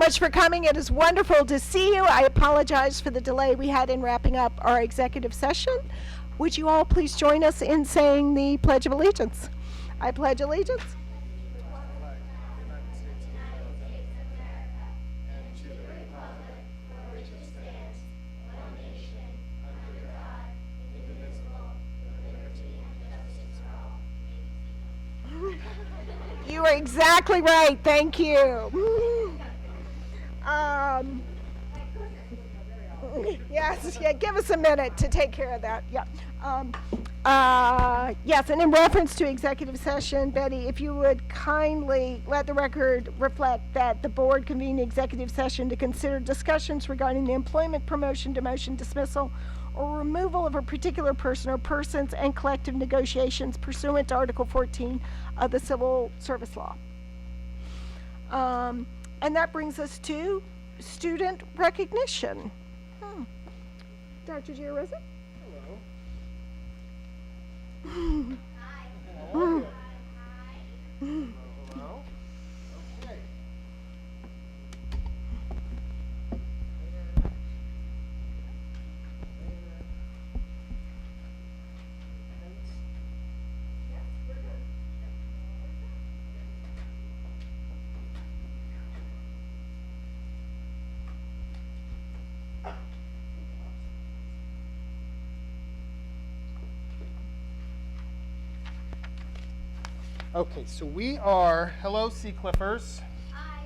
much for coming. It is wonderful to see you. I apologize for the delay we had in wrapping up our executive session. Would you all please join us in saying the Pledge of Allegiance? I pledge allegiance. You are exactly right. Thank you. Yes, yeah, give us a minute to take care of that. Yeah. Yes, and in reference to executive session, Betty, if you would kindly let the record reflect that the board convened executive session to consider discussions regarding the employment, promotion, demotion, dismissal, or removal of a particular person or persons and collective negotiations pursuant to Article 14 of the Civil Service Law. And that brings us to student recognition. Dr. Giarezza? Hello. Hi. How are you? Hi. Hello. Okay. Okay, so we are, hello Sea Cliffers. Hi.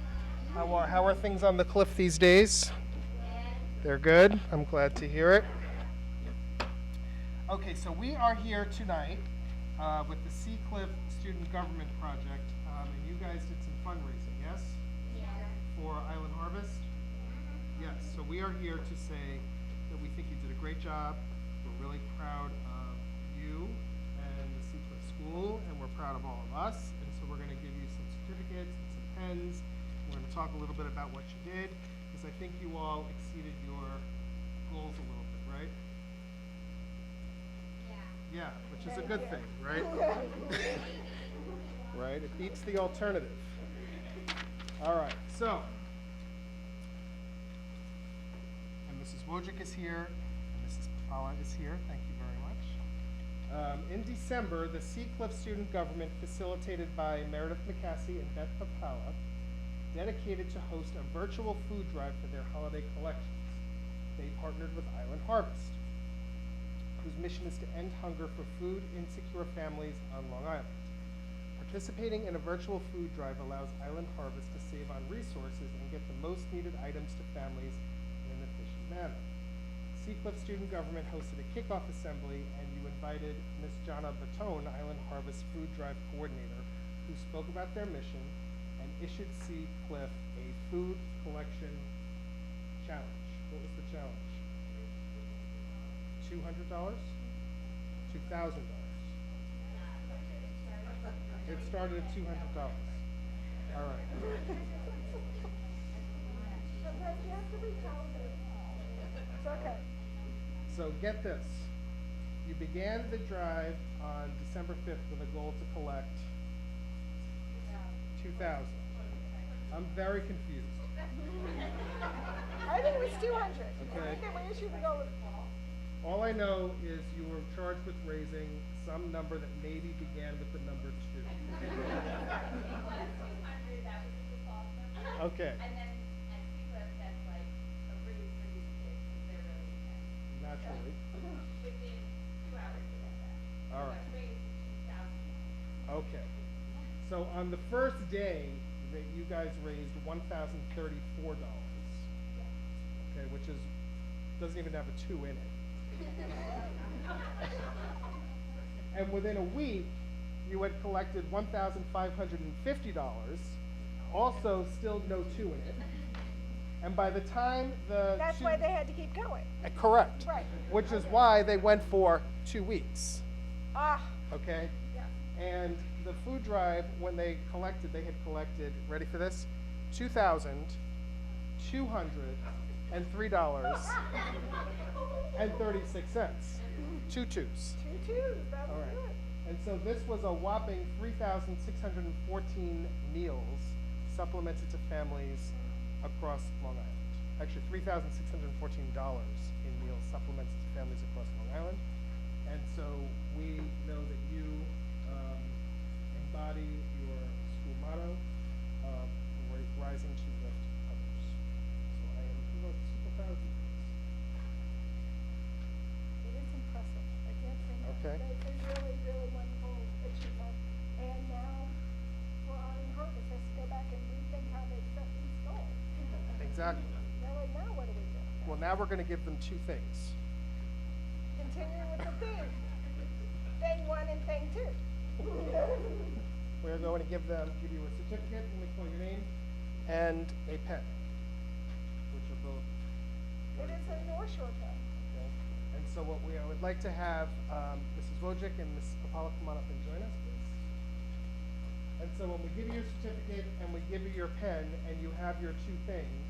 How are things on the cliff these days? They're good. I'm glad to hear it. Okay, so we are here tonight with the Sea Cliff Student Government Project, and you guys did some fundraising, yes? Yeah. For Island Harvest? Yes, so we are here to say that we think you did a great job. We're really proud of you and the Sea Cliff School, and we're proud of all of us. And so we're going to give you some certificates and some pens. We're going to talk a little bit about what you did, because I think you all exceeded your goals a little bit, right? Yeah. Yeah, which is a good thing, right? Right? It beats the alternative. All right, so. And Mrs. Wojcik is here, and Mrs. Papala is here. Thank you very much. In December, the Sea Cliff Student Government, facilitated by Meredith McCassie and Beth Papala, dedicated to host a virtual food drive for their holiday collections. They partnered with Island Harvest, whose mission is to end hunger for food insecure families on Long Island. Participating in a virtual food drive allows Island Harvest to save on resources and get the most needed items to families in an efficient manner. Sea Cliff Student Government hosted a kickoff assembly, and you invited Ms. Jana Batone, Island Harvest Food Drive Coordinator, who spoke about their mission and issued Sea Cliff a food collection challenge. What was the challenge? $200? $2,000? It started at $200. All right. It's okay. So get this. You began the drive on December 5th with a goal to collect 2,000. I'm very confused. I think it was 200. Okay. I think that we issued the goal. All I know is you were charged with raising some number that maybe began with the number 2. Okay. And then at Sea Cliff, that's like a breeze for these kids because they're really intense. Naturally. Within 2 hours we get that. All right. Let's raise 2,000. Okay. So on the first day, that you guys raised $1,034. Okay, which is doesn't even have a 2 in it. And within a week, you had collected $1,550. Also, still no 2 in it. And by the time the That's why they had to keep going. correct. Right. Which is why they went for 2 weeks. Ah. Okay. Yeah. And the food drive, when they had collected, ready for this? $2,203.36. 2 twos. 2 twos. That was All right. good. And so this was a whopping 3,614 meals supplemented to families across Long Island. Actually, $3,614 in meal supplements to families across Long Island. And so we know that you embody your school motto of rising to lift others. So I am super proud of you. It is impressive. I can't say no. Okay. It's a really, really wonderful achievement. And now, for Arden Harvest has to go back and rethink how they set these goals. Exactly. Now what do we do? Well, now we're going to give them two things. Continuing with the theme. Thing one and thing two. We're going to give you a certificate when we call your name and a pen, which are both. It is a North Shore pen. Okay. And so I would like to have Mrs. Wojcik and Ms. Kapala come on up and join us, please. And so when we give you your certificate and we give you your pen and you have your two things,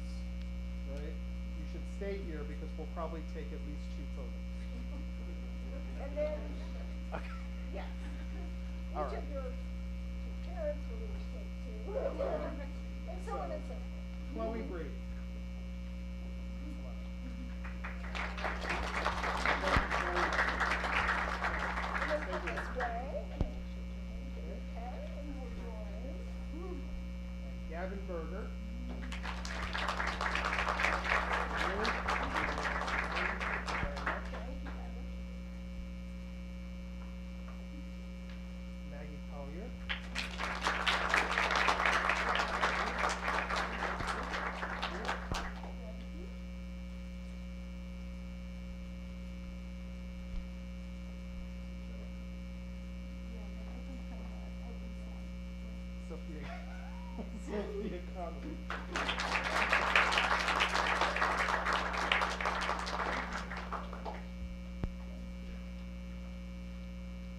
right, you should stay here because we'll probably take at least 2 photos. And then, Okay. yes. All Each right. of your parents will each take two. And so on and so forth. Chloe Brady. And then put this way, and then shake your hand, get your pen, and we'll join. And Gavin Berger. Thank you, Heather. Maggie Collier. Sophia. Sophia Connolly.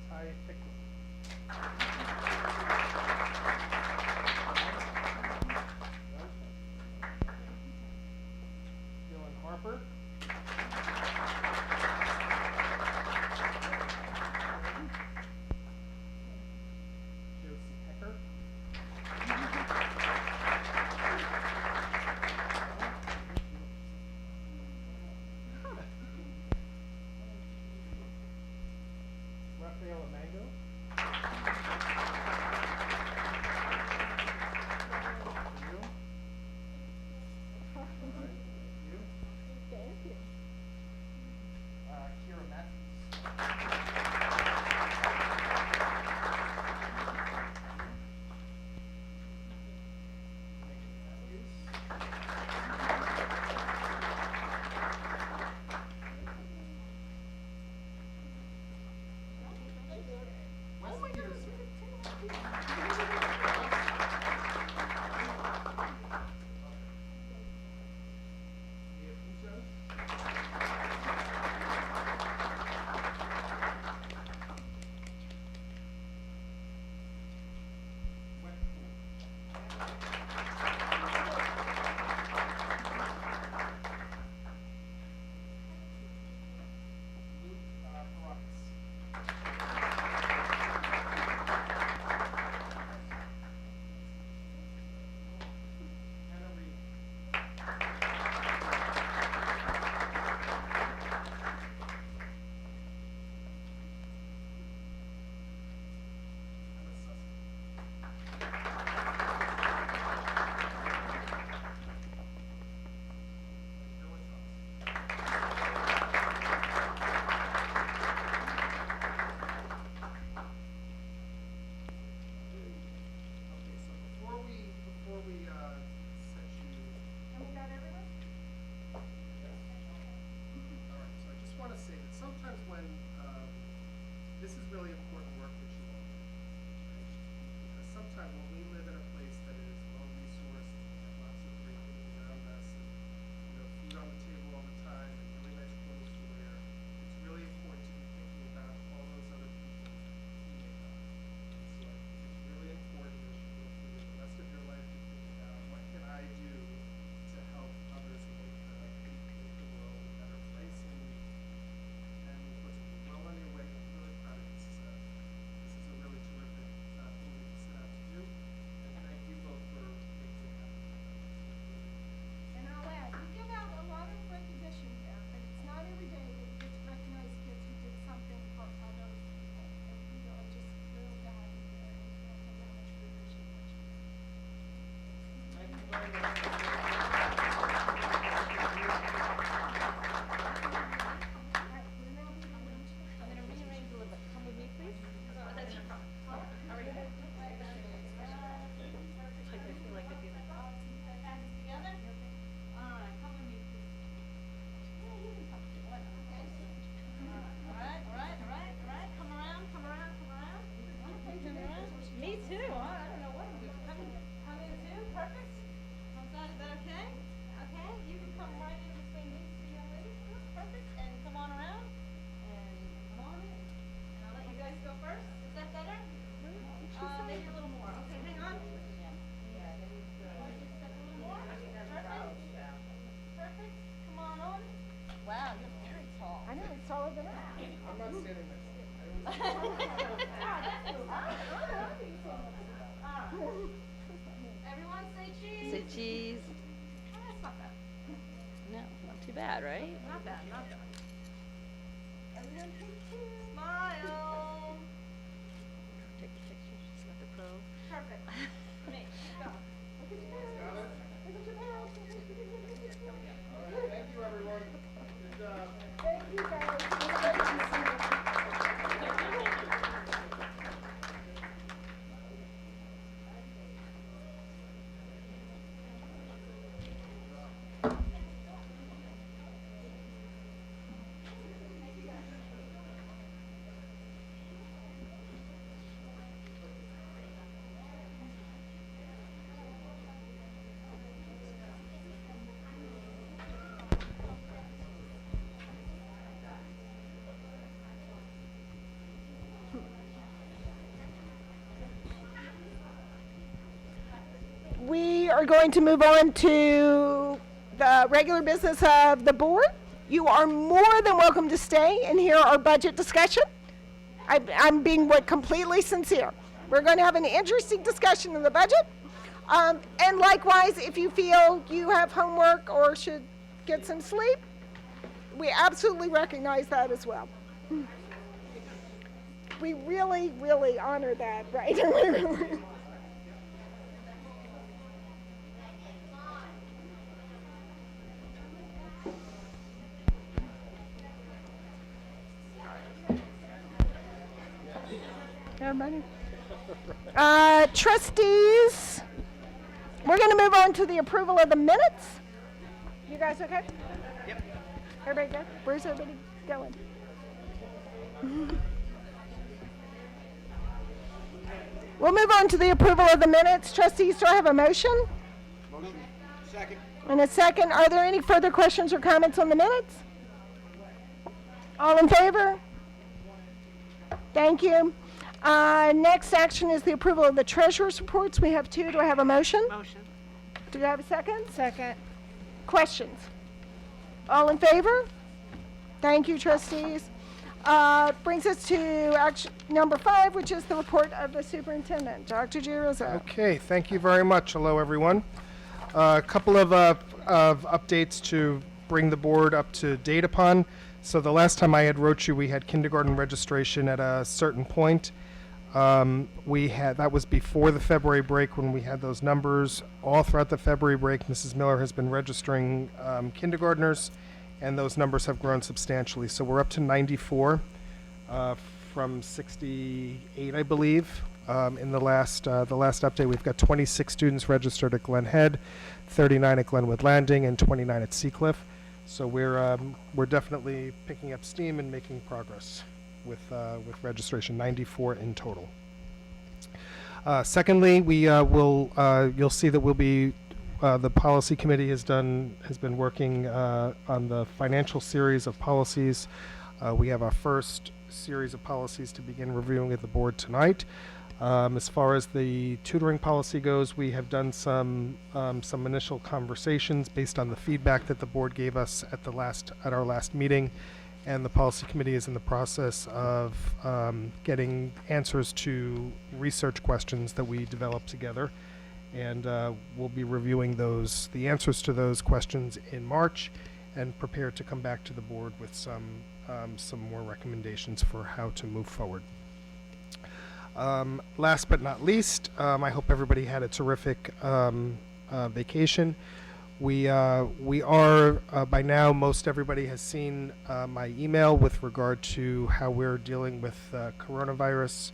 Ty Pickle. Dylan Harper. Josie Hecker. Rafaela Mango. You. You. Thank you. Kira Matthews. Megan Matthews. Oh my Wesley goodness, Peterson. Mia Puzo. Wet Pool. Luke Parades. Hannah Reed. Emma Sussman. Noah Johnson. Okay, so before we set you. And we got everyone? Yes. All right, so I just want to say that sometimes when, this is really important work that you all do, right? Because sometimes when we live in a place that is well-resourced and we have lots of great things around us and, food on the table all the time and really nice clothes to wear, it's really important to be thinking about all those other people who may not. And so I think it's really important as you go through the rest of your life to think about what can I do to help others make the world a better place and listen, you're well on your way. I'm really proud of you. This is a really terrific thing that you set out to do. And too bad, right? Not bad, not bad. Smile. Take the pictures, just let the pro. Perfect. Me, go. Thank you, everyone. Good job. Thank you, guys. It's great to see you. We are going to move on to the regular business of the board. You are more than welcome to stay and hear our budget discussion. I'm being completely sincere. We're going to have an interesting discussion of the budget. And likewise, if you feel you have homework or should get some sleep, we absolutely recognize that as well. We really, really honor that, right? Everybody? Trustees, we're going to move on to the approval of the minutes. You guys okay? Yep. Everybody good? Where's everybody going? We'll move on to the approval of the minutes. Trustees, do I have a motion? Motion. Second. And a second. Are there any further questions or comments on the minutes? All in favor? Thank you. Next action is the approval of the treasurer's reports. We have two. Do I have a motion? Motion. Do I have a second? Second. Questions? All in favor? Thank you, trustees. Brings us to action number 5, which is the report of the superintendent. Dr. Giarrazzo. Okay, thank you very much. Hello, everyone. A couple of updates to bring the board up to date upon. So the last time I had wrote you, we had kindergarten registration at a certain point. That was before the February break when we had those numbers. All throughout the February break, Mrs. Miller has been registering kindergartners, and those numbers have grown substantially. So we're up to 94 from 68, I believe. In the last update, we've got 26 students registered at Glen Head, 39 at Glenwood Landing, and 29 at Seacliff. So we're definitely picking up steam and making progress with registration, 94 in total. Secondly, you'll see that the policy committee has been working on the financial series of policies. We have our first series of policies to begin reviewing at the board tonight. As far as the tutoring policy goes, we have done some initial conversations based on the feedback that the board gave us at our last meeting, and the policy committee is in the process of getting answers to research questions that we developed together, and we'll be reviewing the answers to those questions in March, and prepared to come back to the board with some more recommendations for how to move forward. Last but not least, I hope everybody had a terrific vacation. We are by now, most everybody has seen my email with regard to how we're dealing with coronavirus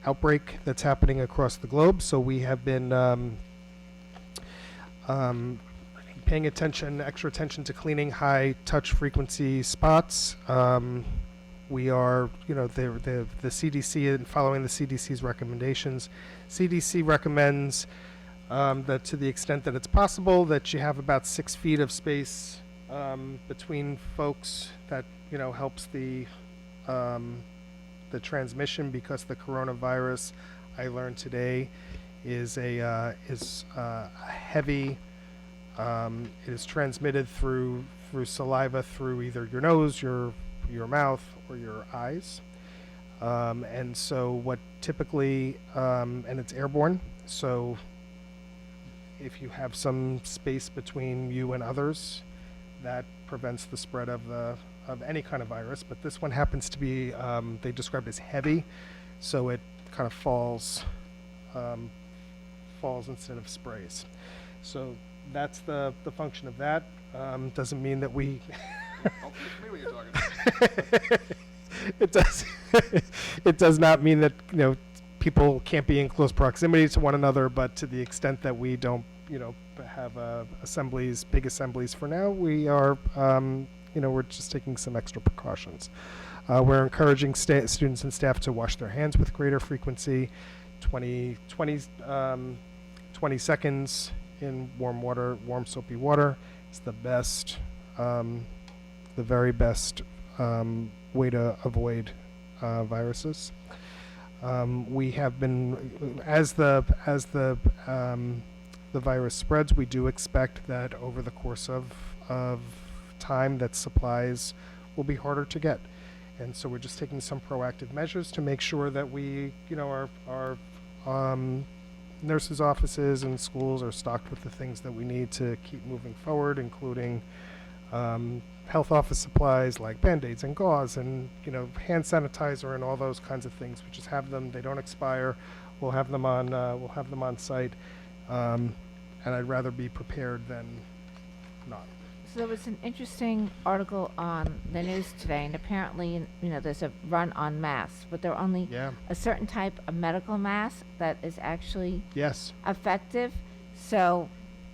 outbreak that's happening across the globe. So we have been paying extra attention to cleaning high touch frequency spots. We are, the CDC, and following the CDC's recommendations. CDC recommends that to the extent that it's possible, that you have about 6 feet of space between folks. That helps the transmission, because the coronavirus, I learned today, is heavy. It is transmitted through saliva, through either your nose, your mouth, or your eyes. And so what typically, and it's airborne, so if you have some space between you and others, that prevents the spread of any kind of virus. But this one happens to be, they described as heavy, so it kind of falls instead of sprays. So that's the function of that. Doesn't mean that we Oh, me what you're talking about. it does it does not mean that people can't be in close proximity to one another, but to the extent that we don't have big assemblies for now, we are we're just taking some extra precautions. We're encouraging students and staff to wash their hands with greater frequency, 20 seconds in warm soapy water is the best, the very best way to avoid viruses. We have been, as the virus spreads, we do expect that over the course of time that supplies will be harder to get. And so we're just taking some proactive measures to make sure that we, our nurses' offices and schools are stocked with the things that we need to keep moving forward, including health office supplies like Band-Aids and gauze and hand sanitizer and all those kinds of things. We just have them; they don't expire. We'll have them on site, and I'd rather be prepared than not. So there was an interesting article on the news today, and apparently, there's a run on masks, but there are only Yeah. a certain type of medical mask that is actually Yes. effective. So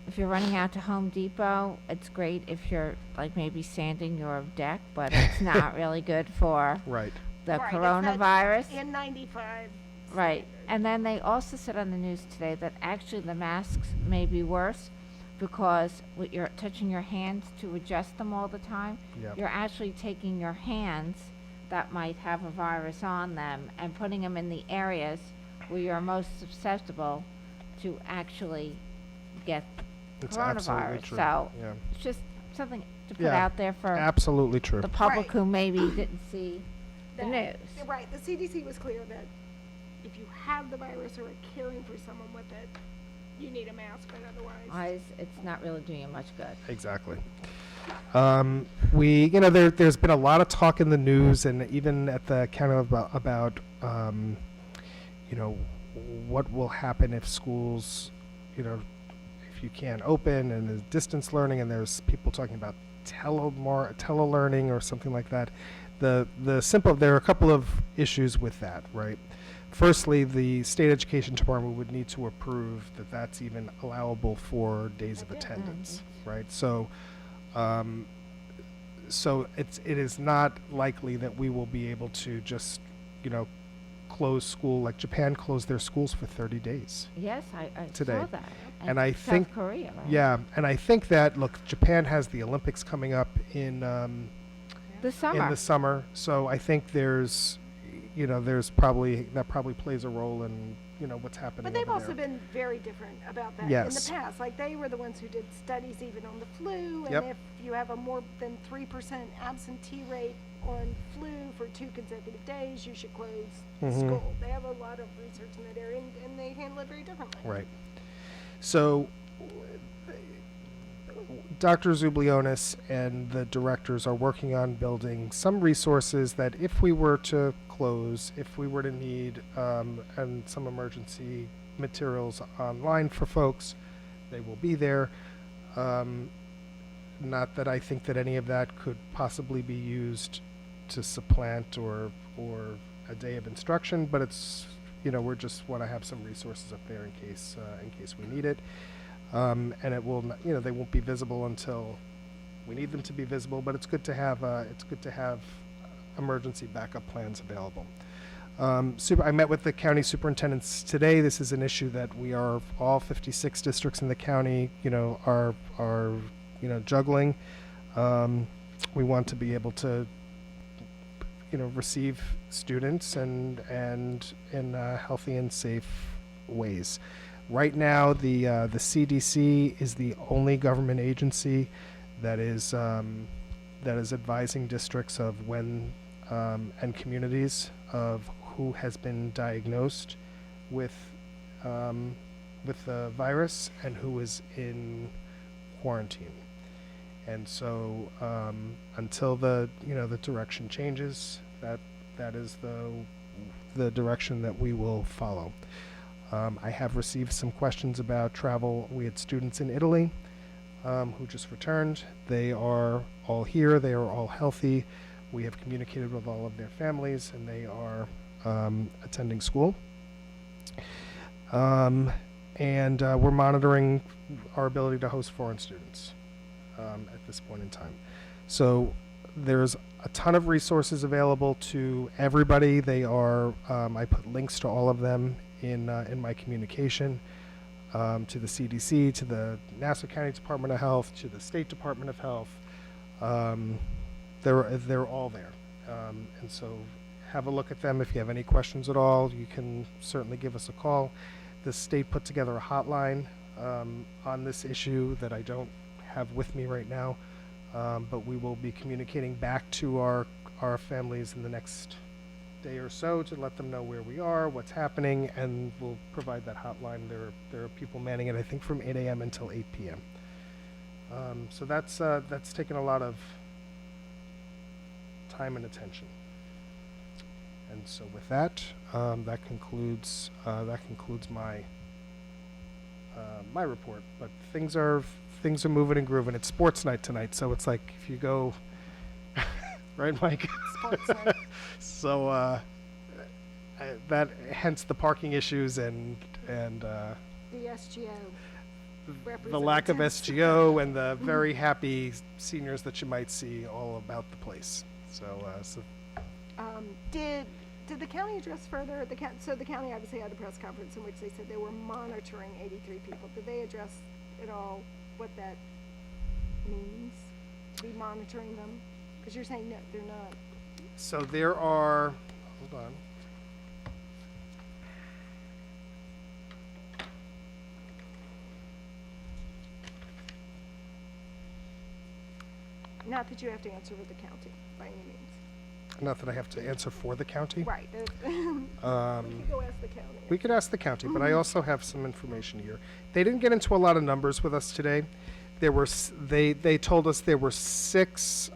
if you're running out to Home Depot, it's great if you're like maybe sanding your deck, but it's not really good for Right. the Right, it's coronavirus. N95. Right. And then they also said on the news today that actually the masks may be worse because you're touching your hands to adjust them all the time. Yep. You're actually taking your hands that might have a virus on them and putting them in the areas where you're most susceptible to actually get It's absolutely coronavirus. true. So Yeah. it's just something to put Yeah. out there for Absolutely true. the public Right. who maybe didn't see the That- news. Right, the CDC was clear that if you have the virus or are caring for someone with it, you need a mask, but otherwise. It's not really doing you much good. Exactly. There's been a lot of talk in the news and even at the county about what will happen if schools, if you can't open and there's distance learning, and there's people talking about telelearning or something like that. There are a couple of issues with that, right? Firstly, the state education department would need to approve that that's even allowable for days of attendance, right? So, it is not likely that we will be able to just, close school like Japan closed their schools for 30 days. Yes, I Today. saw that. And I South think- Korea, right? Yeah, and I think that Japan has the Olympics coming up in The summer. the summer, so I think there's probably plays a role in what's happening. But they've over also there. been very different about that in Yes. the past. Like they were the ones who did studies even on the flu, and Yep. if you have a more than 3% absentee rate on flu for 2 consecutive days, you should close Mhm. school. They have a lot of research in that area, and they handle it very differently. Right. So, Dr. Zublionis and the directors are working on building some resources that if we were to close, if we were to need and some emergency materials online for folks, they will be there. Not that I think that any of that could possibly be used to supplant or a day of instruction, but it's we just want to have some resources up there in case we need it. And it will, they won't be visible until we need them to be visible. But it's good to have emergency backup plans available. I met with the county superintendents today. This is an issue that all 56 districts in the county, are juggling. We want to be able to, receive students and in healthy and safe ways. Right now, the CDC is the only government agency that is advising districts of when and communities of who has been diagnosed with with the virus and who is in quarantine. And so until the direction changes, that is the direction that we will follow. I have received some questions about travel. We had students in Italy who just returned. They are all here. They are all healthy. We have communicated with all of their families, and they are attending school. And we're monitoring our ability to host foreign students at this point in time. So there's a ton of resources available to everybody. They are, I put links to all of them in my communication, to the CDC, to the Nassau County Department of Health, to the State Department of Health. They're all there. And so have a look at them. If you have any questions at all, you can certainly give us a call. The state put together a hotline on this issue that I don't have with me right now, but we will be communicating back to our families in the next day or so to let them know where we are, what's happening, and we'll provide that hotline. There are people manning it, I think, from 8 a.m. until 8 p.m. So that's taken a lot of time and attention. And so with that, that concludes my my report. But things are moving and grooving. It's sports night tonight, so it's like if you go, right, Mike? Sports night. So that hence the parking issues and The SGO. the lack of representatives. SGO and the very happy seniors that you might see all about the place. So Did the county address further, so the county obviously had a press conference in which they said they were monitoring 83 people. Did they address at all what that means, to be monitoring them? Because you're saying no, they're not. So there are, hold on. Not that you have to answer with the county by any means. Not that I have to answer for the county. Right. We could go ask the county. We could ask the county, but I also have some information here. They didn't get into a lot of numbers with us today. There were they told us there were 6.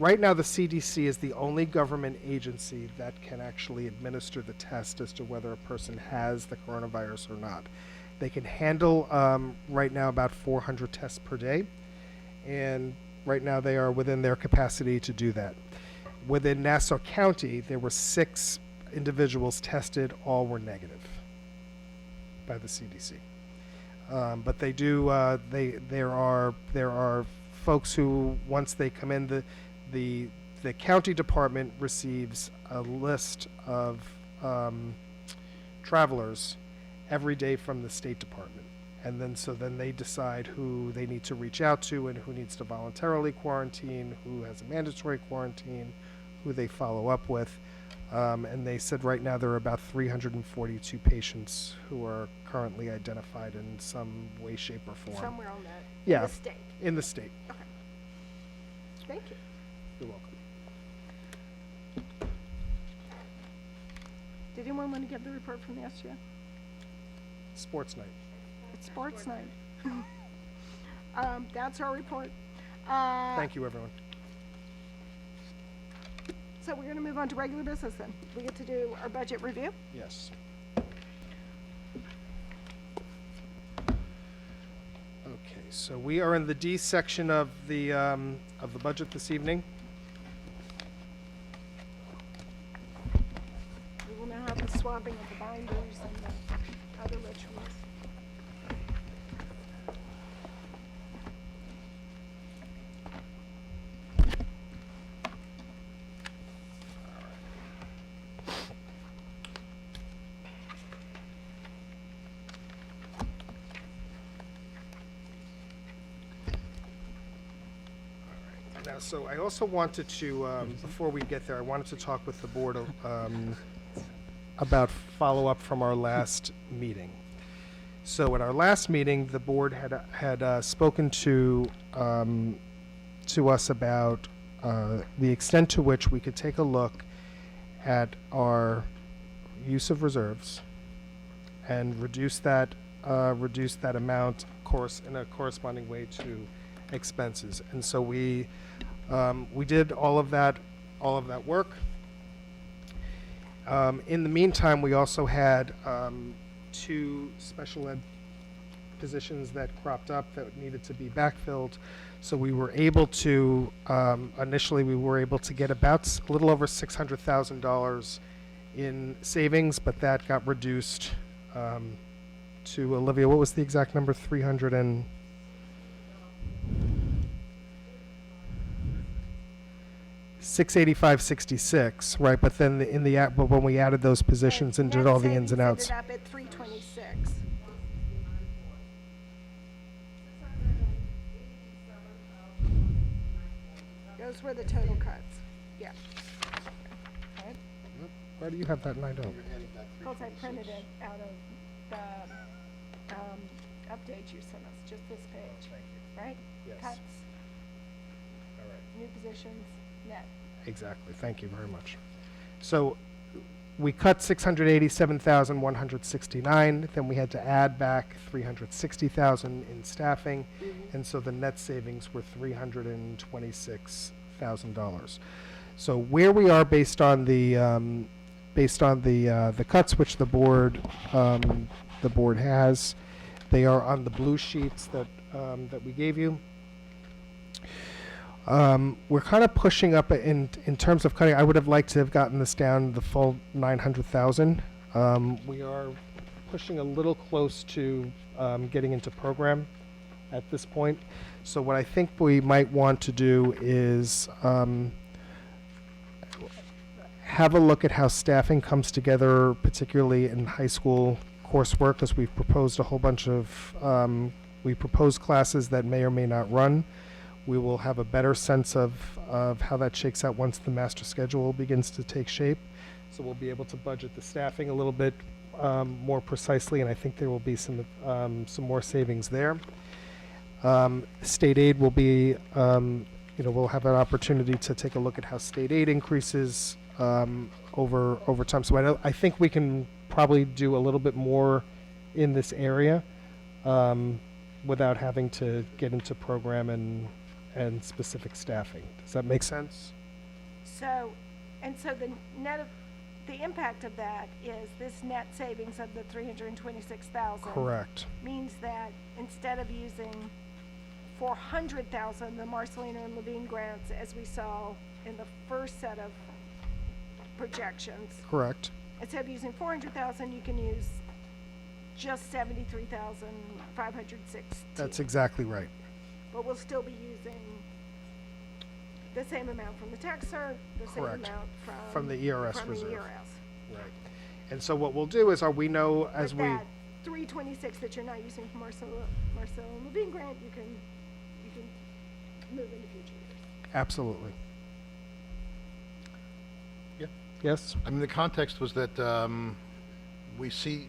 Right now, the CDC is the only government agency that can actually administer the test as to whether a person has the coronavirus or not. They can handle right now about 400 tests per day, and right now they are within their capacity to do that. Within Nassau County, there were 6 individuals tested. All were negative by the CDC. But they do. There are folks who, once they come in, the county department receives a list of travelers every day from the State Department, and then they decide who they need to reach out to and who needs to voluntarily quarantine, who has a mandatory quarantine, who they follow up with. And they said right now there are about 342 patients who are currently identified in some way, shape, or form. Somewhere on that. Yeah. In the state. In the state. Okay. Thank you. You're welcome. Did anyone want to give the report from the SGO? Sports night. It's sports night. That's our report. Thank you, everyone. So we're going to move on to regular business then. We get to do our budget review. Yes. Okay, so we are in the D section of the budget this evening. We will now have the swapping of the binders and the other rituals. Now, so I also wanted to, before we get there, I wanted to talk with the board about follow-up from our last meeting. So at our last meeting, the board had spoken to us about the extent to which we could take a look at our use of reserves and reduce that amount in a corresponding way to expenses. And so we did all of that work. In the meantime, we also had 2 special ed positions that cropped up that needed to be backfilled. So we were able to, initially we were able to get about a little over $600,000 in savings, but that got reduced to, Olivia, what was the exact number? 300 and... $685.66, right? But then but when we added those positions and did all the ins and outs, Net savings ended up at 326. Those were the total cuts. Yeah. Right? why do you have that and I don't? Because I printed it out of the update you sent us, just this page, right? Yes. Cuts, All right. new positions, net. Exactly. Thank you very much. So we cut 687,169. Then we had to add back 360,000 in staffing, and so the net savings were $326,000. So where we are based on the cuts which the board has, they are on the blue sheets that we gave you. We're kind of pushing up in terms of cutting. I would have liked to have gotten this down the full 900,000. We are pushing a little close to getting into program at this point. So what I think we might want to do is have a look at how staffing comes together, particularly in high school coursework, because we've proposed a whole bunch of we proposed classes that may or may not run. We will have a better sense of how that shakes out once the master schedule begins to take shape. So we'll be able to budget the staffing a little bit more precisely, and I think there will be some more savings there. State aid will be, we'll have an opportunity to take a look at how state aid increases over time. So I think we can probably do a little bit more in this area without having to get into program and specific staffing. Does that make sense? So the net of, the impact of that is this net savings of the 326,000. Correct. Means that instead of using 400,000, the Marcelino and Levine grants, as we saw in the first set of projections, Correct. instead of using 400,000, you can use just 73,560. That's exactly right. But we'll still be using the same amount from the tax cert, the same Correct. amount From the ERS from reserve. the ERS. Right. And so what we'll do is, we know as But we, that 326 that you're not using for Marcel and Levine grant, you can move into future years. absolutely. Yeah. Yes? I mean, the context was that we see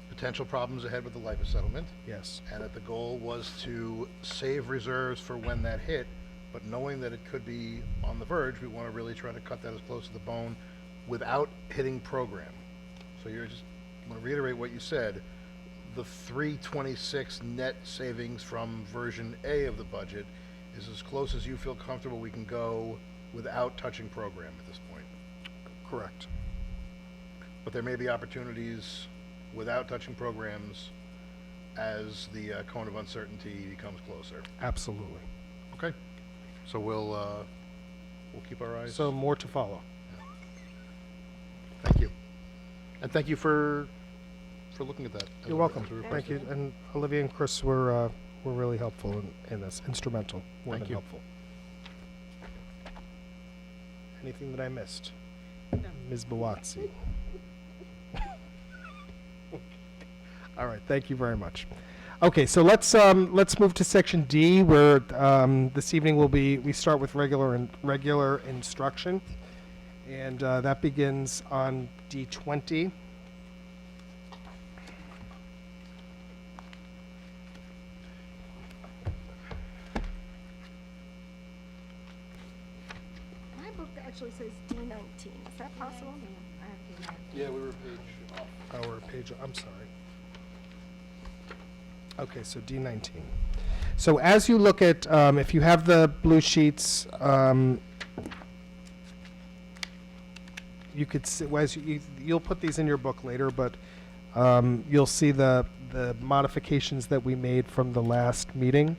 potential problems ahead with the LIPA settlement, Yes. and that the goal was to save reserves for when that hit, but knowing that it could be on the verge, we want to really try to cut that as close to the bone without hitting program. So I want to reiterate what you said. The 326 net savings from version A of the budget is as close as you feel comfortable we can go without touching program at this point. Correct. But there may be opportunities without touching programs as the cone of uncertainty becomes closer. Absolutely. Okay, so we'll keep our eyes. So more to follow. Thank you, and thank you for looking at that. You're welcome. As we Thank requested. you. And Olivia and Chris were really helpful in this, instrumental, more Thank than you. helpful. Anything that I missed? Ms. Bawatsi. All right, thank you very much. Okay, so let's move to section D, where this evening we start with regular instruction, and that begins on D20. My book actually says D19. Is that possible? Yeah, we were page off. our page, I'm sorry. Okay, so D19. So as you look at, if you have the blue sheets, you could see, you'll put these in your book later, but you'll see the modifications that we made from the last meeting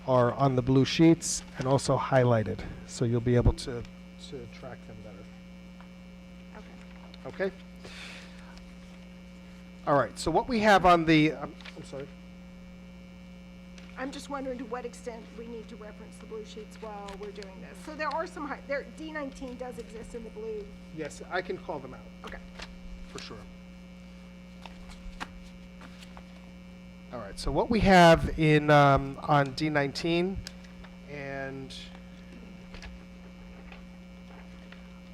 are on the blue sheets and also highlighted, so you'll be able to track them better. Okay. Okay? All right, so what we have on the, I'm sorry. I'm just wondering to what extent we need to reference the blue sheets while we're doing this. So there are some, D19 does exist in the blue. Yes, I can call them out, Okay. for sure. All right, so what we have in, on D19 and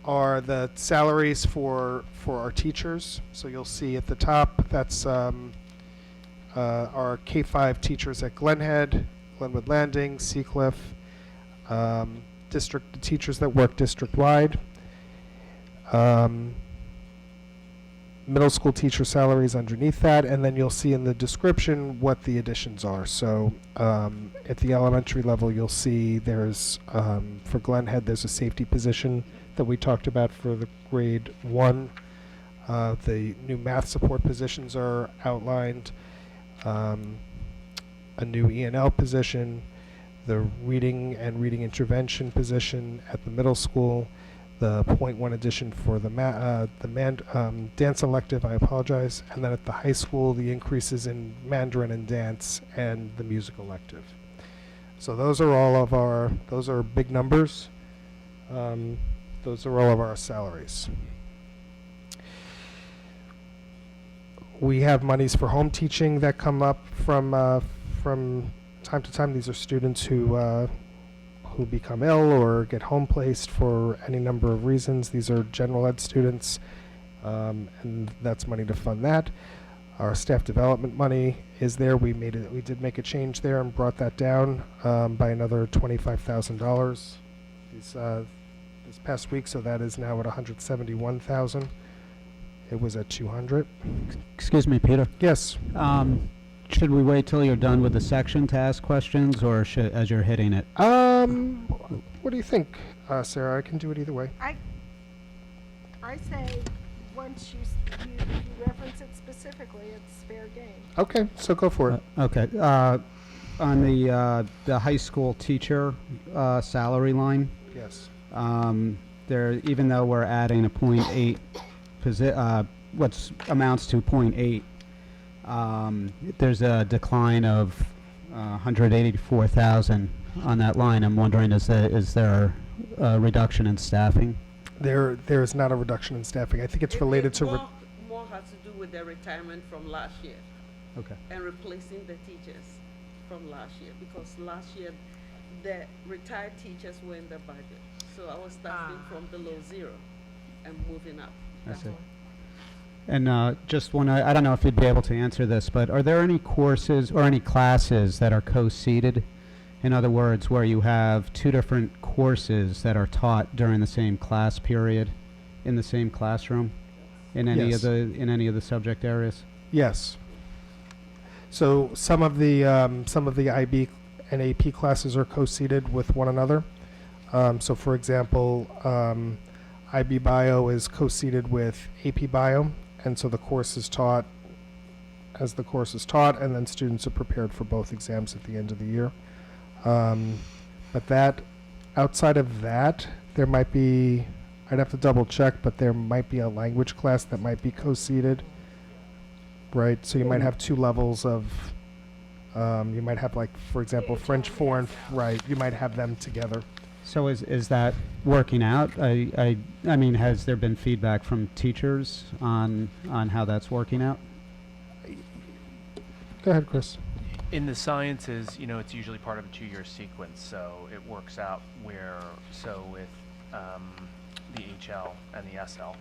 are the salaries for our teachers. So you'll see at the top, that's our K-5 teachers at Glenhead, Glenwood Landing, Seacliff, district teachers that work district-wide. Middle school teacher salaries underneath that, and then you'll see in the description what the additions are. So at the elementary level, you'll see there's, for Glenhead, there's a safety position that we talked about for the grade 1. The new math support positions are outlined. A new E&L position, the reading and reading intervention position at the middle school, the .1 addition for the dance elective, I apologize, and then at the high school, the increases in Mandarin and dance and the music elective. So those are all of our, those are big numbers. Those are all of our salaries. We have monies for home teaching that come up from time to time. These are students who become ill or get home placed for any number of reasons. These are general ed students, and that's money to fund that. Our staff development money is there. We did make a change there and brought that down by another $25,000 this past week. So that is now at $171,000. It was at 200. Excuse me, Peter. Yes. Should we wait till you're done with the section to ask questions, or as you're hitting it? What do you think, Sarah? I can do it either way. I say, once you reference it specifically, it's fair game. Okay, so go for it. Okay. On the high school teacher salary line, Yes. there, even though we're adding a 0.8 what amounts to 0.8, there's a decline of 184,000 on that line. I'm wondering, is there a reduction in staffing? There is not a reduction in staffing. I think it's related to. More has to do with the retirement from last year Okay. and replacing the teachers from last year, because last year the retired teachers were in the budget. So I was starting from below zero and moving up. I That's see. all. And just one, I don't know if you'd be able to answer this, but are there any courses or any classes that are co-seated? In other words, where you have two different courses that are taught during the same class period in the same classroom in any Yes. in any of the subject areas? Yes. So some of the IB and AP classes are co-seated with one another. So for example, IB Bio is co-seated with AP Bio, and so the course is taught as the course is taught, and then students are prepared for both exams at the end of the year. But that, outside of that, there might be, I'd have to double check, but there might be a language class that might be co-seated, right? So you might have two levels of, you might have, like, for example, French 4 and, right, you might have them together. So is that working out? I mean, has there been feedback from teachers on how that's working out? Go ahead, Chris. In the sciences, it's usually part of a 2-year sequence, so it works out where, so with the HL and the SL,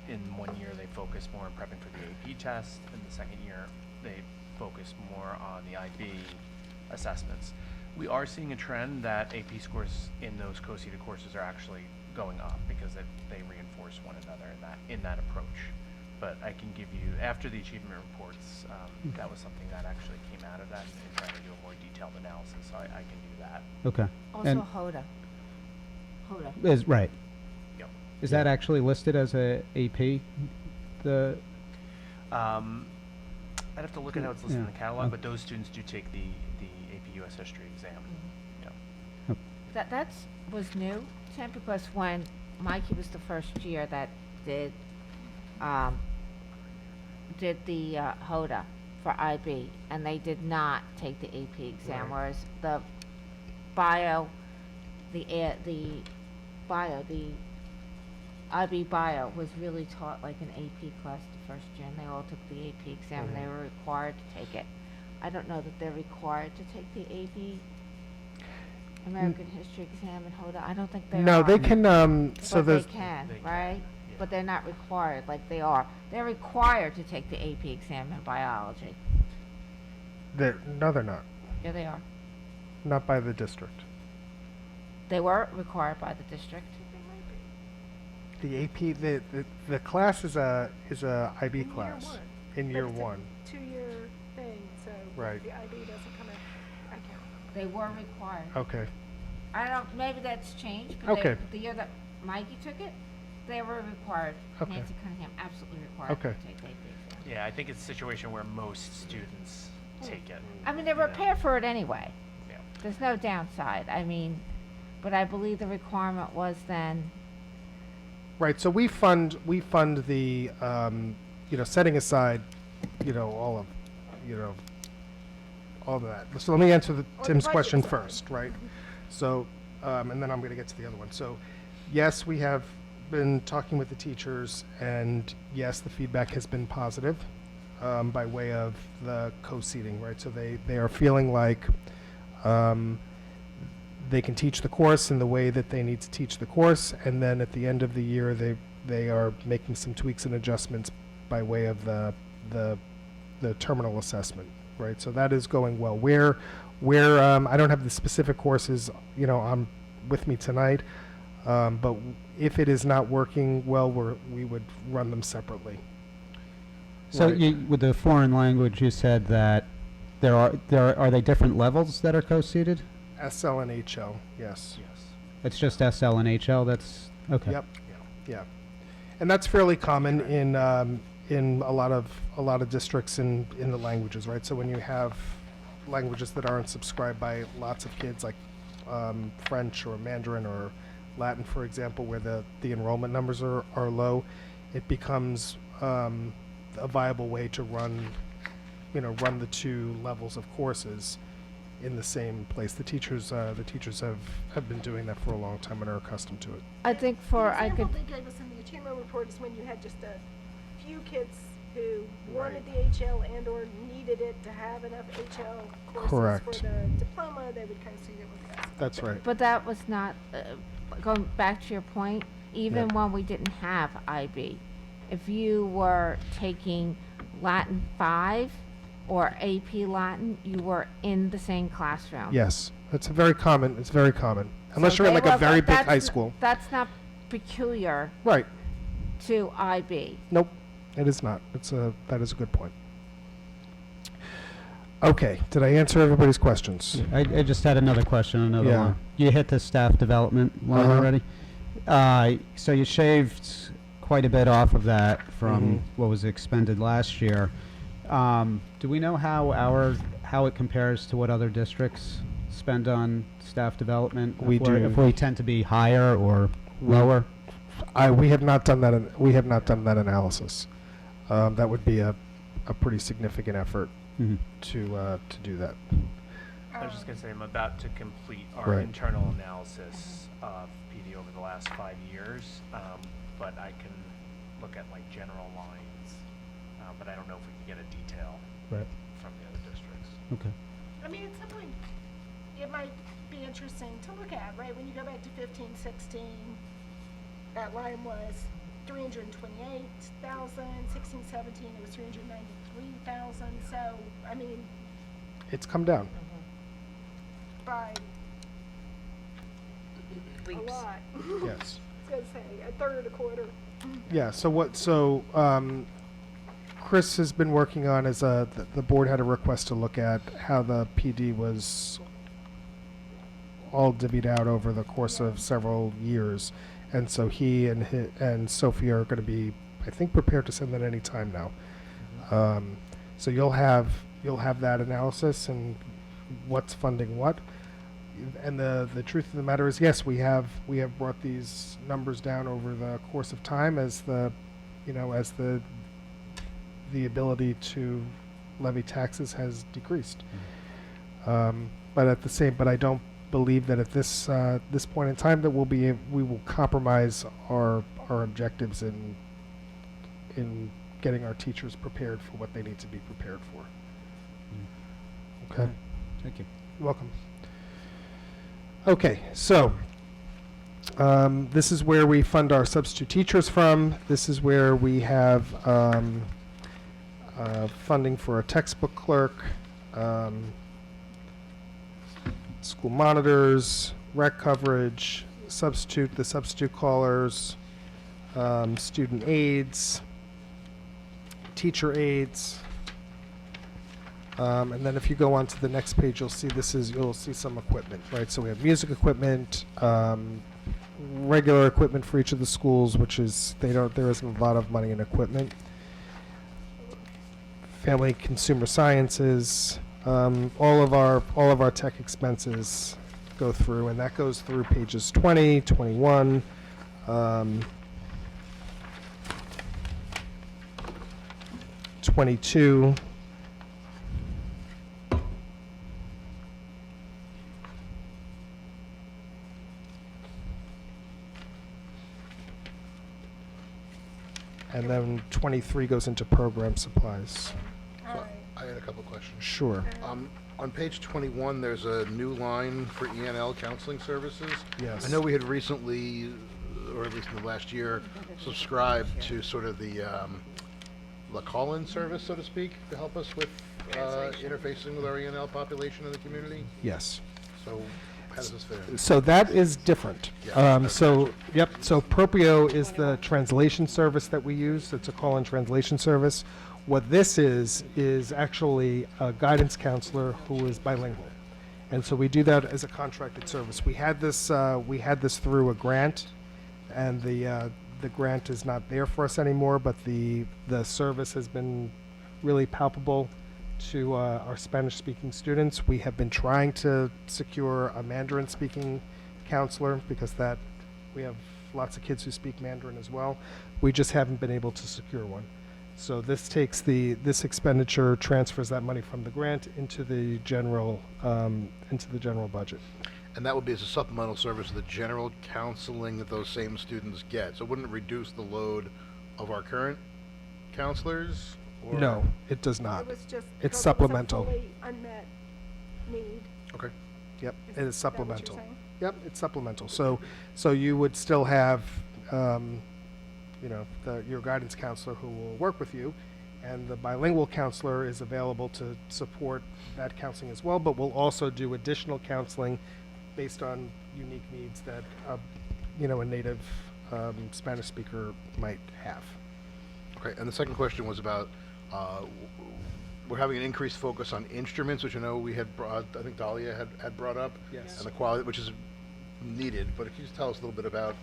in 1 year they focus more on prepping for the AP test, and the second year they focus more on the IB assessments. We are seeing a trend that AP scores in those co-seated courses are actually going up because they reinforce one another in that approach. but I can give you, after the achievement reports, that was something that actually came out of that and trying to do a more detailed analysis, so I can do that. Okay. Also And HODA. HODA. is, right. Yep. Is that actually listed as a AP? The, I'd have to look at how it's listed in the Yeah. catalog, but those students do take the AP US History exam. Yeah. That's was new, Tim, because when Mikey was the first year that did the HODA for IB, and they did not take the AP exam, Right. whereas the bio, the IB bio was really taught like an AP class the first year, and they all took the AP exam, and they were required to take it. I don't know that they're required to take the AP American History exam and HODA. I don't think they are. No, they can, so But they there's, can, They can, right? yeah. But they're not required like they are. They're required to take the AP exam in biology. no, they're not. Yeah, they are. Not by the district. They were required by the district. The AP, the class is a IB class. In year one. Two-year thing, so Right. the IB doesn't come in account. They were required. Okay. I don't, maybe that's changed, but Okay. the year that Mikey took it, they were required. Okay. Nancy Cunningham absolutely required Okay. to take the AP exam. Yeah, I think it's a situation where most students take it. I mean, they're you know. prepared for it anyway. Yeah. There's no downside. I mean, but I believe the requirement was then, Right, so we fund the, setting aside, all of that. So let me answer the Tim's budget question side. first, right? So, and then I'm gonna get to the other one. So, yes, we have been talking with the teachers, and yes, the feedback has been positive, by way of the co-seating, right? So they are feeling like, they can teach the course in the way that they need to teach the course, and then at the end of the year, they are making some tweaks and adjustments by way of the terminal assessment, right? So that is going well. Where I don't have the specific courses, on with me tonight, but if it is not working well, we would run them separately. so Right. with the foreign language, you said that are they different levels that are co-seated? SL and HL, yes. Yes. It's just SL and HL, that's, okay. Yep. Yeah, and that's fairly common in a lot of districts in the languages, right? So when you have languages that aren't subscribed by lots of kids, like French or Mandarin or Latin, for example, where the enrollment numbers are low, it becomes a viable way to run the two levels of courses in the same place. The teachers have been doing that for a long time and are accustomed to it. I think The example they gave us in the achievement report is when you had just a few kids who wanted the HL and or needed it to have enough HL courses Correct. for the diploma, they would co-seat it with us. That's right. But that was not, going back to your point, even Yeah. when we didn't have IB, if you were taking Latin 5 or AP Latin, you were in the same classroom. Yes, it's very common. Unless So you're in they like a were- very big that's high n- school. That's not peculiar Right. to IB. Nope, it is not. That is a good point. Okay, did I answer everybody's questions? I just had another question, another Yeah. one. You hit the staff development line Uh-huh. already. So you shaved quite a bit off of that from Mhm. what was expended last year. Do we know how it compares to what other districts spend on staff development? We do. If we tend to be higher or We- lower? We have not done that. We have not done that analysis. That would be a pretty significant effort Mhm. to do that. I was just gonna say, I'm about to complete our Right. internal analysis of PD over the last 5 years, but I can look at like general lines, but I don't know if we can get a detail Right. from the other districts. Okay. I mean, at some point, it might be interesting to look at, right? When you go back to 15, 16, that line was 328,000, 16, 17, it was 393,000. So, I mean, It's come down. by a Leaps. lot. Yes. I was gonna say, a third, a quarter. Yeah. So Chris has been working on is the board had a request to look at how the PD was all divvied out over the course of several years, and so he and Sophie are going to be, I think, prepared to send that any time now. So you'll have that analysis and what's funding what. And the truth of the matter is, yes, we have brought these numbers down over the course of time as the ability to levy taxes has decreased. But I don't believe that at this point in time that we will compromise our objectives in getting our teachers prepared for what they need to be prepared for. Okay. Thank you. You're welcome. Okay, so this is where we fund our substitute teachers from. This is where we have funding for a textbook clerk, school monitors, rec coverage, the substitute callers, student aides, teacher aides. And then if you go on to the next page, you'll see some equipment, right? So we have music equipment, regular equipment for each of the schools, which is there isn't a lot of money in equipment. Family consumer sciences, all of our tech expenses go through, and that goes through pages 20, 21, 22. And then 23 goes into program supplies. So I had a couple of questions. Sure. On page 21, there's a new line for ENL counseling services. Yes. I know we had recently, or at least in the last year, subscribed to sort of the call-in service, so to speak, to help us with interfacing with our ENL population in the community. Yes. So how does this fit in? So that is different. Yeah, So Proprio is the translation service that we use. It's a call-in translation service. What this is actually a guidance counselor who is bilingual. And so we do that as a contracted service. We had this through a grant, and the grant is not there for us anymore, but the service has been really palpable to our Spanish-speaking students. We have been trying to secure a Mandarin-speaking counselor because we have lots of kids who speak Mandarin as well. We just haven't been able to secure one. So this takes this expenditure, transfers that money from the grant into the general budget. And that would be as a supplemental service to the general counseling that those same students get. So wouldn't it reduce the load of our current counselors? Or? No, it does not. It was just. It's because it was a supplemental. fully unmet need. Okay. Yep, Is it is that what you're supplemental. saying? Yep, it's supplemental. So you would still have, your guidance counselor who will work with you, and the bilingual counselor is available to support that counseling as well, but we'll also do additional counseling based on unique needs that, a native Spanish speaker might have. Okay, and the second question was about, we're having an increased focus on instruments, which I know we had brought, I think Dahlia had brought up. Yes. And the quality, which is needed, but if you just tell us a little bit about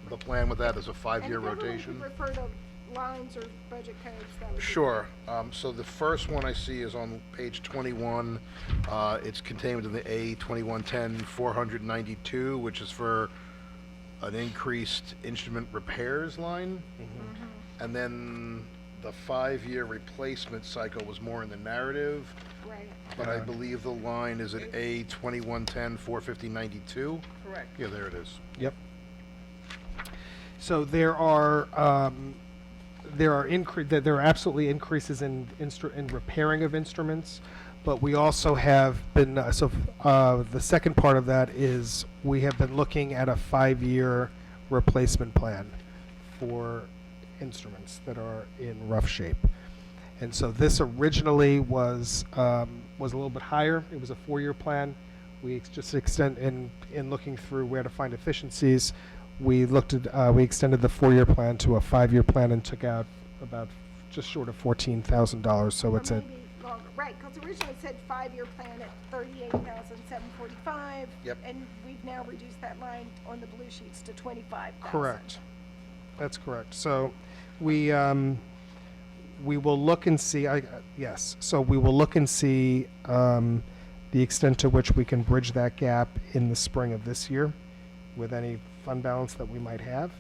the plan with that as a 5-year And if everyone rotation. could refer to lines or budget codes, that would be. Sure. So the first one I see is on page 21. It's contained within the A2110 492, which is for an increased instrument repairs line. And then the 5-year replacement cycle was more in the narrative, Right. but I believe the line is at A2110 45092. Correct. Yeah, there it is. Yep. So there are absolutely increases in repairing of instruments, but we also have been the second part of that is we have been looking at a 5-year replacement plan for instruments that are in rough shape. And so this originally was a little bit higher. It was a 4-year plan. We just in looking through where to find we extended the 4-year plan to a 5-year plan and took out about just short of $14,000, so Or it's a, maybe longer, right, because originally it said 5-year plan at 38,745. Yep. And we've now reduced that line on the blue sheets to 25,000. correct. That's correct. So we will look and see, yes, so we will look and see the extent to which we can bridge that gap in the spring of this year with any fund balance that we might have.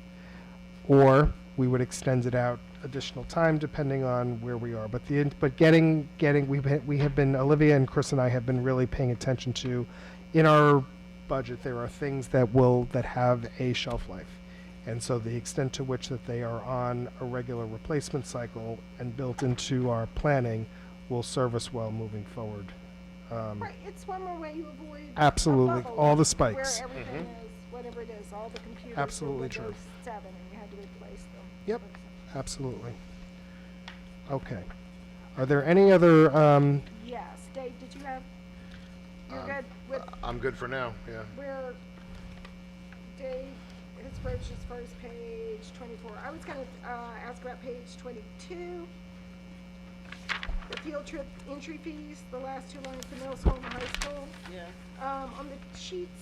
Or we would extend it out additional time depending on where we are. But we have been, Olivia and Chris and I have been really paying attention to, in our budget, there are things that have a shelf life. And so the extent to which that they are on a regular replacement cycle and built into our planning will serve us well moving forward. Right, it's one more way you avoid. a Absolutely, bubble all the Where spikes. everything is, whatever it is, all the computers were Absolutely true. Windows 7 and you had to replace them. Yep. Absolutely. Okay. Are there any other, Yes, Dave, did you have, you're good with I'm good for now, yeah. where Dave has broached his first page 24. I was gonna ask about page 22. The field trip entry fees, the last two lines, the middle school and the high school. Yeah. On the sheets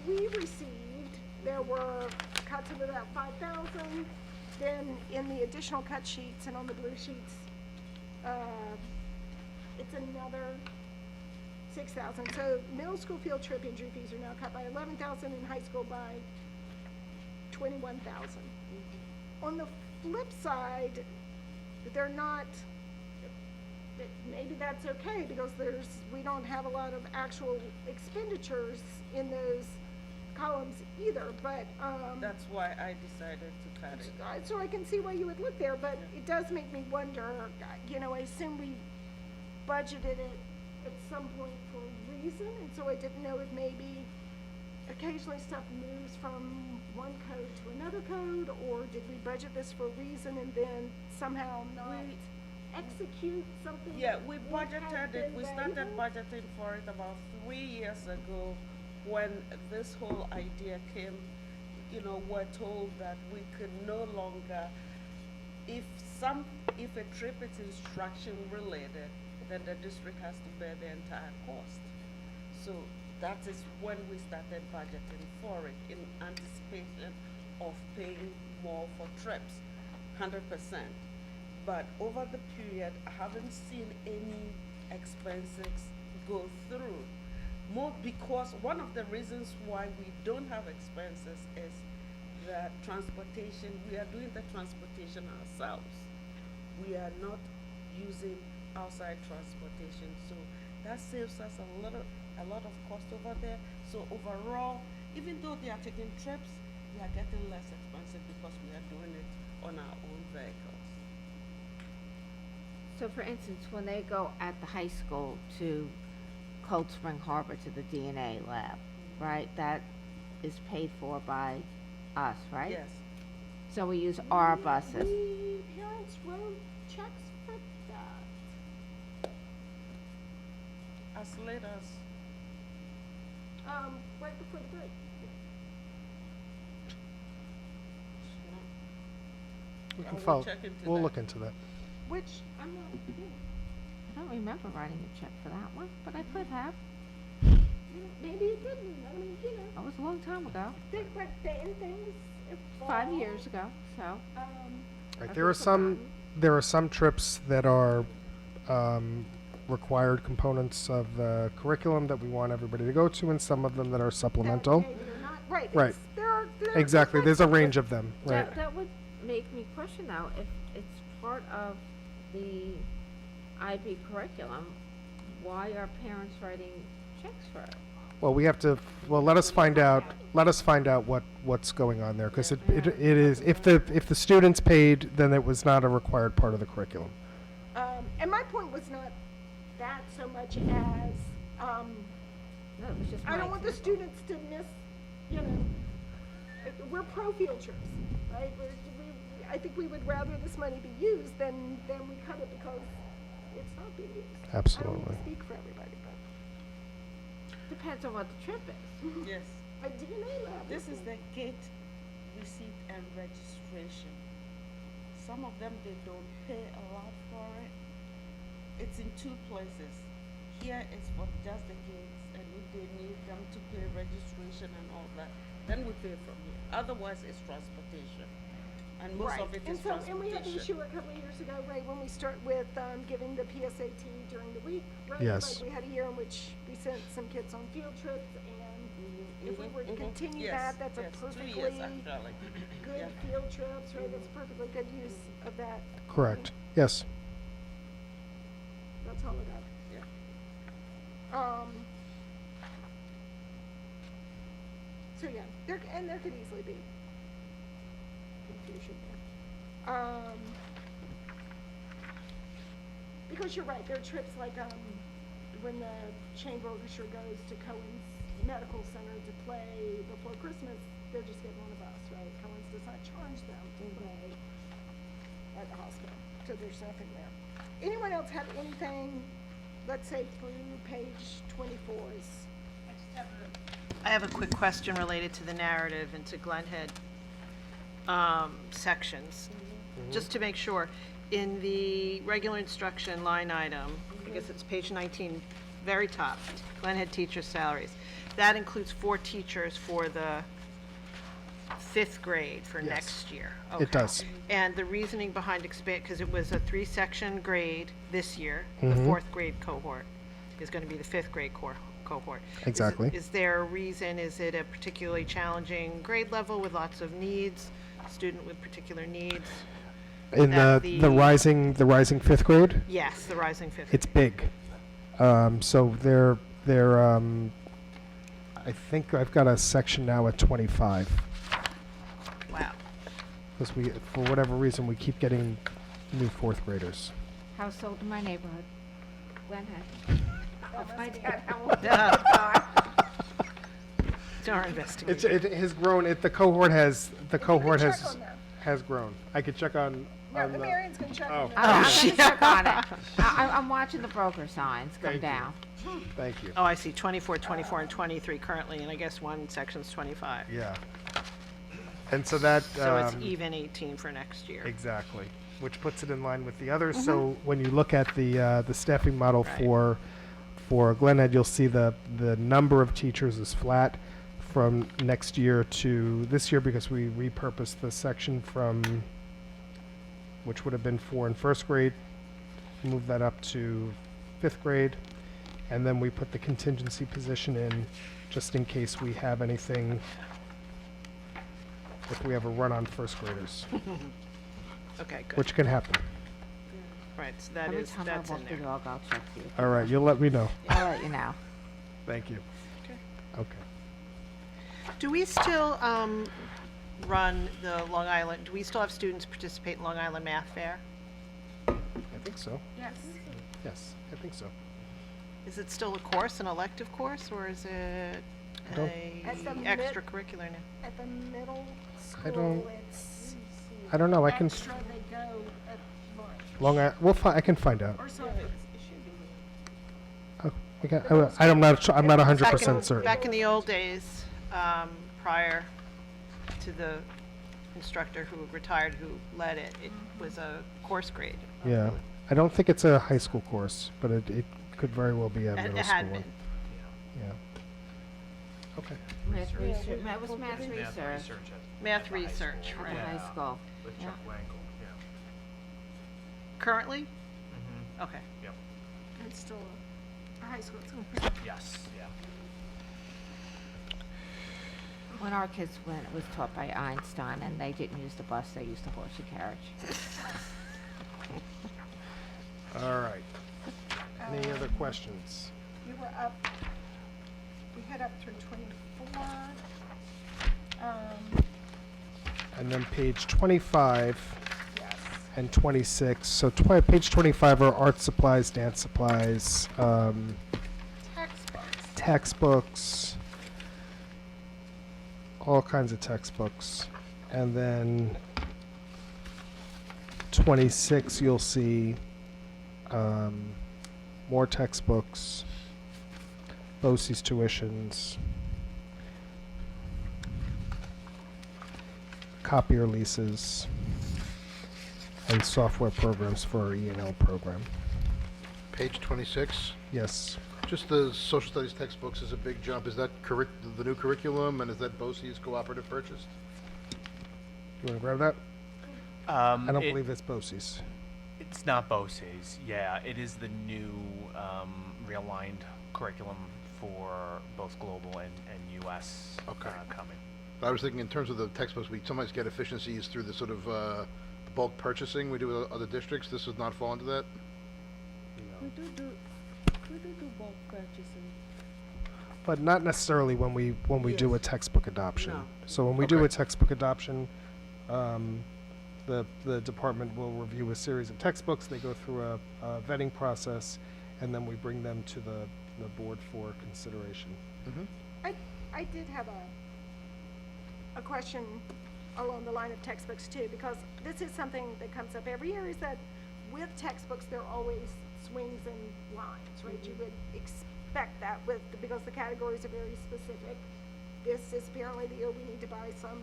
we received, there were cuts of about 5,000. Then in the additional cut sheets and on the blue sheets, it's another 6,000. So middle school field trip entry fees are now cut by 11,000 and high school by 21,000. On the flip side, they're not, maybe that's okay because we don't have a lot of actual expenditures in those columns either, but, That's why I decided to cut it. so I can see why you would look there, but it does make me wonder, I assume we budgeted it at some point for a reason, and so I didn't know if maybe occasionally stuff moves from one code to another code, or did we budget this for a reason and then somehow not execute something? Yeah, that we would have budgeted it, been we started valuable? budgeting for it about 3 years ago when this whole idea came. We're told that we could no longer, if a trip is instruction related, then the district has to bear the entire cost. So that is when we started budgeting for it in anticipation of paying more for trips, 100%. But over the period, I haven't seen any expenses go through. More because one of the reasons why we don't have expenses is that transportation, we are doing the transportation ourselves. We are not using outside transportation, so that saves us a lot of cost over there. So overall, even though they are taking trips, they are getting less expensive because we are doing it on our own vehicles. So for instance, when they go at the high school to Cold Spring Harbor to the DNA lab, right, that is paid for by us, right? Yes, So we use our buses. Parents wrote checks for that. as late as, Right before the break. we I can will follow, check into we'll that. look into that. Which, I'm not, I don't remember writing a check for that one, but I could have. maybe it didn't, That was a long time ago, things evolve. 5 years ago, so. Right, I've there are forgotten. some trips that are required components of the curriculum that we want everybody to go to, and some of them that are supplemental. Maybe they're not, right. Right. it's- There are. Exactly, there's a range of them, right? That would make me question now, if it's part of the IB curriculum, why are parents writing checks for it? Well, let us find out what's going on there, because it is, if the students paid, then it was not a required part of the curriculum. And my point was not that so much as, No, it was just my I don't want the example. students to miss, we're pro field trips, right? I think we would rather this money be used than we cut it because it's not being used. I don't Absolutely. want to speak for everybody, but Depends on what the trip is. yes. a DNA lab. This is the gate receipt and registration some of them, they don't pay a lot for it. It's in two places. Here is for just the kids, and if they need them to pay registration and all that, then we pay from here. Otherwise, it's transportation. And most of it is And we had the issue transportation. a couple of years ago, right, when we start with, giving the PSAT during the week, right? Yes. Like, we had a year in which we sent some kids on field trips, and if we were to continue Yes, that, that's a yes, 2 perfectly years actually. good Yeah. field trips, right? That's a perfectly good use of that. Correct. Yes. That's all of that. Yeah. So yeah, there could easily be confusion there. Because you're right, there are trips like, when the chamber orchestra goes to Cohen's Medical Center to play before Christmas, they're just getting on a bus, right? Cohen's does not charge them to play at the hospital, so there's nothing there. Anyone else have anything, let's say through page 24 is? I have a quick question related to the narrative and to Glen Head sections. Just to make sure, in the regular instruction line item, I guess it's page 19, very top, Glen Head teacher salaries. That includes 4 teachers for the 5th grade for Yes. next year. It Okay. does. And the reasoning behind because it was a 3-section grade this year, the Mhm. 4th grade cohort is going to be the 5th grade cohort. Exactly. Is there a reason, is it a particularly challenging grade level with lots of needs, student with particular needs? In That the the- rising 5th grade, Yes, the rising 5th. it's big. So they're I think I've got a section now at 25. Wow. Because for whatever reason, we keep getting new 4th graders. House old in my neighborhood. Glen Head. That's my dad. How old Duh. Do our investigation. It has grown. The cohort has Check on that. has grown. I could check on. No, the Marion's gonna check Oh. on I'm that. gonna check on it. I'm watching the broker signs come Thank you. down. Thank you. Oh, I see, 24, 24, and 23 currently, and I guess one section's 25. Yeah. And so that. So it's even 18 for next year. Exactly, which puts it in line with the others. So when you look at the staffing model Right. for Glen Ed, you'll see the number of teachers is flat from next year to this year because we repurposed the section from which would have been 4 in 1st grade, move that up to 5th grade, and then we put the contingency position in just in case we have anything. If we have a run on 1st graders, Okay, good. which can happen. Right, so that Every is, time that's I in walk the there. dog, I'll check you. All right, you'll let me know. I'll let you know. Thank you. Okay. Okay. Do we still run the Long Island, do we still have students participate in Long Island Math Fair? I think so. Yes. Yes, I think so. Is it still a course, an elective course, or is it don't- a At the mid- extracurricular now? At the middle I school, don't- it's I don't know. I can extra, they go at lunch. Long. I can find out. Or something. Oh, I'm not. I'm not 100% certain. Back in the old days, prior to the instructor who retired, who led it, it was a course grade. Yeah. I don't think it's a high school course, but it could very well be a It middle it school had one. been. Yeah. Okay. Math research, it was math research Math research, at the right. high school. With Yeah. Chuck Wankel, yeah. Currently? Mm-hmm. Okay. Yep. It's still a high school. Yes, yeah. When our kids went, it was taught by Einstein, and they didn't use the bus, they used the horsey carriage. All right. Any other questions? You were up, we had up through 24. And then page 25 Yes. and 26. So page 25 are art supplies, dance supplies, Textbooks. textbooks, all kinds of textbooks. And then 26, you'll see more textbooks, BOCES tuitions, copier leases, and software programs for our E&L program. Page 26, Yes. just the social studies textbooks is a big jump. Is that the new curriculum, and is that BOCES cooperative purchased? You want to grab that? I don't It- believe it's BOCES. It's not BOCES, yeah, it is the new, realigned curriculum for both global and US Okay. coming. I was thinking in terms of the textbooks, we sometimes get efficiencies through the sort of bulk purchasing we do with other districts. This does not fall into that? We do bulk purchasing. But not necessarily when we do a Yes. textbook adoption. No. So when we do Okay. a textbook adoption, the department will review a series of textbooks. They go through a vetting process, and then we bring them to the board for consideration. Mm-hmm. I did have a question along the line of textbooks too, because this is something that comes up every year, is that with textbooks, there are always swings and lines, right? You would expect that because the categories are very specific. This is apparently the year we need to buy some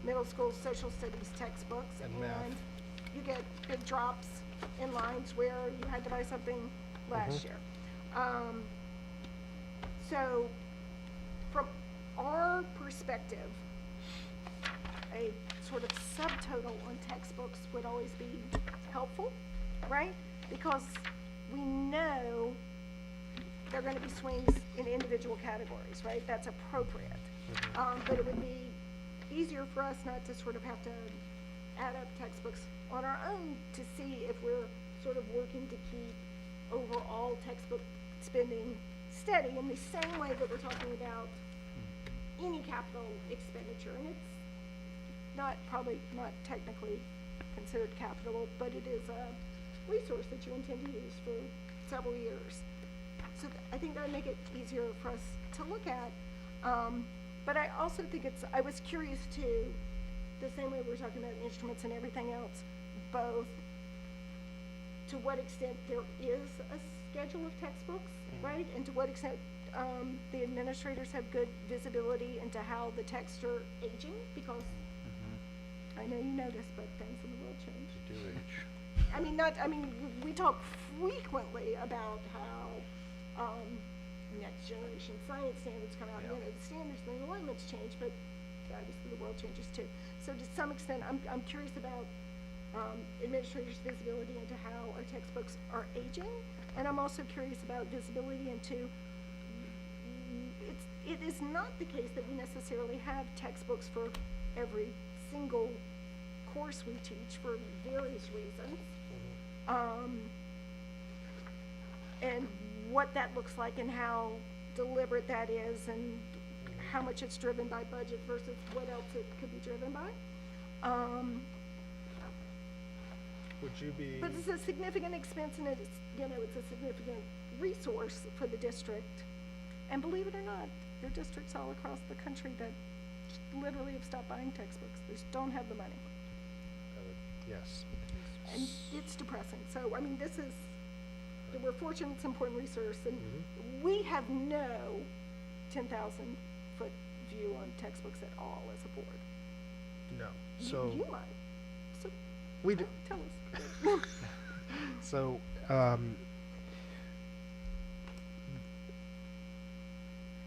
middle school social studies textbooks. And math. You get big drops in lines where you had to buy something last year. So from our perspective, a sort of subtotal on textbooks would always be helpful, right? Because we know there are gonna be swings in individual categories, right? That's appropriate. But it would be easier for us not to sort of have to add up textbooks on our own to see if we're sort of working to keep overall textbook spending steady in the same way that we're talking about any capital expenditure. And it's probably not technically considered capital, but it is a resource that you intend to use for several years. So I think that would make it easier for us to look at. But I also think I was curious too, the same way we're talking about instruments and everything else, both to what extent there is a schedule of textbooks, right? And to what extent the administrators have good visibility into how the texts are aging, because I know you know this, but things in the world change. They do age. We talk frequently about how next generation science standards come out, the standards and the alignments change, but obviously the world changes too. So to some extent, I'm curious about administrators' visibility into how our textbooks are aging, and I'm also curious about visibility into, it is not the case that we necessarily have textbooks for every single course we teach for various reasons. And what that looks like and how deliberate that is and how much it's driven by budget versus what else it could be driven by. Would you be? But it's a significant expense and it's a significant resource for the district. And believe it or not, there are districts all across the country that literally have stopped buying textbooks. They just don't have the money. Yes. And it's depressing. So, we're fortunate it's an important resource, and we have no 10,000-foot view on textbooks at all as a board. No. You- So You might. So, we do. tell us. So,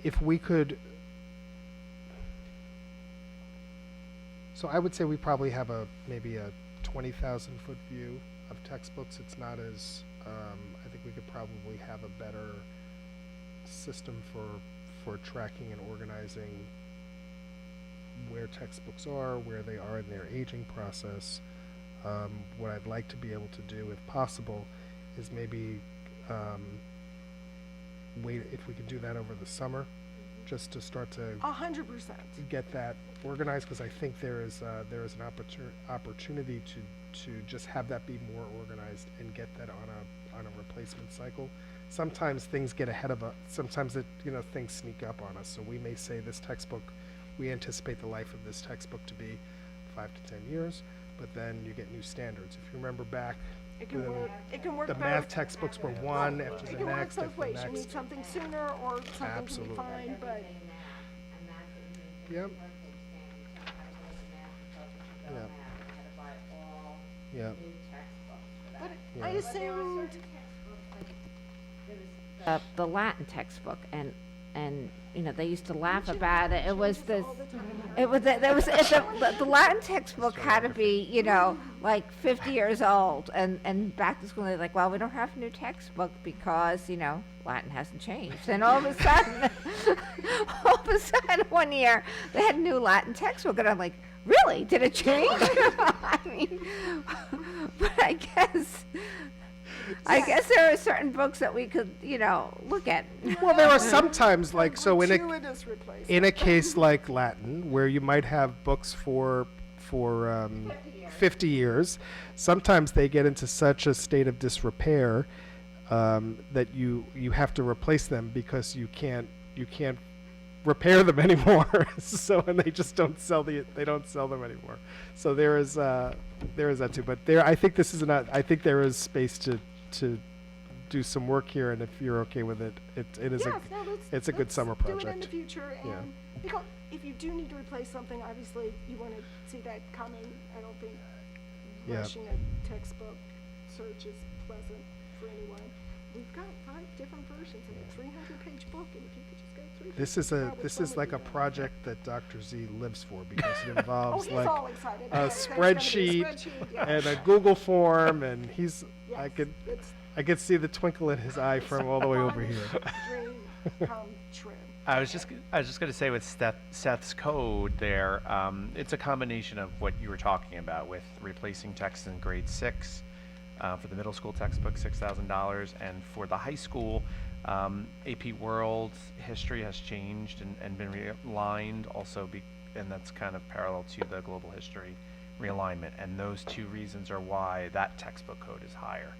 if we could, so I would say we probably have maybe a 20,000-foot view of textbooks. It's not as, I think we could probably have a better system for tracking and organizing where textbooks are, where they are in their aging process. What I'd like to be able to do, if possible, is maybe wait, if we could do that over the summer, just to start to 100%. get that organized, because I think there is an opportunity to just have that be more organized and get that on a replacement cycle. Sometimes things get ahead of us. Sometimes things sneak up on us. So we may say this textbook, we anticipate the life of this textbook to be 5 to 10 years, but then you get new standards. If you remember back, It can work. It can work the both. math textbooks were one after It the can work next both after ways. the You need next. something sooner or something can be Absolutely. fine, but Yep. Yep. I assumed, The Latin textbook, and, you know, they used to laugh about it. It was this, it was, the Latin textbook had to be, you know, like 50 years old. And back to school, they're like, well, we don't have a new textbook because, you know, Latin hasn't changed. And all of a sudden, one year, they had a new Latin textbook. And I'm like, really? Did it change? I mean, but I guess there are certain books that we could, you know, look at. Well, there are sometimes like, so gratuitous replacement. in a case like Latin, where you might have books for 50 years, sometimes they get into such a state of disrepair that you have to replace them because you can't repair them anymore. So, and they just don't sell them anymore. So there is that too. But I think this is I think there is space to do some work here, and if you're okay with it, it's a good summer project. Do it in the future, and Yeah. because if you do need to replace something, obviously you want to see that coming. I don't think Yeah. rushing a textbook search is pleasant for anyone. We've got 5 different versions of a 300-page book, and if you could just go through This is like a project that Dr. Z lives for because it Oh, involves he's like all excited. a There's gonna be spreadsheet yeah. and a Google form, and Yes, it's I could see the twinkle in his eye from all the way over here. dream come true. I was just going to say with Seth's code there, it's a combination of what you were talking about with replacing text in grade 6 for the middle school textbook, $6,000, and for the high school, AP World history has changed and been realigned also, and that's kind of parallel to the global history realignment, and those 2 reasons are why that textbook code is higher.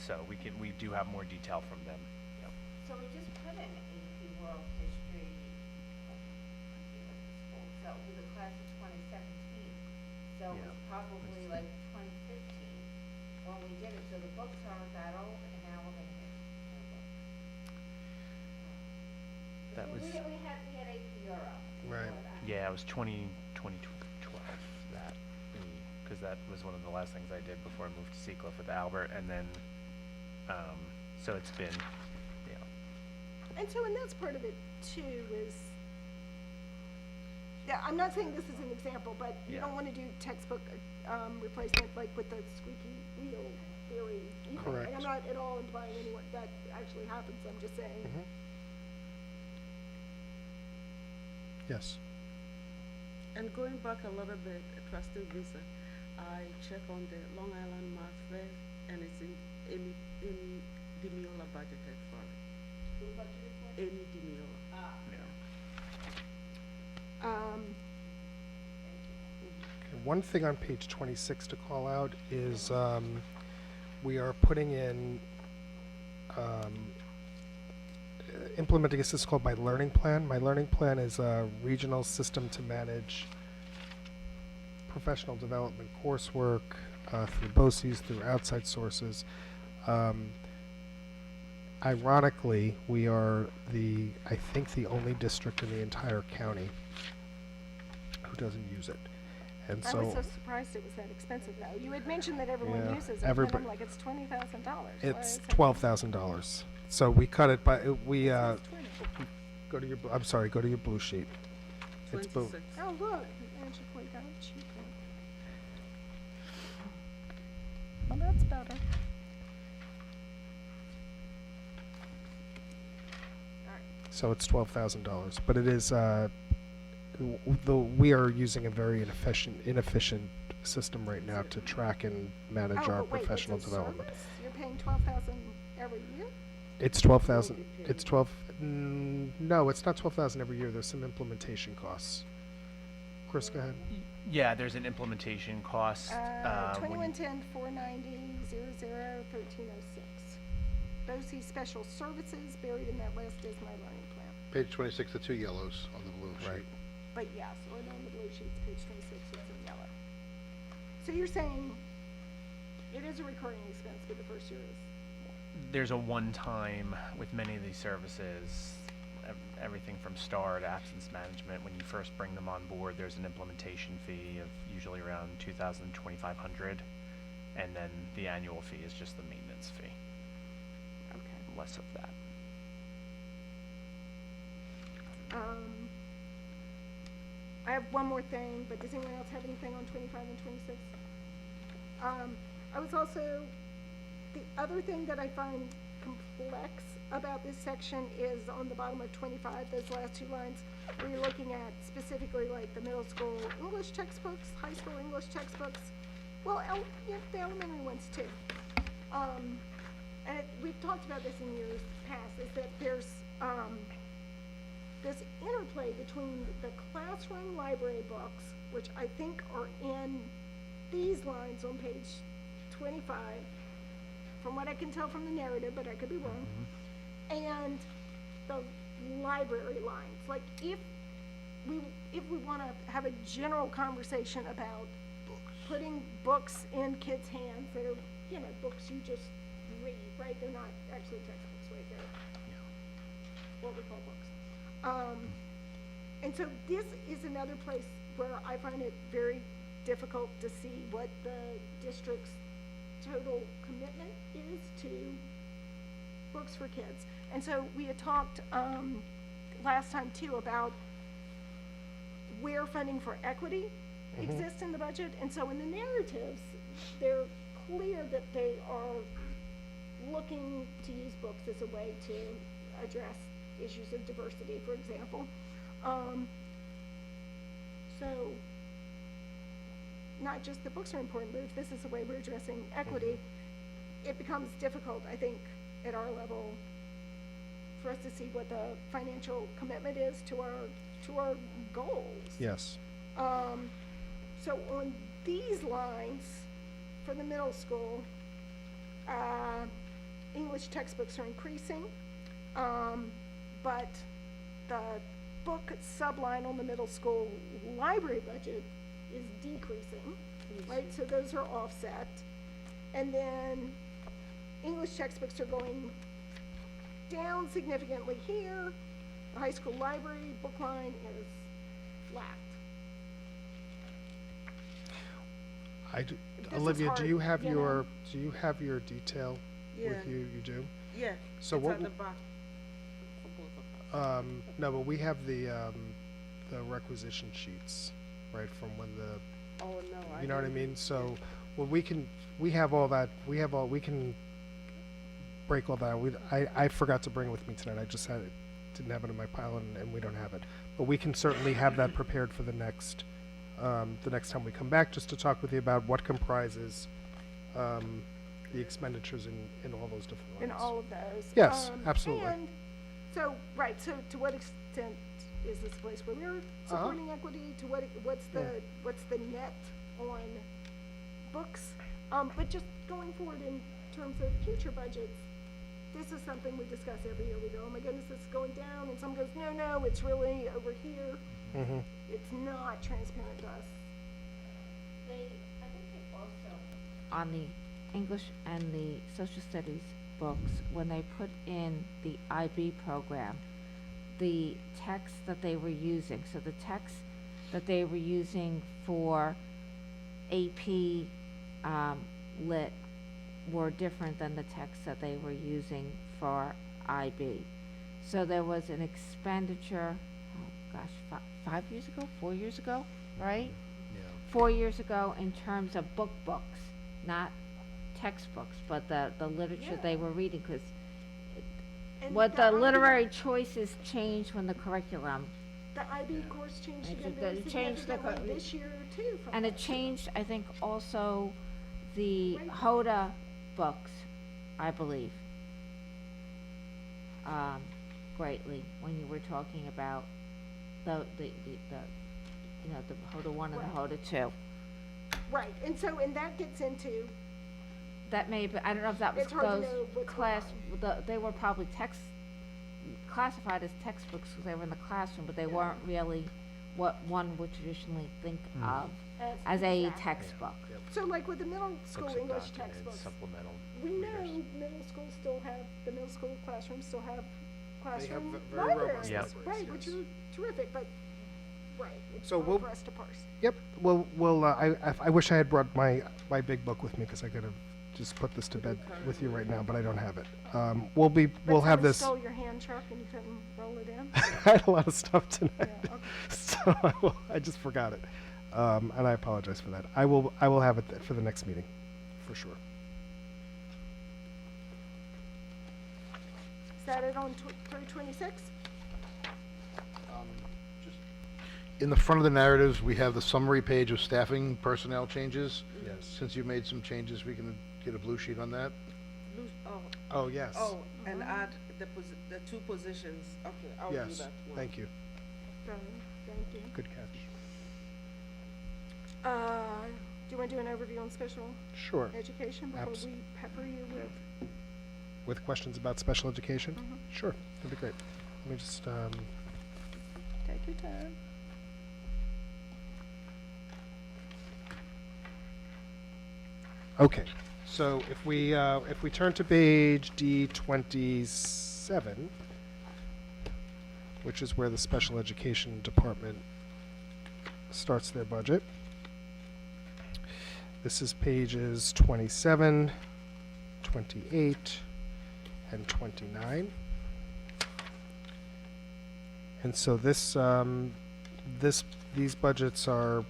So we do have more detail from them. Yep. So we just put in AP World History, so with the class of 2017. So it was probably like 2015 when we did it. So the books aren't that old, and now we're gonna get new books. That was- We had AP Euro. Right. before that. Yeah, it was 2012 that, because that was one of the last things I did before I moved to Seacliff with Albert, and then, so it's been, yeah. And so, and that's part of it too, is, yeah, I'm not saying this is an example, but you Yeah. don't want to do textbook, replacement like with the squeaky wheel theory either. Correct. And I'm not at all implying anyone, that actually happens, I'm just saying. Mhm. Yes. And going back a little bit, trustee Visa, I check on the Long Island Math Fair, and it's in Demiola budgeted for it. Who budgeted for it? Amy Demiola. One thing on page 26 to call out is we are putting in implementing a system called My Learning Plan. My Learning Plan is a regional system to manage professional development coursework through BOCES, through outside sources. Ironically, we are I think the only district in the entire county who doesn't use it. And I was so so surprised it was that expensive though. You had mentioned that everyone Yeah, uses it, and then everybody- I'm like, it's $20,000. it's $12,000. So we cut it by, go to your, I'm sorry, go to your blue sheet. It's blue. 26. Oh, look, it magically got cheaper. Well, that's better. So it's $12,000, but it is, we are using a very inefficient system right now to track and manage Oh, our but wait, it's professional a development. service? You're paying $12,000 every year? It's 12,000, it's 12, no, it's not 12,000 every year, there's some implementation costs. Chris, go ahead. Yeah, there's an implementation cost. when you- 2110-490-00-1306. BOCES special services, buried in that list is My Learning Plan. Page 26, the 2 yellows on the blue Right. sheet. But yes, or on the blue sheets, page 26, it's in yellow. So you're saying it is a recurring expense, but the first year is, There's a one-time with many of these services, everything from STAR to absence management. When you first bring them on board, there's an implementation fee of usually around $2,000 to $2,500. and then the annual fee is just the maintenance fee, Okay. less of that. I have one more thing, but does anyone else have anything on 25 and 26? I was also, the other thing that I find complex about this section is on the bottom of 25, those last two lines, where you're looking at specifically like the middle school English textbooks, high school English textbooks, well, the elementary ones too. And we've talked about this in years past, is that there's, this interplay between the classroom library books, which I think are in these lines on page 25, from what I can tell from the narrative, but I could be wrong, and the library lines. Like, if we want to have a general conversation about putting books in kids' hands that are, books you just read, right? They're not actually textbooks, right? They're what we call books. And so this is another place where I find it very difficult to see what the district's total commitment is to books for kids. And so we had talked last time too about where funding for equity exists in the budget. And so in the narratives, they're clear that they are looking to use books as a way to address issues of diversity, for example. So not just the books are important, but if this is the way we're addressing equity, it becomes difficult, I think, at our level for us to see what the financial commitment is to our goals. Yes. So on these lines, for the middle school, English textbooks are increasing, but the book subline on the middle school library budget is decreasing, right? So those are offset. And then English textbooks are going down significantly here. The high school library book line is flat. This is Olivia, hard, do you have you know? your detail Yeah. with you? You do? Yeah, So it's what at the w- back for both of us. No, but we have the requisition sheets, right, from when the, Oh, no, I you know what I didn't- mean? So, well, we can break all that. I forgot to bring it with me tonight. I just didn't have it in my pile and we don't have it. But we can certainly have that prepared for the next time we come back, just to talk with you about what comprises, the expenditures in all those different lines. In all of those. Yes, absolutely. And so, right, so to what extent is this a place where we're supporting equity? To what's the net on books? But just going forward in terms of future budgets, this is something we discuss every year. We go, oh my goodness, it's going down, and someone goes, no, it's really over here. Mm-hmm. It's not transparent to us. I think they also, on the English and the social studies books, when they put in the IB program, the text that they were using, so the text that they were using for AP Lit were different than the text that they were using for IB. So there was an expenditure, 5 years ago, 4 years ago, right? Yeah. 4 years ago in terms of books, not textbooks, but the literature they were reading, because And what the the IB literary choices changed when the curriculum, The IB course changed It again did- very it changed the significantly cur- this year too. from and it last year. changed, I think, also the Right. Hoda books, I believe, greatly, when you were talking about the Hoda 1 and the Right. Hoda 2. Right, and so, and that gets into, That may be, I don't know if that was It's hard to those know what's going class, they were probably classified as textbooks because they were in the classroom, but they weren't really what one would traditionally think of as a exactly. textbook. So like with the middle school Books and English documents, textbooks, supplemental we know readers. the middle school classrooms still have classroom very robust libraries, Yep. libraries, right, which yes. are terrific, but Right, it's So hard we'll- for us to parse. Yep, we'll, I wish I had brought my big book with me, because I could have just put this to bed with you right now, but I don't have it. We'll But have someone this. stole your hand truck and you couldn't roll it in? I had a lot of stuff tonight, Yeah, okay. so I just forgot it, and I apologize for that. I will have it for the next meeting, for sure. Is that it on through 26? In the front of the narratives, we have the summary page of staffing personnel changes. Yes. Since you made some changes, we can get a blue sheet on that. Oh, yes. And add the two positions. Okay, I'll do Yes, that one. thank you. Thank you. Good catch. Do you want to do an overview on special Sure. education before we pepper you with? With questions about special education? Mhm. Sure, that'd be great. Let me just, Take your time. okay, so if we turn to page D27, which is where the special education department starts their budget. This is pages 27, 28, and 29. And so these budgets are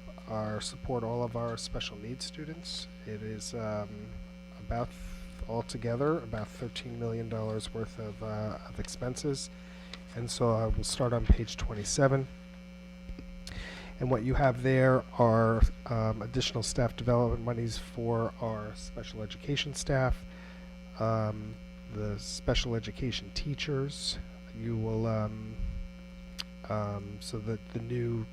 support all of our special needs students. It is altogether about $13 million worth of expenses. And so I will start on page 27. And what you have there are additional staff development monies for our special education staff, the special education teachers. You will so that the new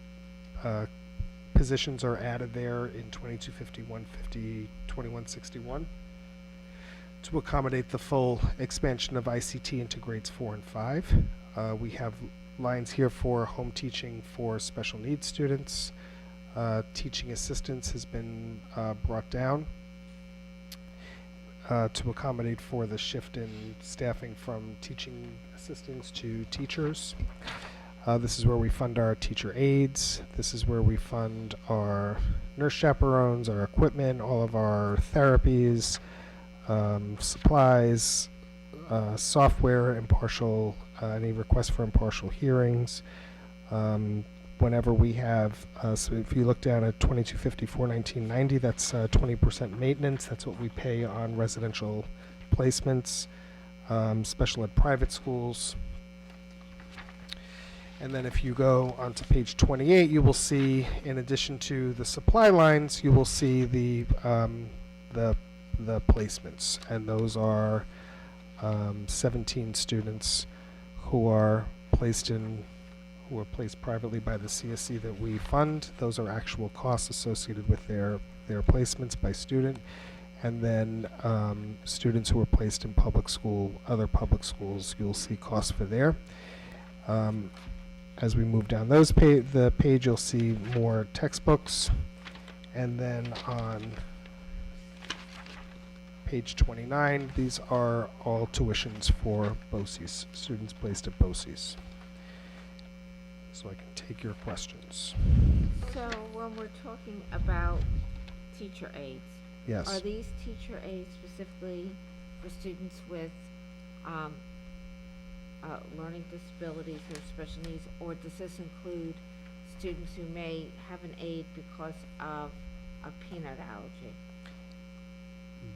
positions are added there in 2250, 150, 2161 to accommodate the full expansion of ICT into grades 4 and 5. We have lines here for home teaching for special needs students. Teaching assistants has been brought down to accommodate for the shift in staffing from teaching assistants to teachers. This is where we fund our teacher aides. This is where we fund our nurse chaperones, our equipment, all of our therapies, supplies, software, any requests for impartial hearings. Whenever we have, so if you look down at 2250, 419.90, that's 20% maintenance. That's what we pay on residential placements, special ed private schools. And then if you go onto page 28, you will see, in addition to the supply lines, you will see the placements, and those are 17 students who are placed privately by the CSC that we fund. Those are actual costs associated with their placements by student. And then students who are placed in other public schools, you'll see costs for there. As we move down the page, you'll see more textbooks. And then on page 29, these are all tuitions for BOCES, students placed at BOCES. So I can take your questions. So when we're talking about teacher aides, Yes. are these teacher aides specifically for students with learning disabilities or special needs, or does this include students who may have an aid because of a peanut allergy?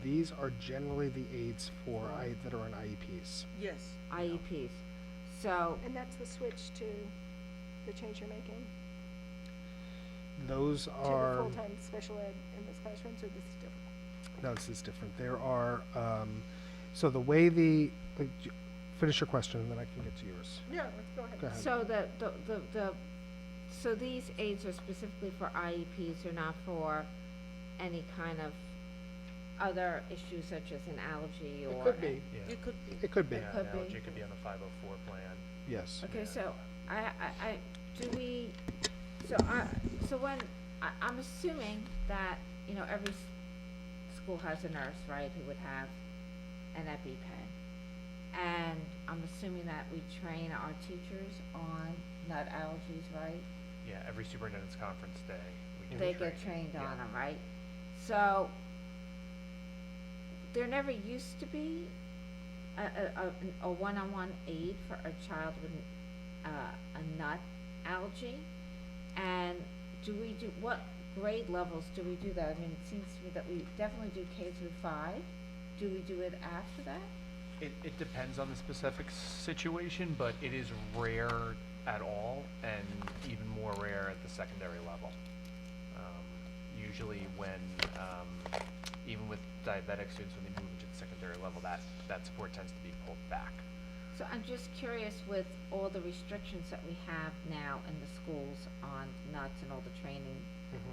These are generally the aids that are on IEPs. Yes. IEPs. So, And that's the switch to the change you're making Those to are. the full-time special ed in those classrooms, or this is different? No, this is different. There are, so the way finish your question and then I can get to yours. Yeah, go ahead. Go ahead. so so these aids are specifically for IEPs, they're not for any kind of other issues such as an allergy or? It could be. You could be. It could be. Yeah, could no, be. it could be on the 504 plan. Yes. Okay, so I'm assuming that, every school has a nurse, right, who would have an EpiPen. And I'm assuming that we train our teachers on nut allergies, right? Yeah, every superintendent's conference day. we do they training. get trained Yeah. on them, right? So, there never used to be a one-on-one aid for a child with a nut allergy. And what grade levels do we do that? I mean, it seems to me that we definitely do K through 5. Do we do it after that? It depends on the specific situation, but it is rare at all, and even more rare at the secondary level. Usually when, even with diabetic students, when they move into the secondary level, that support tends to be pulled back. So I'm just curious, with all the restrictions that we have now in the schools on nuts and all the training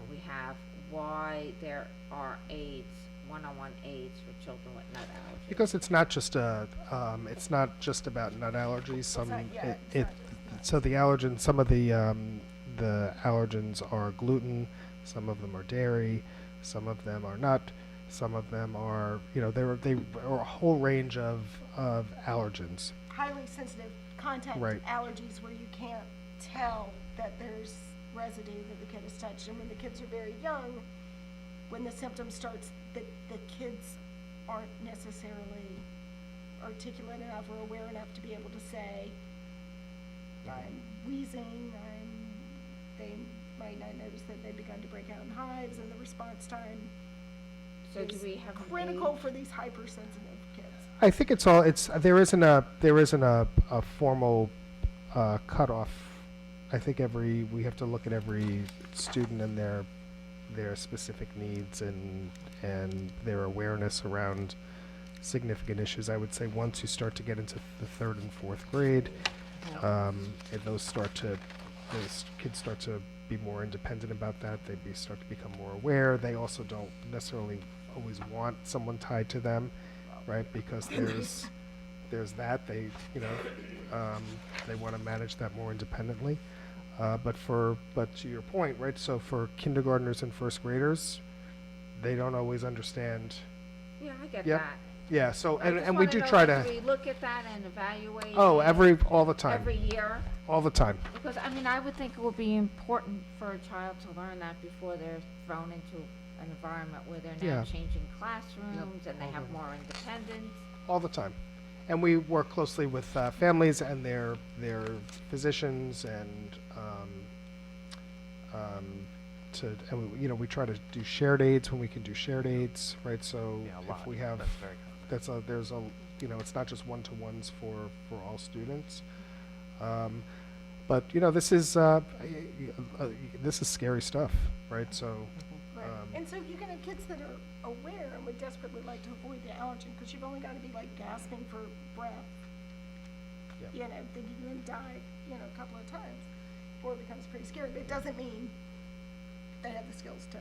we have, why there are aids, one-on-one aids for children with nut allergies? Because it's not just it's not just about nut allergies. So the allergens, some of the allergens are gluten, some of them are dairy, some of them are nut, some of them are, they are a whole range of allergens. Highly sensitive contact Right. allergies where you can't tell that there's residue that the kid has touched. And when the kids are very young, when the symptoms starts, the kids aren't necessarily articulate enough or aware enough to be able to say, I'm wheezing, they might not notice that they've begun to break out in hives, and the response time So do is we have an critical age? for these hypersensitive kids. I think there isn't a formal cutoff. I think we have to look at every student and their specific needs and their awareness around significant issues. I would say once you start to get into the 3rd and 4th grade, and those kids start to be more independent about that. They start to become more aware. They also don't necessarily always want someone tied to them, right? Because there's that they want to manage that more independently. But to your point, right? So for kindergartners and 1st graders, they don't always understand. Yeah, I get Yep. that. Yeah. So I just and we wanna do know, try like, to. do we look at that and evaluate Oh, it all the time. every year? All the time. Because, I mean, I would think it would be important for a child to learn that before they're thrown into an environment where they're now Yeah. changing classrooms and they have more independence. All the time. And we work closely with families and their physicians and we try to do shared aids when we can do shared aids, right? So Yeah, a if lot. we have That's very common. it's not just one-to-ones for all students. But this is scary stuff, right? So Right. And so you can have kids that are aware and would desperately like to avoid the allergen because you've only got to be like gasping for breath. Yep. Thinking you're going to die, a couple of times before it becomes pretty scary. But it doesn't mean they have the skills to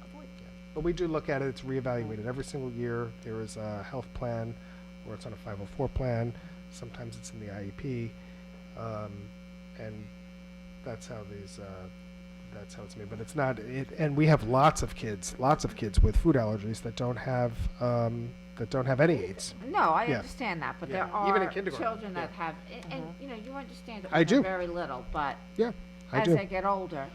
avoid it. But we do look at it, it's reevaluated every single year. There is a health plan, or it's on a 504 plan. Sometimes it's in the IEP. And that's how it's made. But it's not, and we have lots of kids with food allergies that don't have any aids. No, I Yeah. understand that, but Yeah. there Even in are kindergarten, children that yeah. have, and, you understand it I when they're do. very little, but Yeah, I as do. they get older,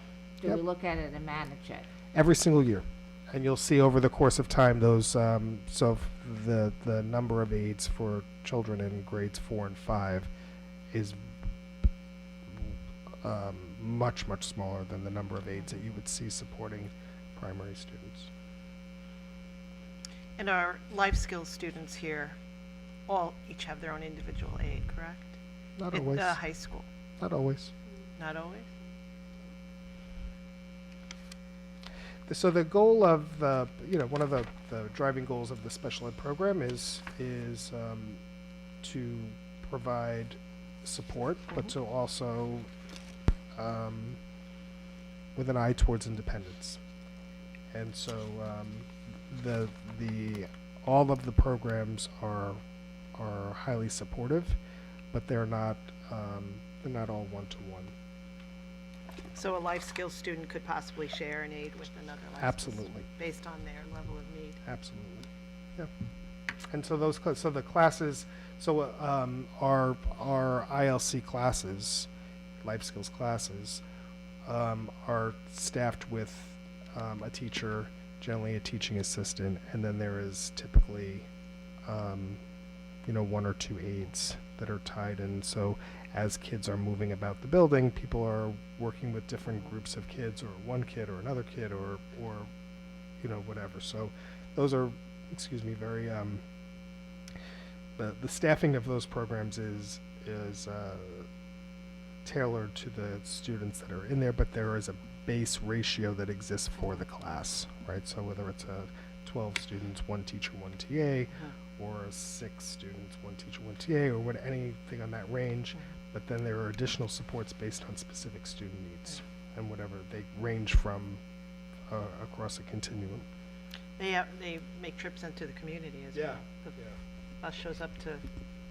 do Yep. we look at it and manage it? Every single year. And you'll see over the course of time those, the number of aids for children in grades 4 and 5 is much, much smaller than the number of aids that you would see supporting primary students. And our life skills students here each have their own individual aid, correct? Not At always. the high school, Not always. not always? So the goal of one of the driving goals of the special ed program is to provide support, but to also with an eye towards independence. And so all of the programs are highly supportive, but they're not all one-to-one. So a life skills student could possibly share an aid with another life skills Absolutely. student based on their level of need. Absolutely. Yeah. And so the classes, our ILC classes, life skills classes, are staffed with a teacher, generally a teaching assistant, and then there is typically, one or two aides that are tied in. So as kids are moving about the building, people are working with different groups of kids, or one kid or another kid, or whatever. So those are, very, the staffing of those programs is tailored to the students that are in there, but there is a base ratio that exists for the class, right? So whether it's a 12 students, one teacher, one TA, or 6 students, one teacher, one TA, or anything on that range, but then there are additional supports based on specific student needs and whatever. They range from across a continuum. They make trips into the community as well. The bus shows up to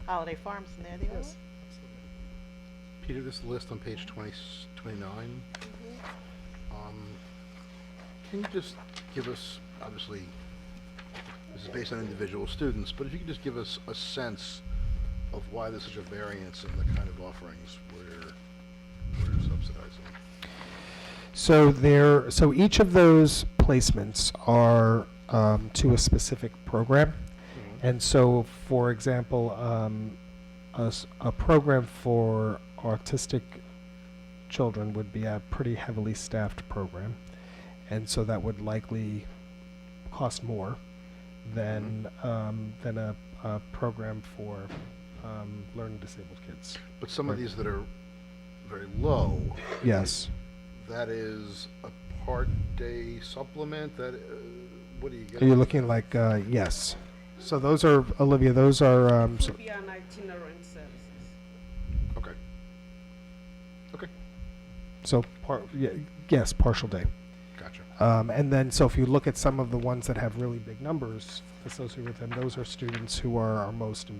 Holiday Farms and there they are. Yes. Peter, this list on page 29. Can you just give us, obviously, this is based on individual students, but if you could just give us a sense of why there's such a variance in the kind of offerings we're subsidizing. So each of those placements are to a specific program. And so, for example, a program for autistic children would be a pretty heavily staffed program. And so that would likely cost more than a program for learning disabled kids. But some of these that are very low, Yes. that is a part-day supplement, that, what do you get? Are you looking like, yes. So those are, Olivia, those are, It would be an itinerant services. Okay. Okay, so, yes, partial day. gotcha. And then, so if you look at some of the ones that have really big numbers associated with them, those are students who are our most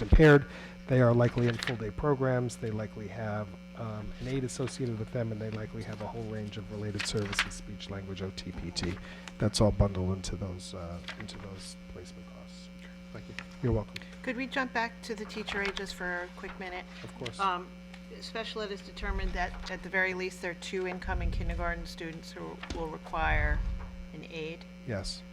impaired. They are likely in full-day programs. They likely have an aid associated with them, and they likely have a whole range of related services, speech, language, OTPT. That's all bundled into those placement costs. Thank you. You're welcome. Could we jump back to the teacher aid just for a quick minute? Of course. Special ed has determined that at the very least there are 2 incoming kindergarten students who will require an aid. Yes.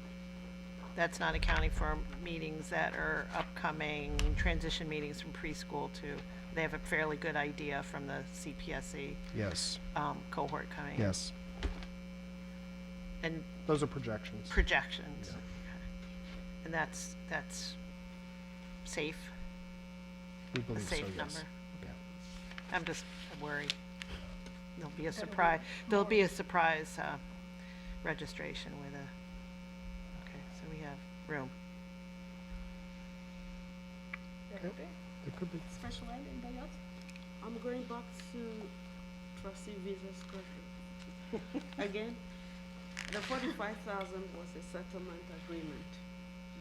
That's not accounting for meetings that are upcoming, transition meetings from preschool to, they have a fairly good idea from the CPSE Yes. cohort coming in. Yes. And Those are projections. projections. Yeah. Okay. And that's safe, We a believe so, safe yes. number? Yeah. I'm just worried. There'll be a surprise, registration with a, okay, so we have room. It could be. Special ed, anybody else? I'm going back to trustee Visa's question. Again, the 45,000 was a settlement agreement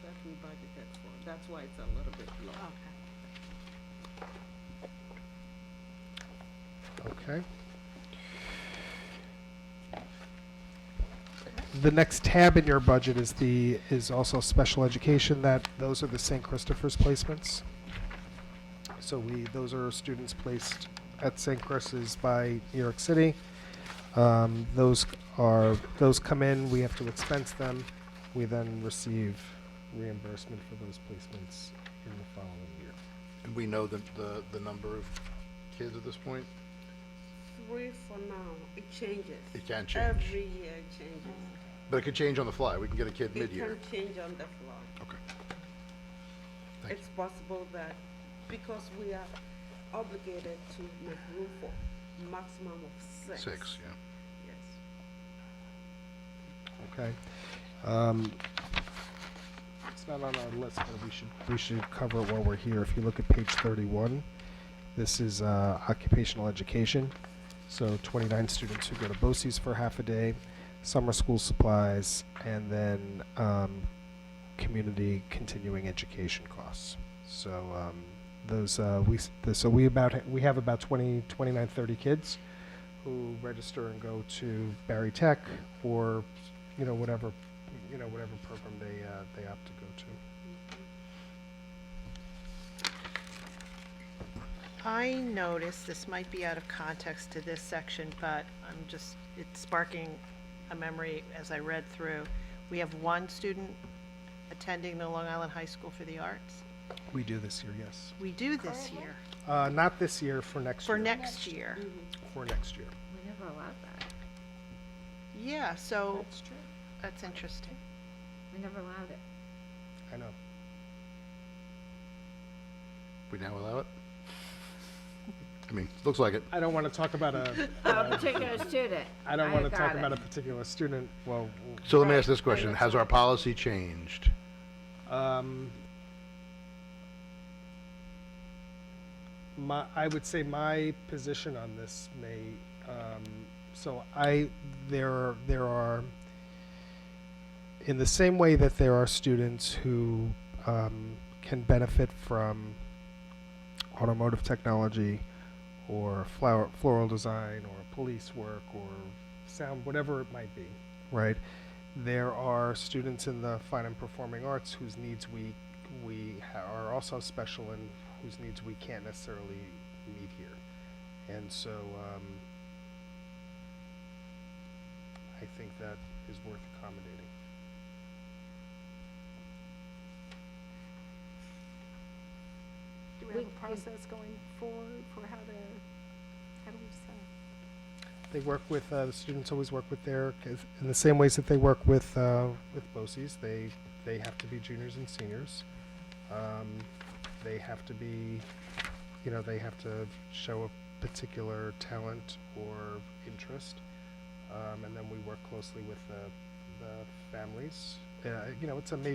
that we budgeted for. That's why it's a little bit low. Okay. Okay. The next tab in your budget is also special education. Those are the St. Christopher's placements. So those are students placed at St. Chris's by New York City. Those come in. We have to expense them. We then receive reimbursement for those placements in the following year. And we know the number of kids at this point? 3 for now. It changes. It can change. Every year it changes. But it could change on the fly. We can get a kid It mid-year. can change on the fly. Okay. Thank It's possible that because we are obligated to make room for maximum of 6. 6, yeah. Yes. Okay. It's not on our list, but we should cover it while we're here. If you look at page 31, this is occupational education. So 29 students who go to BOCES for half a day, summer school supplies, and then community continuing education costs. So we have about 29, 30 kids who register and go to Barry Tech or whatever program they opt to go to. I noticed, this might be out of context to this section, but it's sparking a memory as I read through. We have one student attending the Long Island High School for the Arts. We do this year, yes. We do this year, Not this year, for next year. for next year. For next year. We never allowed that. Yeah, so, That's true. that's interesting. We never allowed it. I know. We now allow it? I mean, looks like it. I don't want to talk about a, A particular student. I don't want to got talk it. about a particular student, well, So let me ask Right, this question, right, has our policy changed? I would say my position on this may, there are, in the same way that there are students who can benefit from automotive technology or floral design or police work or sound, whatever it might be, right? There are students in the fine and performing arts whose needs are also special and whose needs we can't necessarily meet here. And so I think that is worth accommodating. Do we have a process going forward for how do we decide? They work with, the students always work with their, in the same ways that they work with BOCES. They have to be juniors and seniors. They have to be, they have to show a particular talent or interest. And then we work closely with the families. It's a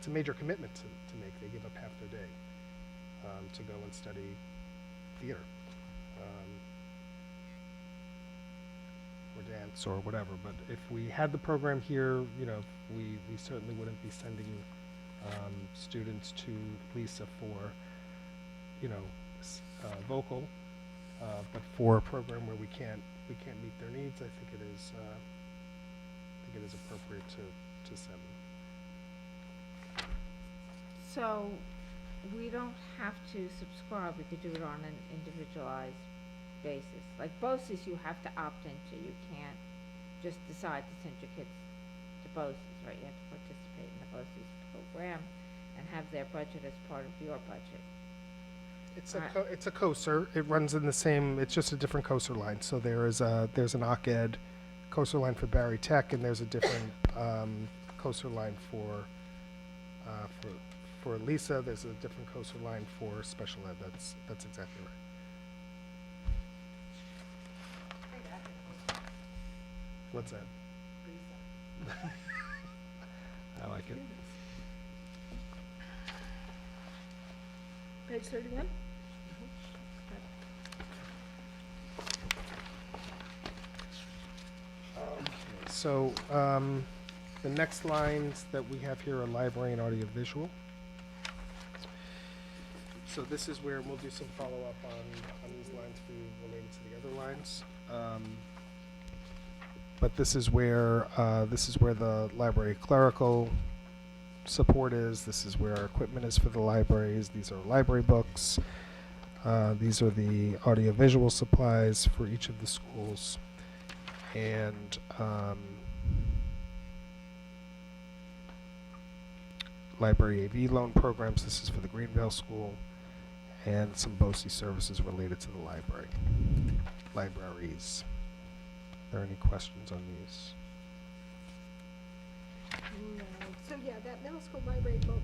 major commitment to make. They give up half their day to go and study theater. Or dance or whatever, but if we had the program here, we certainly wouldn't be sending students to Lisa for, vocal, but for a program where we can't meet their needs, I think it is appropriate to send them. So, we don't have to subscribe, we could do it on an individualized basis. Like BOCES, you have to opt into, you can't just decide to send your kids to BOCES, right? You have to participate in the BOCES program and have their budget as part of your budget. It's a COSER. It runs in the same. It's just a different COSER line. So there's an OCED COSER line for Barry Tech, and there's a different COSER line for Lisa. There's a different COSER line for special ed. That's exactly right. What's that? I like it. Page 31? So the next lines that we have here are library and audiovisual. So this is where we'll do some follow-up on these lines related to the other lines. But this is where the library clerical support is. This is where our equipment is for the libraries. These are library books. These are the audiovisual supplies for each of the schools. And library AV loan programs. This is for the Greenvale School. And some BOCES services related to the libraries. Are there any questions on these? No. So yeah, that middle school library book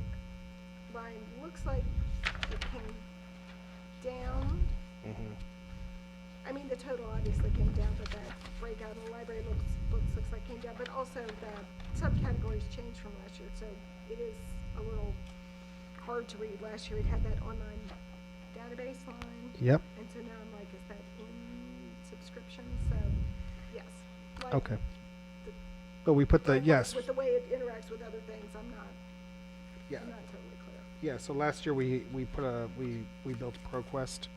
line looks like it came down. Mm-hmm. I mean, the total obviously came down, but that breakout of the library books looks like came down. But also the subcategories changed from last year, so it is a little hard to read. Last year it had that online database line. Yep. And so now I'm like, is that in subscription? So, yes. Like Okay. But we put the, like yes. with the way it interacts with other things, I'm not Yeah. totally clear. Yeah, so last year we built ProQuest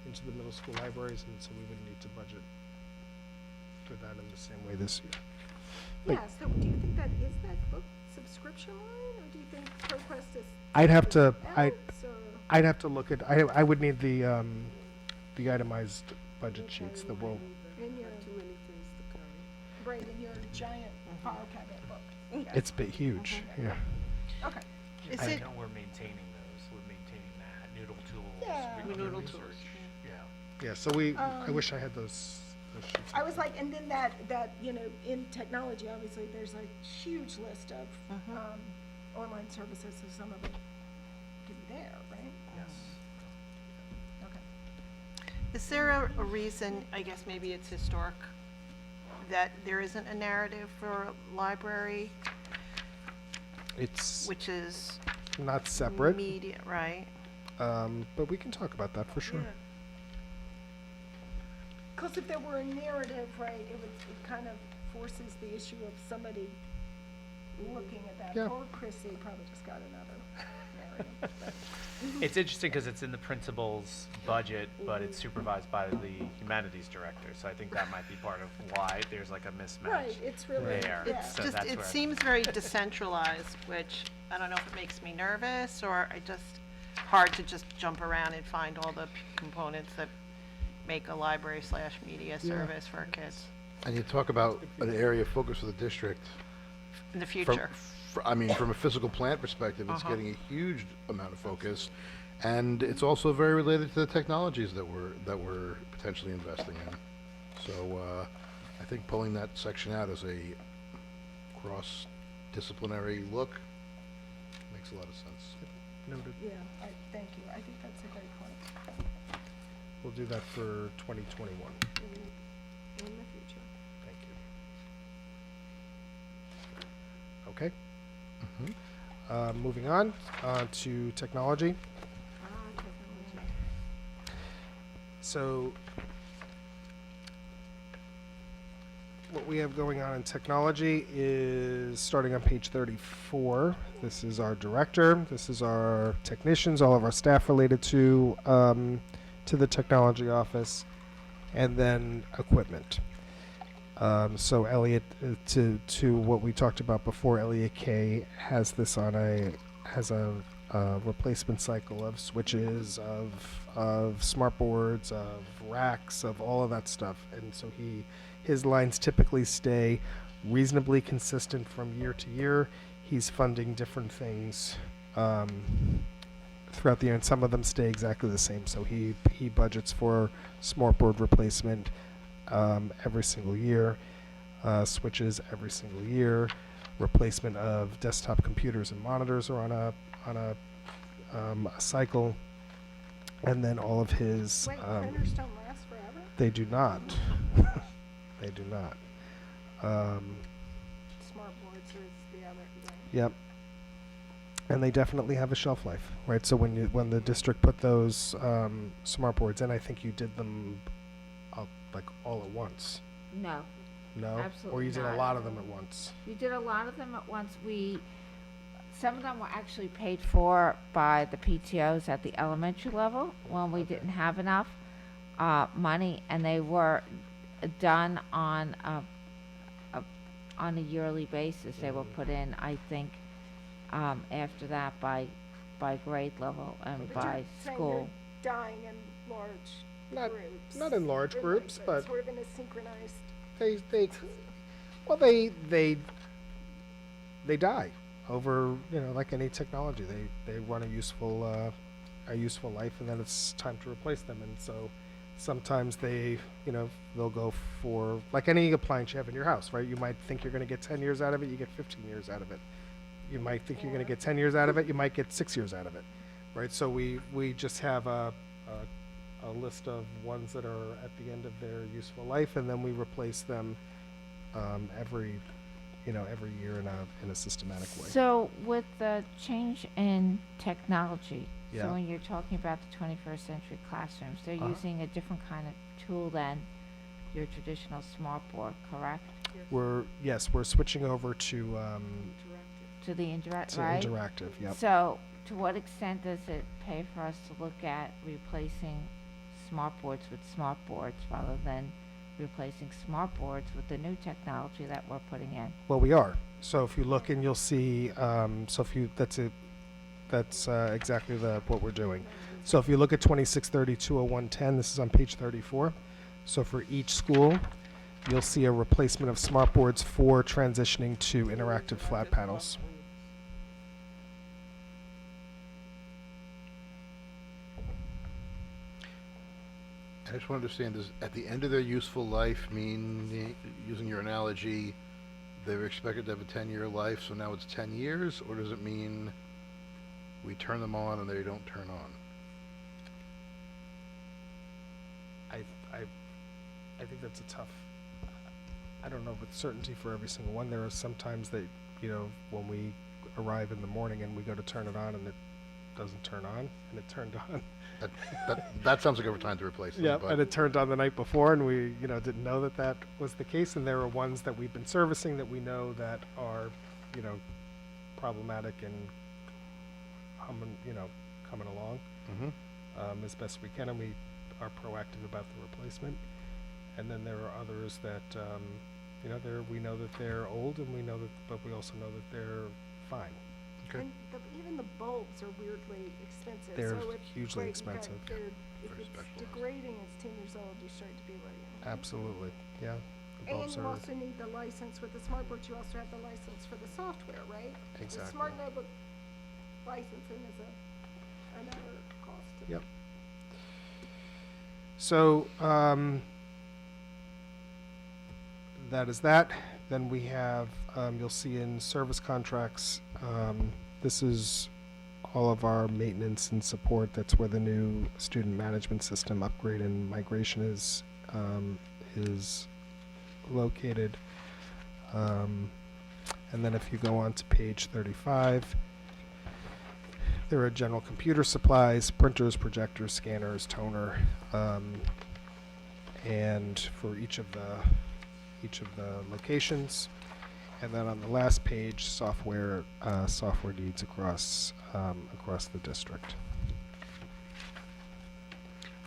into the middle school libraries, and so we wouldn't need to budget for that in the same way this year. Wait. Yeah, so do you think that is that book subscription line, or do you think ProQuest is I'd have to, else, or? I'd have to look at, I would need the itemized budget sheets that will, In your, Too many things to carry. right, in your giant file cabinet book? Yeah. it's bit huge, yeah. Okay. Is I it, know we're maintaining those, we're maintaining that, Noodle Tools. Yeah. we do Noodle research, Tools, Yeah. Yeah, so I wish I had those sheets. I was like, and then that, you know, in technology, obviously, there's a huge list of, online services, so some of it could be there, right? Yes. Okay. is there a reason, I guess maybe it's historic, that there isn't a narrative for a library, It's which is not separate, media, right? but we can talk about that for sure. Yeah. Because if there were a narrative, right, it kind of forces the issue of somebody looking at that. Yeah. Poor Chrissy probably just got another narrative. But It's interesting because it's in the principal's budget, but it's supervised by the humanities director, so I think that might be part of why there's like a mismatch. Right, it's really, There. yeah. It's So just, that's it where- seems very decentralized, which I don't know if it makes me nervous or I just, hard to just jump around and find all the components that make a library/media service for our kids And you talk about an area of focus for the district. in the From, future. I mean, from a physical plant perspective, it's getting a huge amount of focus. And it's also very related to the technologies that we're potentially investing in. So, I think pulling that section out as a cross-disciplinary look makes a lot of sense. Noted. Yeah, thank you. I think that's a great point We'll do that for 2021. in the future. Thank you. Okay. Moving on to technology. So, what we have going on in technology is starting on page 34. This is our director. This is our technicians, all of our staff related to the technology office, and then equipment. So Elliot, to what we talked about before, Elliot K has this on a replacement cycle of switches, of smart boards, of racks, of all of that stuff, and so his lines typically stay reasonably consistent from year to year. He's funding different things throughout the year, and some of them stay exactly the same. So he budgets for smart board replacement every single year, switches every single year, replacement of desktop computers and monitors are on a cycle, and then all of his Wait, printers don't last forever? they do not. They do not. Smart boards is the other, right? Yep. And they definitely have a shelf life, right? So when the district put those smart boards in, I think you did them like all at once. No, No, or Absolutely you did a not. lot of them at once. we did a lot of them at once. Some of them were actually paid for by the PTOs at the elementary level when we didn't have enough money, and they were done on a yearly basis. They were put in, I think, after that by grade level and But you're by saying school. they're dying in large groups. Not in large groups, but sort of in a synchronized. they die over, like any technology. They run a useful life, and then it's time to replace them. And so sometimes they'll go for, like any appliance you have in your house, right? You might think you're going to get 10 years out of it, you get 15 years out of it. You might think you're going to get 10 years out of it, you might get 6 years out of it, right? So we just have a list of ones that are at the end of their useful life, and then we replace them every year in a systematic way. So with the change in technology, Yeah. so when you're talking about the 21st century classrooms, they're Uh-huh. using a different kind of tool than your traditional smart board, correct? We're switching over to To the indirect, right? interactive. Yep. So to what extent does it pay for us to look at replacing smart boards with smart boards rather than replacing smart boards with the new technology that we're putting in. Well, we are. So if you look and you'll see, that's exactly what we're doing. So if you look at 26320110, this is on page 34. So for each school, you'll see a replacement of smart boards for transitioning to interactive flat panels. I just want to understand, does at the end of their useful life mean, using your analogy, they're expected to have a 10-year life, so now it's 10 years? Or does it mean we turn them on and they don't turn on? I think that's a tough, I don't know with certainty for every single one. There are sometimes that, when we arrive in the morning and we go to turn it on and it doesn't turn on, and it turned on. That sounds like over time to replace them. Yeah, but and it turned on the night before, and we, didn't know that was the case. And there are ones that we've been servicing that we know that are, problematic and coming along as best we can, and we are proactive about the replacement. And then there are others that, we know that they're old, and but we also know that they're fine. Okay. And even the bulbs are weirdly expensive. They're so it's hugely great, you've got- expensive. If Very it's specialized. degrading, it's 10 years old, you start to be worried. Absolutely, yeah. The And bulbs you are also need the license with the smart board. You also have the license for the software, right? The Exactly. smart notebook licensing is another cost. to Yep. So, that is that. Then we have, you'll see in service contracts, this is all of our maintenance and support. That's where the new student management system upgrade and migration is located. And then if you go on to page 35, there are general computer supplies, printers, projectors, scanners, toner, and for each of the locations. And then on the last page, software needs across the district.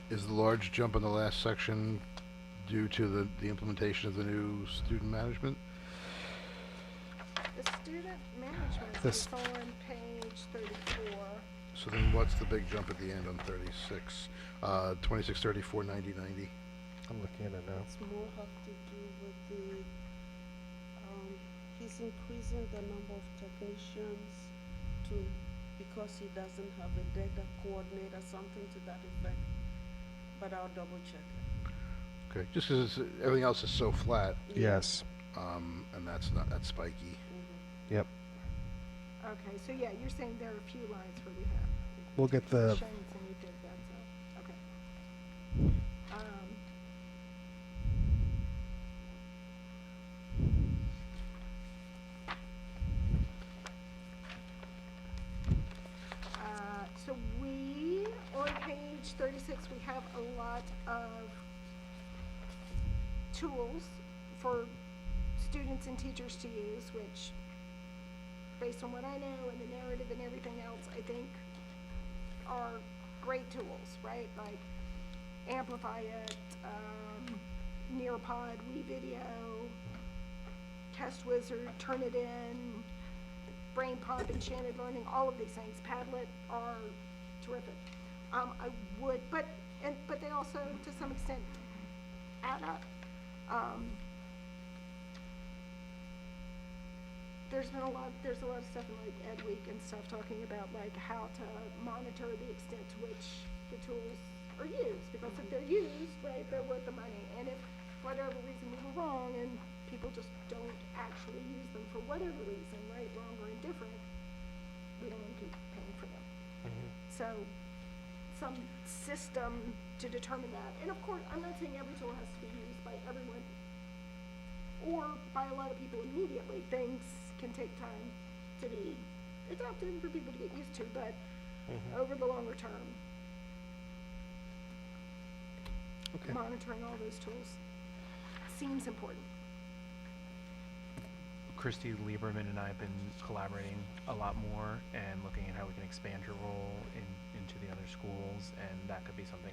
Is the large jump in the last section due to the implementation of the new student management? The student management This- is on page 34. So then what's the big jump at the end on 36? 26, 34, 90, 90? I'm looking at it now. It's more have to do with he's increasing the number of technicians because he doesn't have a data coordinator, something to that effect. But I'll double check it. Okay, just because everything else is so flat, Yes. and that's spiky. Yep. Okay, so yeah, you're saying there are a few lines where we have. We'll get the technicians and you did that, so, okay. So we, on page 36, we have a lot of tools for students and teachers to use, which, based on what I know and the narrative and everything else, I think are great tools, right? Like Amplify It, Nearpod, WeVideo, Test Wizard, Turnitin, BrainPop, Enchanted Learning, all of these things. Padlet are terrific. I would, but they also, to some extent, add up. There's a lot of stuff in like Ed Week and stuff talking about like how to monitor the extent to which the tools are used, because if they're used, right, they're worth the money. And if for whatever reason we were wrong and people just don't actually use them for whatever reason, right, wrong or indifferent, we don't want to keep paying for them. So some system to determine that. And of course, I'm not saying every tool has to be used by everyone or by a lot of people immediately. Things can take time to be adopted and for people to get used to, but over the longer term, Okay. monitoring all those tools seems important. Christy Lieberman and I have been collaborating a lot more and looking at how we can expand your role into the other schools, and that could be something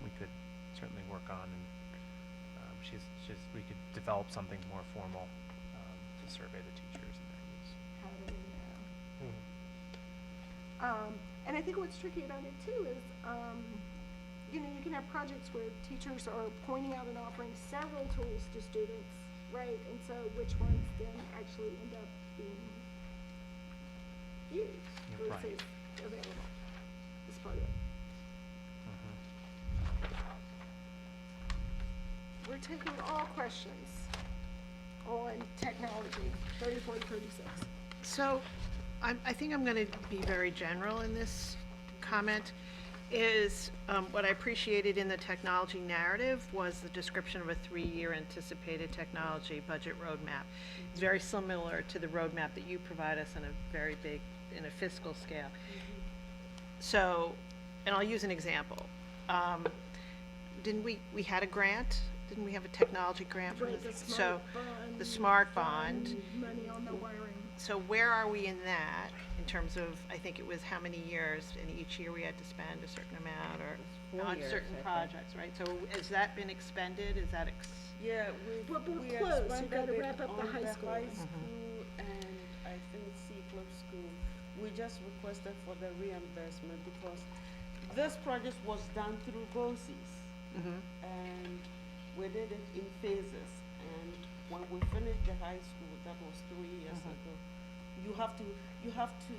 we could certainly work on and we could develop something more formal, to survey the teachers and their needs. How do we know? And I think what's tricky about it too is, you know, you can have projects where teachers are pointing out and offering several tools to students, right? And so which ones then actually end up being used Right. versus available as part of it. We're taking all questions on technology, 34 to 36. So, I think I'm gonna be very general in this comment, is, what I appreciated in the technology narrative was the description of a 3-year anticipated technology budget roadmap. It's very similar to the roadmap that you provide us in a very big, in a fiscal scale. So, and I'll use an example. Didn't we had a grant? Didn't we have a technology grant from Right, the, the so, smart bond. the smart bond. Money on the wiring. So where are we in that, in terms of, I think it was how many years, and each year we had to spend a certain amount, or It's 4 on years, certain I think. projects, right? So has that been expended, is that Yeah, But we're we close. We've expanded gotta it wrap up the on high the school. high school and I think Seacliff School. We just requested for the reimbursement because this project was done through BOCES. And we did it in phases. And when we finished the high school, that was 3 years ago, you have to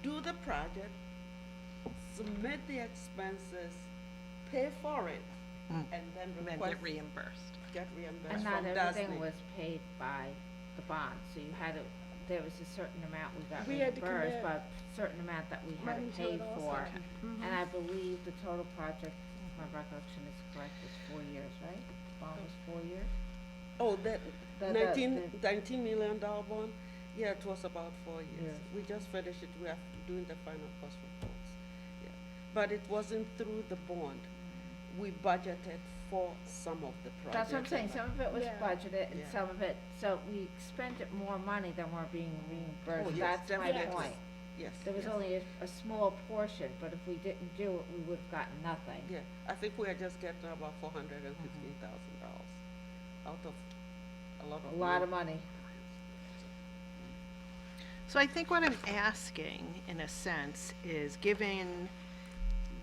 do the project, submit the expenses, pay for it, and then and then request, get reimbursed? get reimbursed And from not everything DASNY. was paid by the bond, so you had to, there was a certain amount we got We had to reimbursed, commit but certain amount that we had money to to pay it also. for. Mhm. And I believe the total project, if my recollection is correct, was 4 years, right? Bond was 4 years? Oh, that The- $19 million bond? Yeah, it was about 4 years. Yeah. We just finished it, we are doing the final cost reports. Yeah. But it wasn't through the bond. We budgeted for some of the projects. That's what I'm saying, some of it was Yeah. budgeted and Yeah. some of it, so we expended more money than we're being reimbursed, Oh, yes, that's my definitely. point. Yes. There was yes. only a small portion, but if we didn't do it, we would've gotten nothing. Yeah, I think we are just getting about $415,000 out of a lot of. A lot of money. So I think what I'm asking, in a sense, is given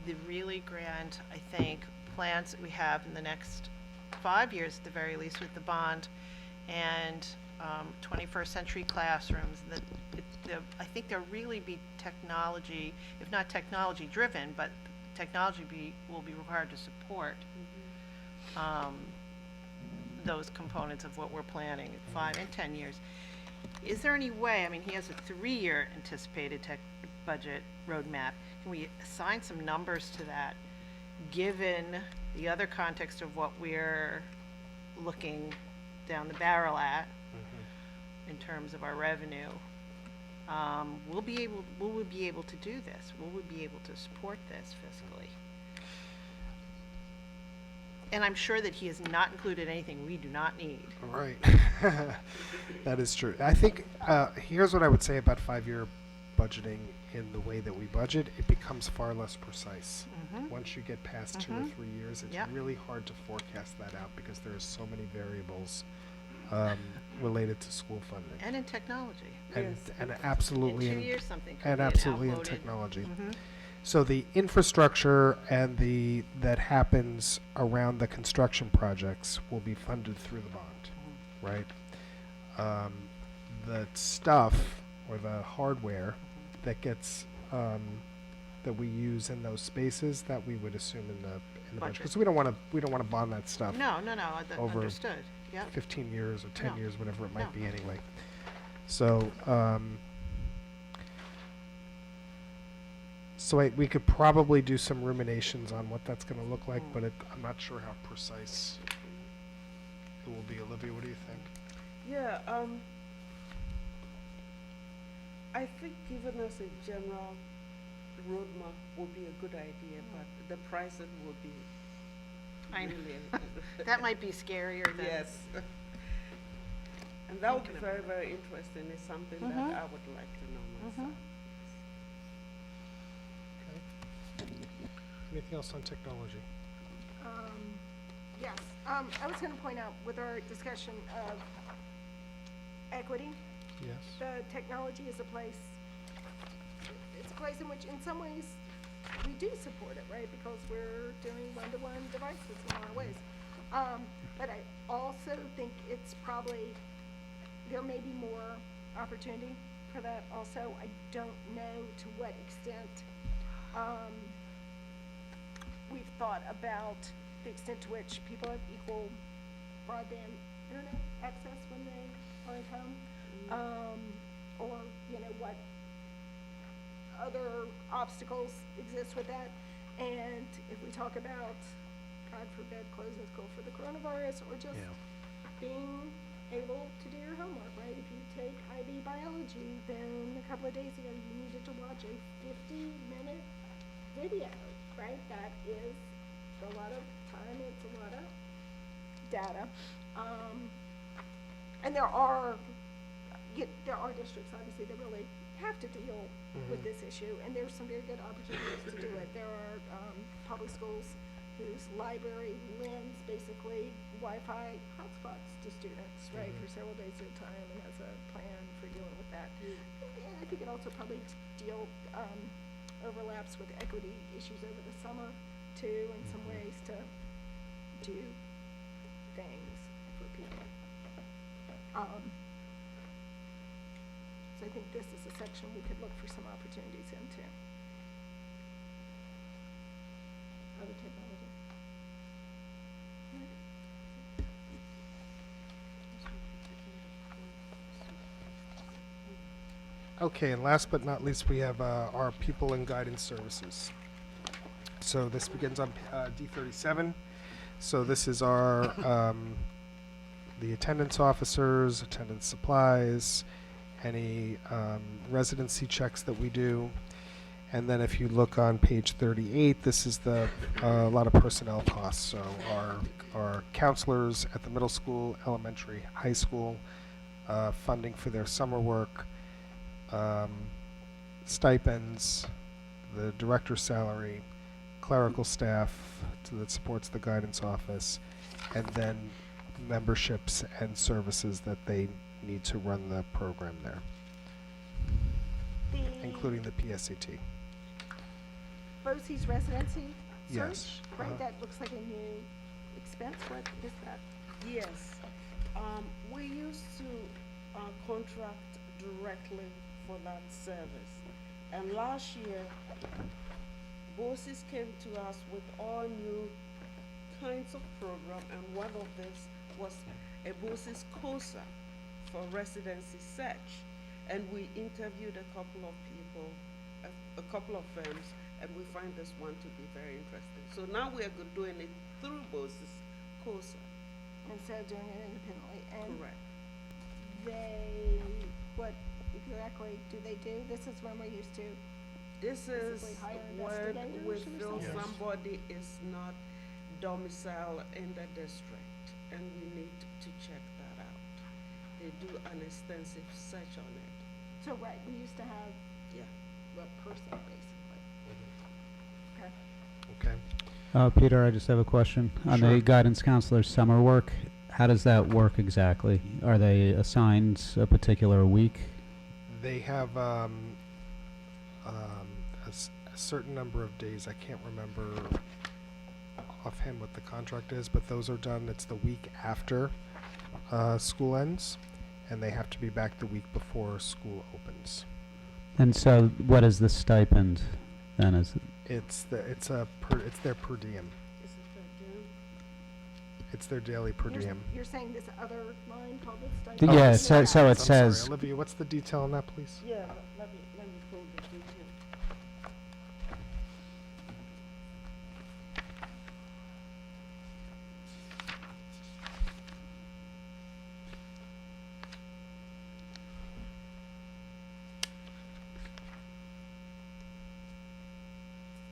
the really grand, I think, plans that we have in the next 5 years, at the very least, with the bond, and 21st century classrooms, I think there'll really be technology, if not technology driven, but technology will be required to support those components of what we're planning, 5 and 10 years. Is there any way, I mean, he has a 3-year anticipated tech budget roadmap, can we assign some numbers to that, given the other context of what we're looking down the barrel at in terms of our revenue? Will we be able to do this? Will we be able to support this fiscally? And I'm sure that he has not included anything we do not need. Right. That is true. I think, here's what I would say about 5-year budgeting in the way that we budget. It becomes far less precise. Once you get past 2 or 3 years, it's Yep. really hard to forecast that out because there's so many variables related to school funding. And in technology. And, Yes. and In absolutely 2 in, years, something could and be absolutely in outmoded. technology. Mhm. So the infrastructure and that happens around the construction projects will be funded through the bond, right? The stuff or the hardware that gets that we use in those spaces that we would assume in the budget, Budget. because we don't want to bond that stuff No, over understood, yep. 15 years or 10 No. years, whatever it might No. be anyway. So, we could probably do some ruminations on what that's going to look like, but I'm not sure how precise it will be. Olivia, what do you think? Yeah, I think giving us a general roadmap would be a good idea, but the pricing would be I know. really. That might be scarier than. Yes. And that would be Thinking very, about very interesting. It's something that Mhm. I would like to know myself. Anything else on technology? Yes, I was gonna point out with our discussion of equity, Yes. the technology is a place, it's a place in which, in some ways, we do support it, right? Because we're doing one-to-one devices in a lot of ways. But I also think it's probably, there may be more opportunity for that also. I don't know to what extent, we've thought about the extent to which people have equal broadband internet access when they are at home. Or, you know, what other obstacles exist with that. And if we talk about, God forbid, closing school for the coronavirus, or just being able to do your homework, right? If you take IB biology, then a couple of days ago you needed to watch a 50-minute video, right? That is a lot of time, it's a lot of data. And there are districts, obviously, that really have to deal with this issue, and there's some very good opportunities to do it. There are public schools whose library lends basically Wi-Fi hotspots to students, right, for several days at a time, and has a plan for dealing with that. And I think it also probably overlaps with equity issues over the summer, too, in some ways to do things for people. So I think this is a section we could look for some opportunities into. Other technology. Okay, and last but not least, we have our People and Guidance Services. So this begins on D37. So this is our the attendance officers, attendance supplies, any residency checks that we do. And then if you look on page 38, this is the a lot of personnel costs. So our counselors at the middle school, elementary, high school, funding for their summer work, stipends, the director's salary, clerical staff that supports the guidance office, and then memberships and services that they need to run the program there, including the PSAT. BOCES residency Yes. search, right? That looks like a new expense. What is that? Yes, we used to contract directly for that service. And last year, BOCES came to us with all new kinds of program, and one of this was a BOCES COSA for residency search. And we interviewed a couple of people, a couple of firms, and we find this one to be very interesting. So now we are doing it through BOCES COSA. Instead of doing it independently. And Correct. what exactly do they do? This is when we're used to. This is Basically hire when investigators we or feel something? Yes. somebody is not domiciled in the district, and we need to check that out. They do an extensive search on it. So, right, we used to have Yeah. a person, basically. Okay. Okay. Peter, I just have a question. On Sure. the guidance counselor summer work, how does that work exactly? Are they assigned a particular week? They have a certain number of days. I can't remember offhand what the contract is, but those are done. It's the week after school ends, and they have to be back the week before school opens. And so what is the stipend then? Is it? It's their per diem. Is it per diem? It's their daily per diem. You're saying this other line called the Yeah, stipend? so it I'm says, sorry, Olivia, what's the detail on that, please? Yeah, let me pull the detail.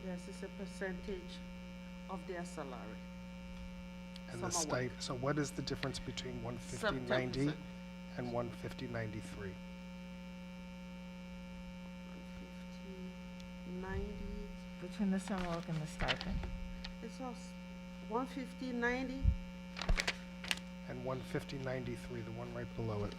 Yes, it's a percentage of their salary. And the Summer work. so what is the difference between 150.90 10%. and 150.93? 90, Between the summer work and the stipend. it's all 150, 90, line 15093, the one right below it.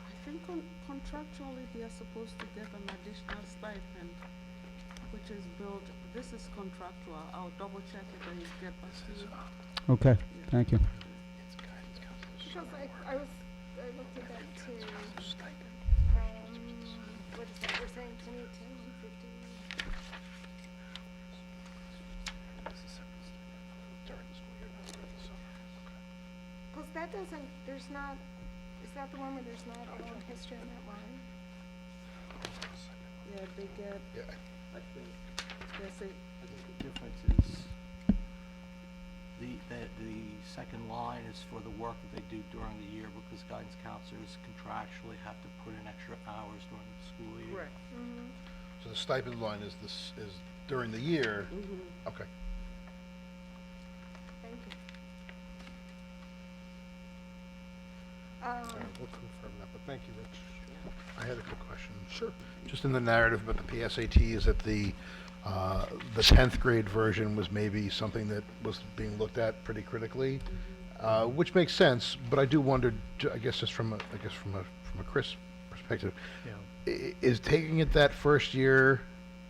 I think contractually they are supposed to get an additional stipend, which is billed, this is contractual, I'll double check it and get back to you. Okay, thank you. Because I looked at that too. What is that, we're saying 10, 50? Because that doesn't, there's not, is that the one where there's not a long history on that line? Yeah, they get, Yeah. I think, there's a, I think the difference is the second line is for the work that they do during the year, because guidance counselors contractually have to put in extra hours during the school year. correct. So the stipend line is during the year. Okay. Thank you. All right, we'll confirm that, but thank you, Rich. I had a quick question. Sure. Just in the narrative about the PSATs, that the 10th grade version was maybe something that was being looked at pretty critically, which makes sense. But I do wonder, I guess, just from a Chris perspective, is taking it that first year,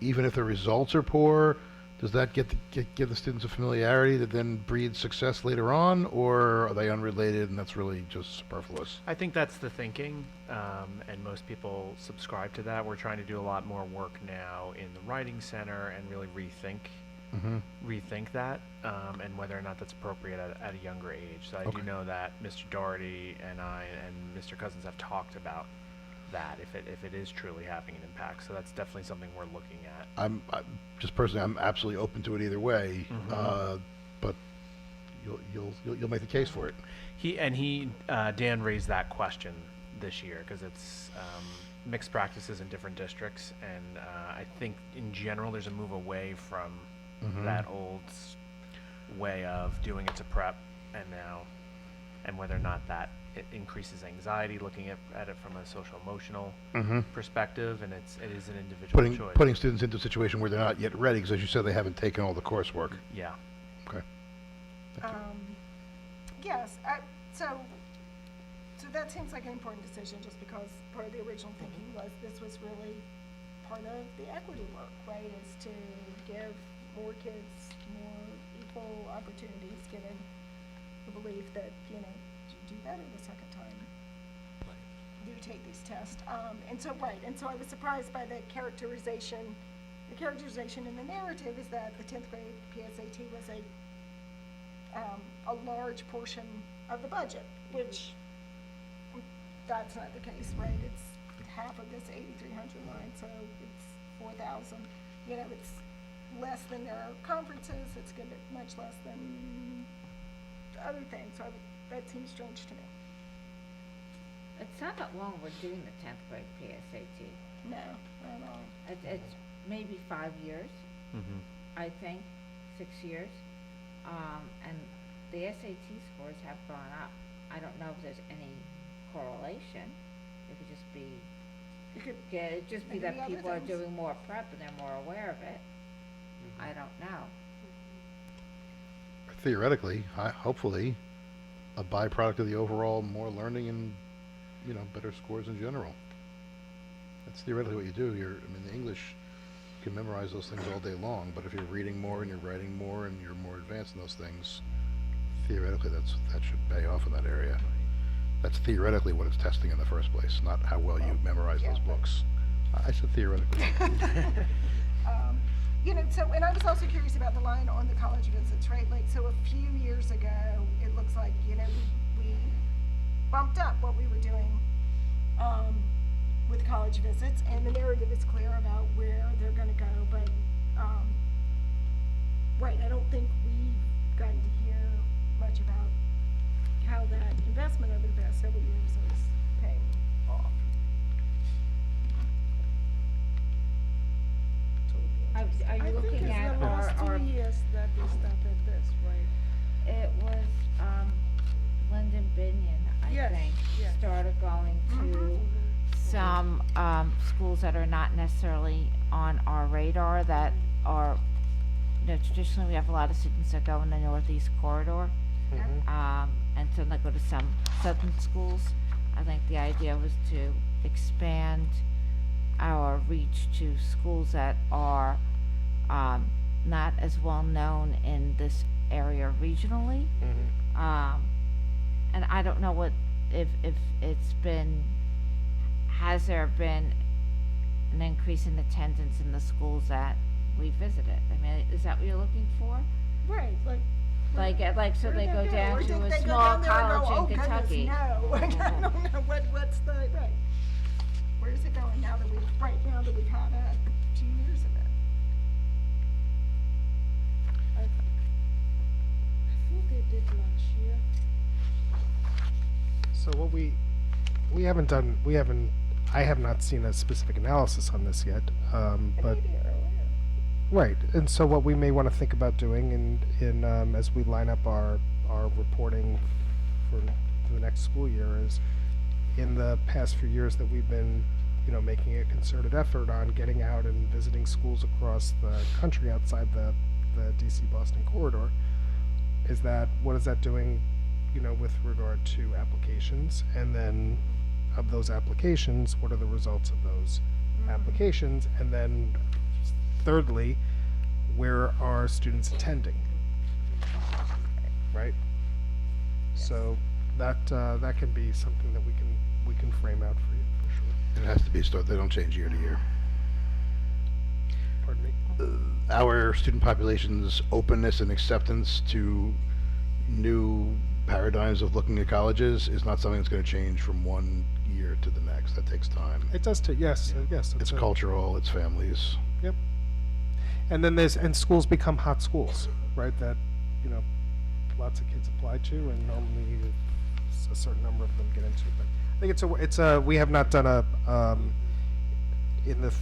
even if the results are poor, does that give the students a familiarity that then breeds success later on, or are they unrelated and that's really just superfluous? I think that's the thinking, and most people subscribe to that. We're trying to do a lot more work now in the writing center and really rethink that, and whether or not that's appropriate at a younger age. So I do know that Mr. Doherty and I and Mr. Cousins have talked about that, if it is truly having an impact. So that's definitely something we're looking at. I'm just personally, I'm absolutely open to it either way, but you'll make the case for it. Dan raised that question this year because it's mixed practices in different districts, and I think in general there's a move away from that old way of doing it to prep and whether or not that it increases anxiety, looking at it from a social emotional perspective, and it is an individual choice. Putting students into a situation where they're not yet ready, because as you said, they haven't taken all the coursework. Yeah. Okay. Yes, so that seems like an important decision, just because part of the original thinking was this was really part of the equity work, right, is to give more kids more equal opportunities, given the belief that, you do better the second time you take these tests. And so I was surprised by the characterization. The characterization in the narrative is that the 10th grade PSAT was a large portion of the budget, which that's not the case, right? It's half of this 8,300 line, so it's 4,000. It's less than their conferences. It's good, much less than other things. So that seems strange to me. It's not that long we're doing the 10th grade PSAT. No, not at all. It's maybe 5 years, I think, 6 years. And the SAT scores have gone up. I don't know if there's any correlation. It could just be, it'd just be maybe that the other people are things. doing more prep and they're more aware of it. I don't know. Theoretically, hopefully, a byproduct of the overall more learning and, better scores in general. That's theoretically what you do. The English, you can memorize those things all day long, but if you're reading more and you're writing more and you're more advanced in those things, theoretically that should pay off in that area. That's theoretically what it's testing in the first place, not how well you memorize those books. I said theoretically. And I was also curious about the line on the college visits, right? Like, so a few years ago, it looks like, we bumped up what we were doing with college visits, and the narrative is clear about where they're going to go, but, I don't think we've gotten to hear much about how that investment over the past several years is paying off. Are you looking at I think it's the last our 2 years that they started this, right? It was, Lyndon Binion, I Yes, think, yes. started going to some schools that are not necessarily on our radar that are, traditionally we have a lot of students that go in the northeast corridor. And some that go to some southern schools. I think the idea was to expand our reach to schools that are not as well known in this area regionally. And I don't know if it's been, has there been an increase in attendance in the schools that we visited? I mean, is that what you're looking for? Right, like. So what they do go do? down Or to do a they go small down there and go, college "Oh, in goodness, Kentucky. No, I don't know what's the, right. Where's it going now that we've had a few years of it? I think they did last year. So what I have not seen a specific analysis on this yet, but. Maybe earlier. Right, and so what we may want to think about doing in as we line up our reporting for the next school year is, in the past few years that we've been, making a concerted effort on getting out and visiting schools across the country outside the DC Boston corridor, what is that doing, with regard to applications, and then of those applications, what are the results of those applications, and then thirdly, where are students attending? Right? So that can be something that we can frame out for you, for sure. It has to be so they don't change year to year. Pardon me? Our student population's openness and acceptance to new paradigms of looking at colleges is not something that's going to change from one year to the next. That takes time. It does too, yes, yes. It's cultural, it's families. Yep. And then schools become hot schools, right, that, lots of kids apply to, and normally a certain number of them get into it. But I think we have not done in the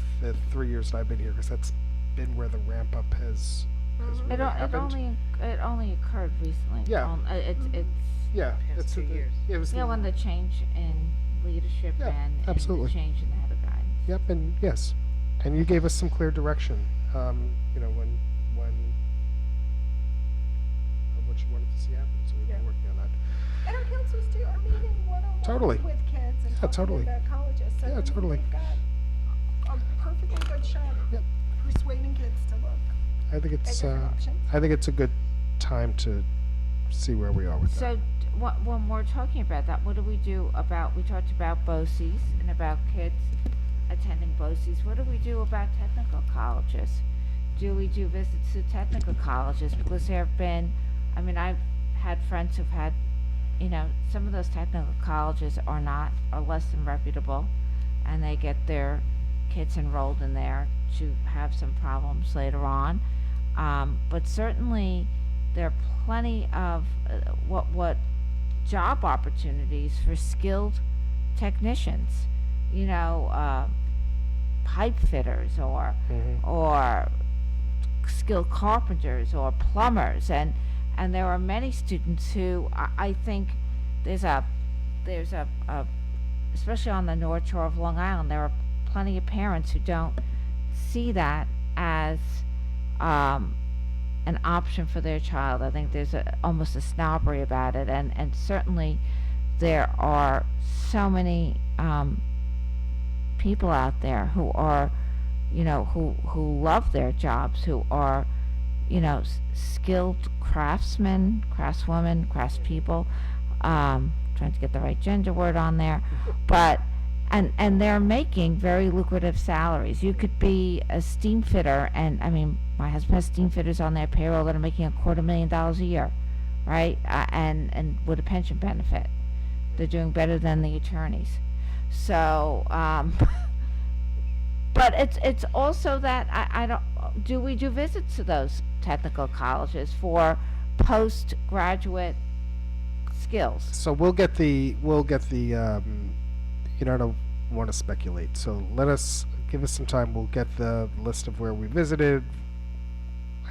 3 years that I've been here, because that's been where the ramp up has really happened. It only occurred recently. Yeah. It's Yeah. Past 2 years. It was when the change in leadership Yeah, and absolutely. the change in the head of guidance. Yep, and yes, and you gave us some clear direction, when of what you wanted to see happen, so we've been Yeah. working on that. And our counselors too are meeting one-on-one Totally. with kids and Yeah, talking totally. about colleges. So Yeah, I mean, totally. we've got a perfectly good shot at Yep. persuading kids to look I think at it's different options. I think it's a good time to see where we are with that. So when we're talking about that, what do we do about, we talked about BOCES and about kids attending BOCES. What do we do about technical colleges? Do we do visits to technical colleges? Because there have been, I've had friends who've had, some of those technical colleges are less than reputable, and they get their kids enrolled in there to have some problems later on. But certainly there are plenty of what job opportunities for skilled technicians, pipe fitters or skilled carpenters or plumbers, and there are many students who I think there's a especially on the North Shore of Long Island, there are plenty of parents who don't see that as an option for their child. I think there's almost a snobbery about it, and certainly there are so many people out there who are, who love their jobs, who are, skilled craftsmen, craftswomen, craftspeople, trying to get the right gender word on there, but and they're making very lucrative salaries. You could be a steam fitter, and my husband has steam fitters on their payroll that are making $250,000 a year, right? And with a pension benefit, they're doing better than the attorneys. So, but it's also that I don't. Do we do visits to those technical colleges for postgraduate skills? So we'll get the I don't want to speculate, so give us some time. We'll get the list of where we visited,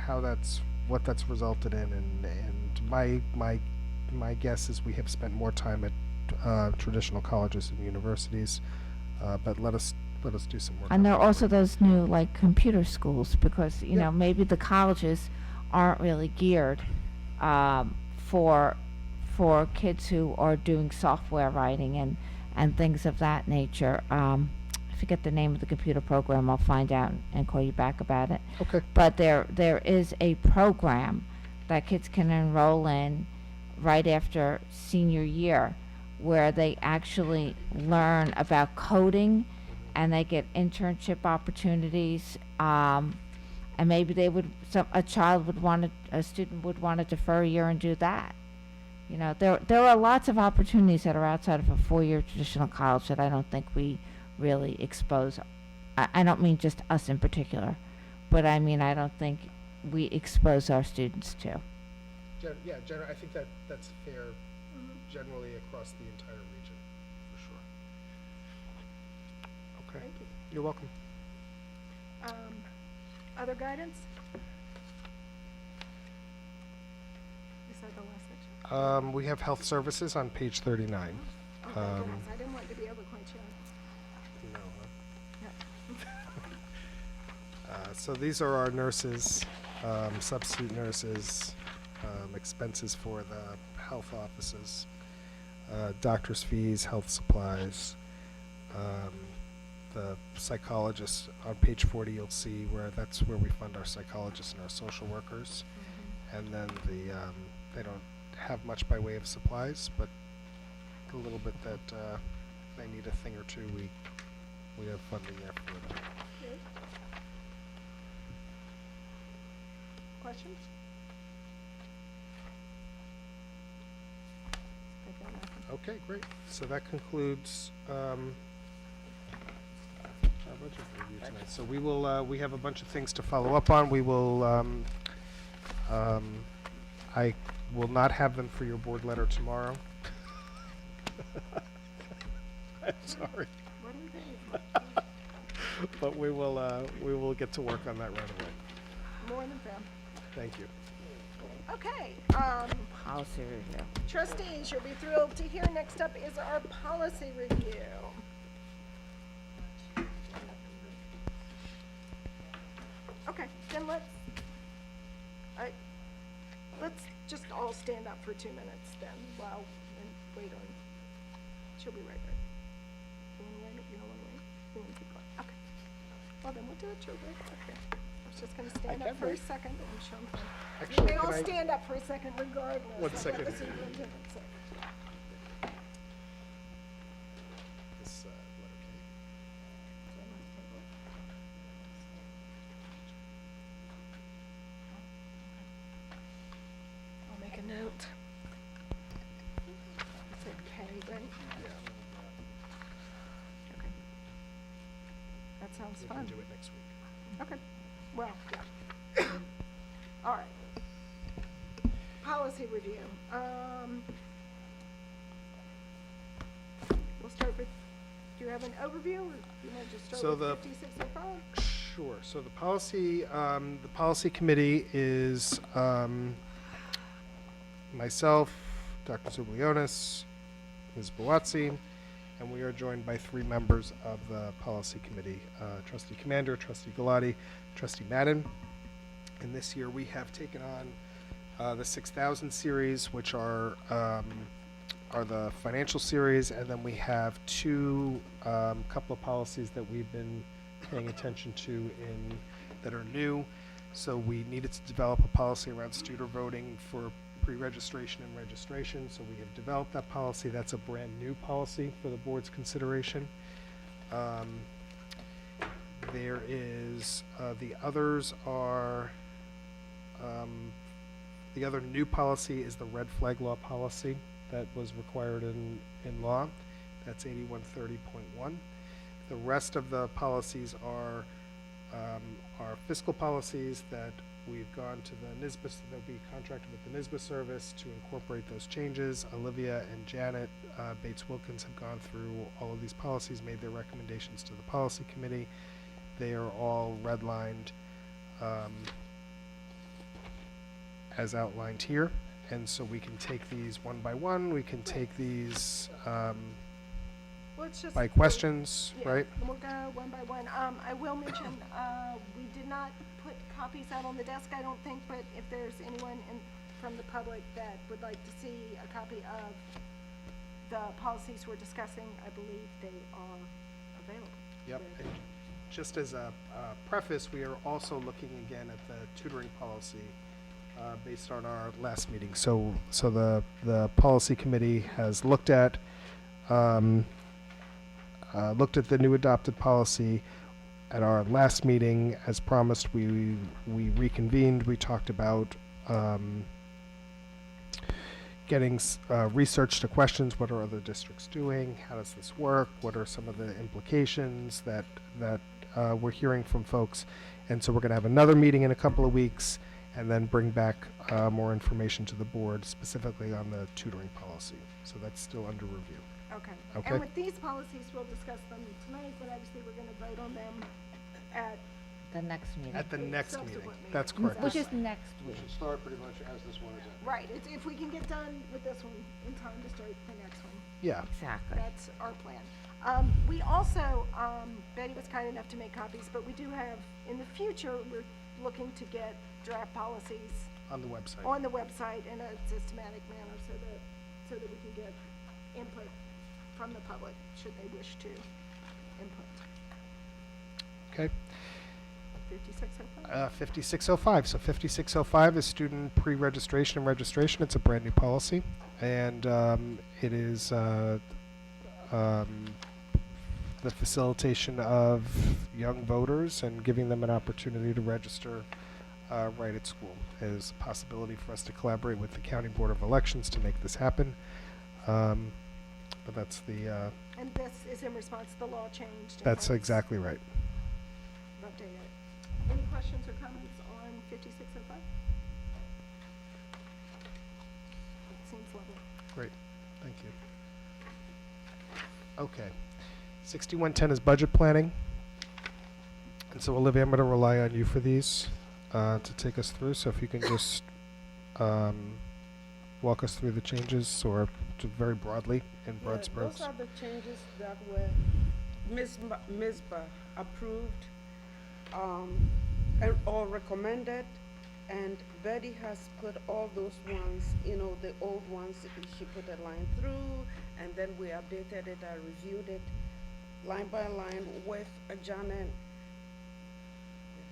what that's resulted in, and my guess is we have spent more time at traditional colleges and universities But let us do some work. And on there are that. also those new, like, computer schools, because, you Yeah. know, maybe the colleges aren't really geared, for, kids who are doing software writing and things of that nature. I forget the name of the computer program, I'll find out and call you back about it. Okay. But there is a program that kids can enroll in right after senior year, where they actually learn about coding, and they get internship opportunities, and maybe a student would want to defer a year and do that. You know, there are lots of opportunities that are outside of a four-year traditional college that I don't think we really expose. I don't mean just us in particular, but I mean, I don't think we expose our students to. I think that's fair generally across the entire region, for sure. Okay. Thank you. You're welcome. Other guidance? Is that the last section? We have health services on page 39. Oh, thank goodness. I didn't want to be overquench yet. No, so these are our nurses, substitute nurses, expenses for the health offices, doctor's fees, health supplies, the psychologists. On page 40 you'll see that's where we fund our psychologists and our social workers. And then they don't have much by way of supplies, but a little bit that if they need a thing or two, we have funding there for them. Good. Questions? I've got nothing. Okay, great. So that concludes our budget review tonight. So we will, we have a bunch of things to follow up on. We will, I will not have them for your board letter tomorrow. I'm sorry. What are they? But we will get to work on that right away. More than fair. Thank you. Okay, Policy review. trustees, you'll be thrilled to hear next up is our policy review. Okay, then let's just all stand up for 2 minutes then, and wait on, she'll be right back. You wanna wait? You don't wanna wait? You wanna keep going? Okay. Well, then we'll do it, she'll wait, okay. I was just gonna stand can up for a wait. second and show them. You Actually, may all can I- stand up for a second regardless. One of what second. the superintendent said. This letter K. I'll make a note. It's okay, right? Yeah. Okay. That sounds We fun. can do it next week. Okay, well, yeah. All right. Policy review. We'll start with, do you have an overview, or do you want to just So start the- with 5605? Sure. So the policy committee is myself, Dr. Zublionis, Ms. Buatsi, and we are joined by 3 members of the policy committee, Trustee Commander, Trustee Galati, Trustee Madden. And this year we have taken on the 6,000 series, which are the financial series, and then we have 2 couple of policies that we've been paying attention to that are new. So we needed to develop a policy around student voting for pre-registration and registration. So we have developed that policy. That's a brand new policy for the board's consideration. There is the others are the other new policy is the red flag law policy that was required in law. That's 8130.1. The rest of the policies are fiscal policies that we've gone to the NISBA, that we contracted with the NISBA service to incorporate those changes. Olivia and Janet Bates Wilkins have gone through all of these policies, made their recommendations to the policy committee. They are all redlined as outlined here. And so we can take these one by one. We can take these Well, let's just. by questions, Yeah, right? and we'll go one by one. I will mention, we did not put copies out on the desk, I don't think, but if there's anyone from the public that would like to see a copy of the policies we're discussing, I believe they are available. Yep. And just as a preface, we are also looking again at the tutoring policy based on our last meeting. So the policy committee has looked at the new adopted policy. At our last meeting, as promised, we reconvened. We talked about getting research to questions. What are other districts doing? How does this work? What are some of the implications that we're hearing from folks? And so we're going to have another meeting in a couple of weeks, and then bring back more information to the board specifically on the tutoring policy. So that's still under review. Okay. Okay. And with these policies, we'll discuss them tonight, but obviously we're gonna vote on them at, The next meeting. At the next meeting. Subsequent meeting. That's correct. Which is next week. Should start pretty much as this one is at. right, if we can get done with this one in time to start the next one. Yeah. Exactly. That's our plan. We also, Betty was kind enough to make copies, but we do have, in the future, we're looking to get draft policies On the website. on the website in a systematic manner so that we can get input from the public, should they wish to input. Okay. 5605? 5605. So 5605 is student pre-registration and registration. It's a brand new policy, and it is the facilitation of young voters and giving them an opportunity to register right at school. There's a possibility for us to collaborate with the County Board of Elections to make this happen. But that's the And this is in response to the law changed. and that's has exactly right. updated. Any questions or comments on 5605? It seems lovely. Great, thank you. Okay, 6110 is budget planning. And so Olivia, I'm gonna rely on you for these, to take us through, so if you can just, walk us through the changes, or very broadly, in broad strokes. Those are the changes that were MISBA approved, or recommended, and Betty has put all those ones, the old ones, she put a line through, and then we updated it, I reviewed it line by line with Janet.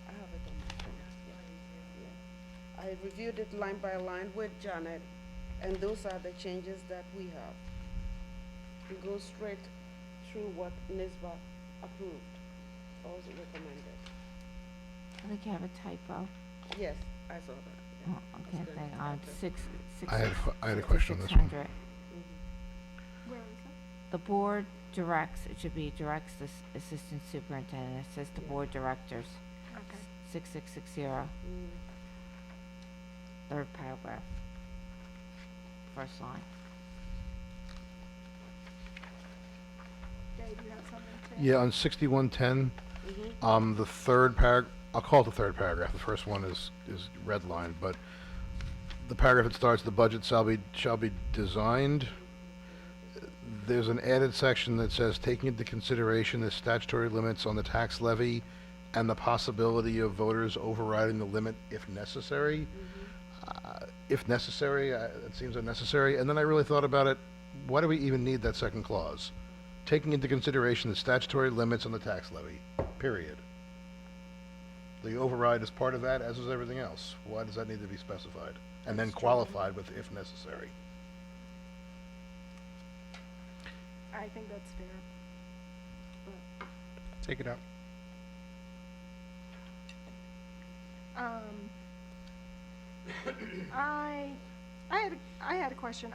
I have it on my phone. Yeah. I reviewed it line by line with Janet, and those are the changes that we have. It goes straight through what NISBA approved, also recommended. I think you have a typo. Yes, I saw that. Oh, Yeah. okay, That's good. thing on Okay. I had a question on this one. 600. Mhm. Where is it? The board directs, it should be directs the assistant superintendent, it says the Yeah. board directors, Okay. 6660, Mm. third paragraph, first line. Dave, you have something to say? Yeah, on 6110, Mhm. the third I'll call it the third paragraph. The first one is redlined, but the paragraph that starts, "The budget shall be designed." There's an added section that says, "Taking into consideration the statutory limits on the tax levy and the possibility of voters overriding the limit if necessary." If necessary, it seems unnecessary. And then I really thought about it, why do we even need that second clause? Taking into consideration the statutory limits on the tax levy, period. The override is part of that, as is everything else. Why does that need to be specified? And then qualified with if necessary? I think that's fair. But, Take it out. I had a question.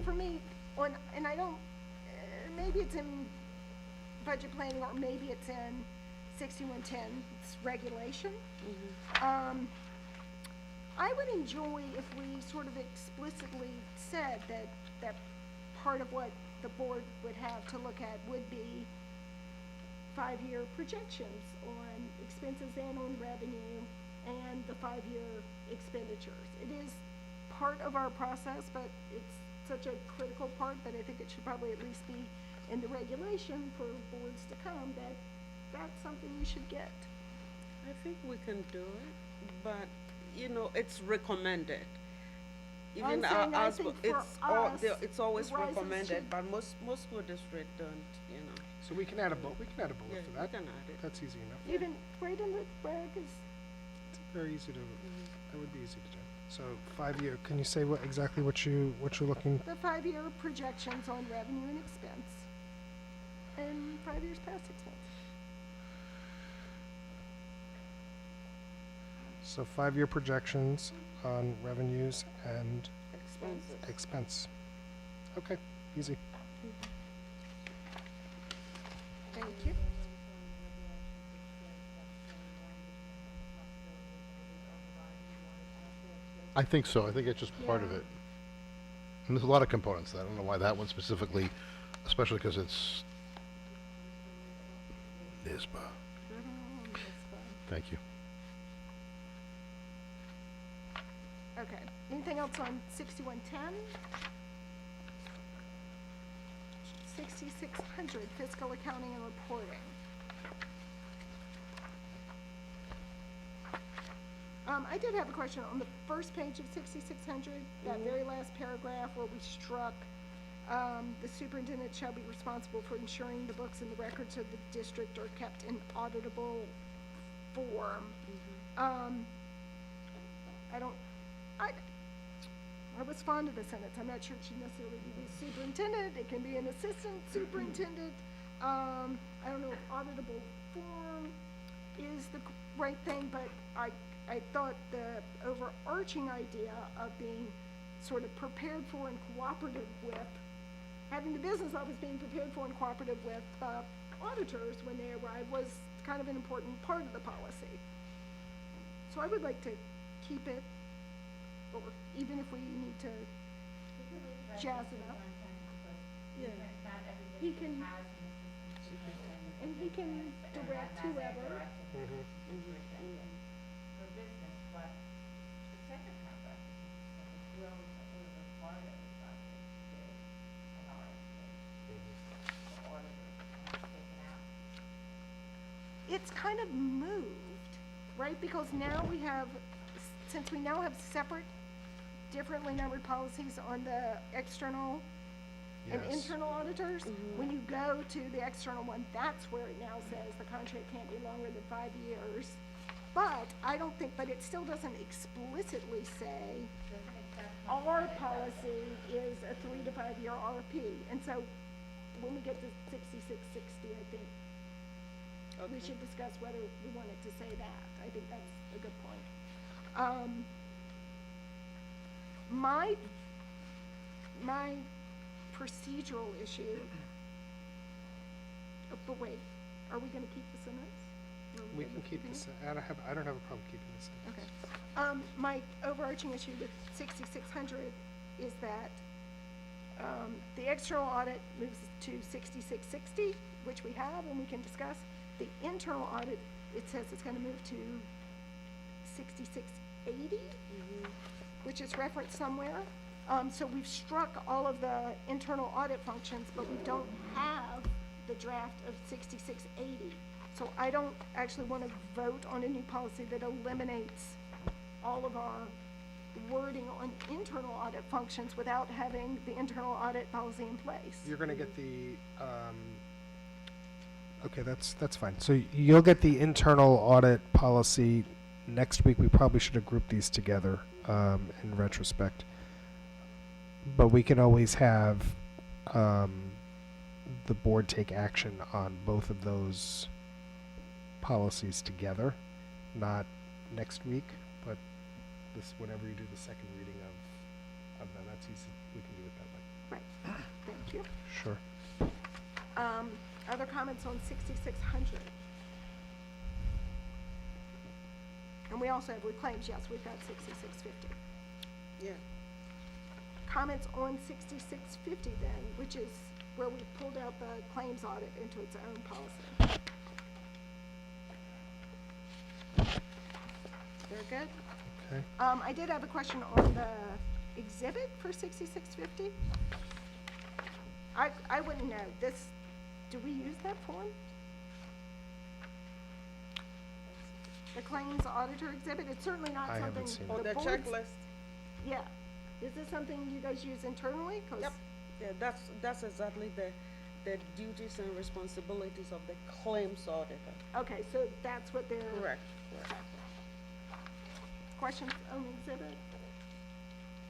For me, and I don't, maybe it's in budget planning, or maybe it's in 6110, it's regulation. I would enjoy if we sort of explicitly said that part of what the board would have to look at would be 5-year projections on expenses and on revenue and the 5-year expenditures. It is part of our process, but it's such a critical part that I think it should probably at least be in the regulation for boards to come, that that's something you should get. I think we can do it, but, you know, it's recommended. I'm Even saying I ours, think it's for us, it's always the rises recommended, should- but most school districts don't, you know. So we can add a bullet Yeah, for we that. can add it. That's easy enough. Even right in the reg is, It's very easy to, that would be easy to do. So 5-year, can you say exactly what you're looking? the 5-year projections on revenue and expense, and 5 years past expense. So 5-year projections on revenues and Expenses. expense. Okay, easy. Thank you. I think so. I think it's just part of Yeah. it. And there's a lot of components to that. I don't know why that one specifically, especially because it's NISBA. Thank you. Okay, anything else on 6110? 6600, fiscal accounting and reporting. I did have a question on the first page of 6600, that very last paragraph where we struck, the superintendent shall be responsible for ensuring the books and the records of the district are kept in auditable form. I was fond of the sentence. I'm not sure it should necessarily be the superintendent. It can be an assistant superintendent. I don't know if auditable form is the right thing, but I thought the overarching idea of being sort of prepared for and cooperative with, having the business office being prepared for and cooperative with auditors when they arrive was kind of an important part of the policy. So I would like to keep it, or even if we need to jazz it up. Yeah. He can, and he can direct whoever. For business, but the second paragraph is interesting, it's will require that we got to do an RFP for auditors, and it's taken out. It's kind of moved, right? Because now we have, since we now have separate, differently numbered policies on the external and Yes. internal auditors, when you go to the external one, that's where it now says the contract can't be longer than 5 years. But I don't think, but it still doesn't explicitly say our policy is a 3 to 5 year RP. And so when we get to 6660, I think we should discuss whether we want it to say that. I think that's a good point. My procedural issue, but wait, are we gonna keep the sentence? Are We good can with keep keeping this, it? I don't have a problem keeping this. Okay. My overarching issue with 6600 is that, the external audit moves to 6660, which we have and we can discuss. The internal audit, it says it's gonna move to 6680, which is referenced somewhere. So we've struck all of the internal audit functions, but we don't have the draft of 6680. So I don't actually want to vote on a new policy that eliminates all of our wording on internal audit functions without having the internal audit policy in place. You're gonna get the, okay, that's fine. So you'll get the internal audit policy next week. We probably should have grouped these together, in retrospect. But we can always have, the board take action on both of those policies together, not next week, but this, whenever you do the second reading of them, that's easy. We can do it that way. Right, thank you. Sure. Other comments on 6600? And we also have reclaims, yes, we've got 6650. Yeah. Comments on 6650 then, which is where we pulled out the claims audit into its own policy. Very good. Okay. I did have a question on the exhibit for 6650. I wouldn't know. This, do we use that form? The claims auditor exhibit, it's certainly not I haven't something seen Or the the board's. checklist. Yeah. Is this something you guys use internally? 'Cause- Yep. Yeah, that's exactly the duties and responsibilities of the claims auditor. Okay, so that's what they're. Correct, correct. Questions on the exhibit?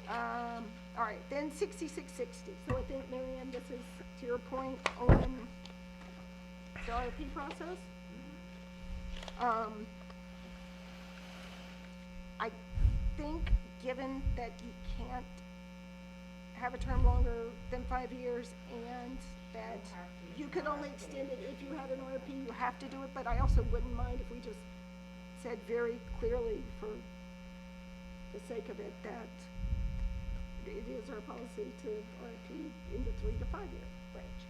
All right, then 6660. So I think, Mary Ann, this is to your point on the RFP process. I think, given that you can't have a term longer than 5 years and that you can only extend it if you had an RFP, you have to do it, but I also wouldn't mind if we just said very clearly for the sake of it that it is our policy to RFP in the 3 to 5 year range.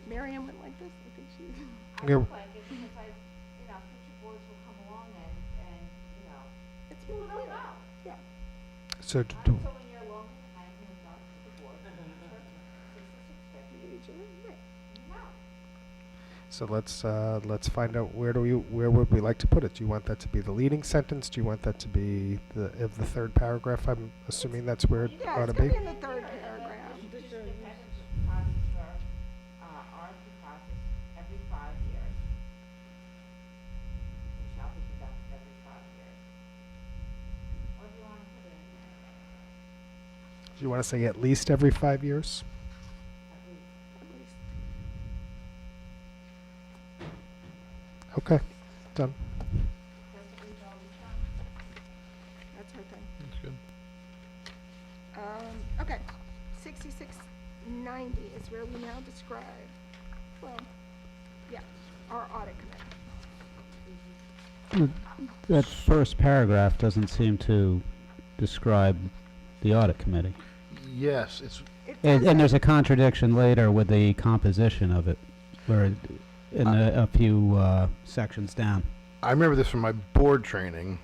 Mary Ann went like this, I think she. I Yeah. look like it because future boards will come along and, It's people more don't clear. know. Yeah. So, I'm so when you're along, I'm going to talk to the board. 6650. Right. No. so let's find out where would we like to put it? Do you want that to be the leading sentence? Do you want that to be the third paragraph? I'm assuming that's where it Yeah, ought it's to gonna be. be in the third paragraph. Just independent deposits are deposits every 5 years. Which shall be conducted every 5 years. What do you want to put in there? Do you want to say at least every 5 years? At least. Okay, done. That's what we've always done. That's her thing. That's good. Okay, 6690 is where we now describe, well, yeah, our audit committee. That first paragraph doesn't seem to describe the audit committee. Yes, it's, It And doesn't- there's a contradiction later with the composition of it, where in a few sections down. I remember this from my board training,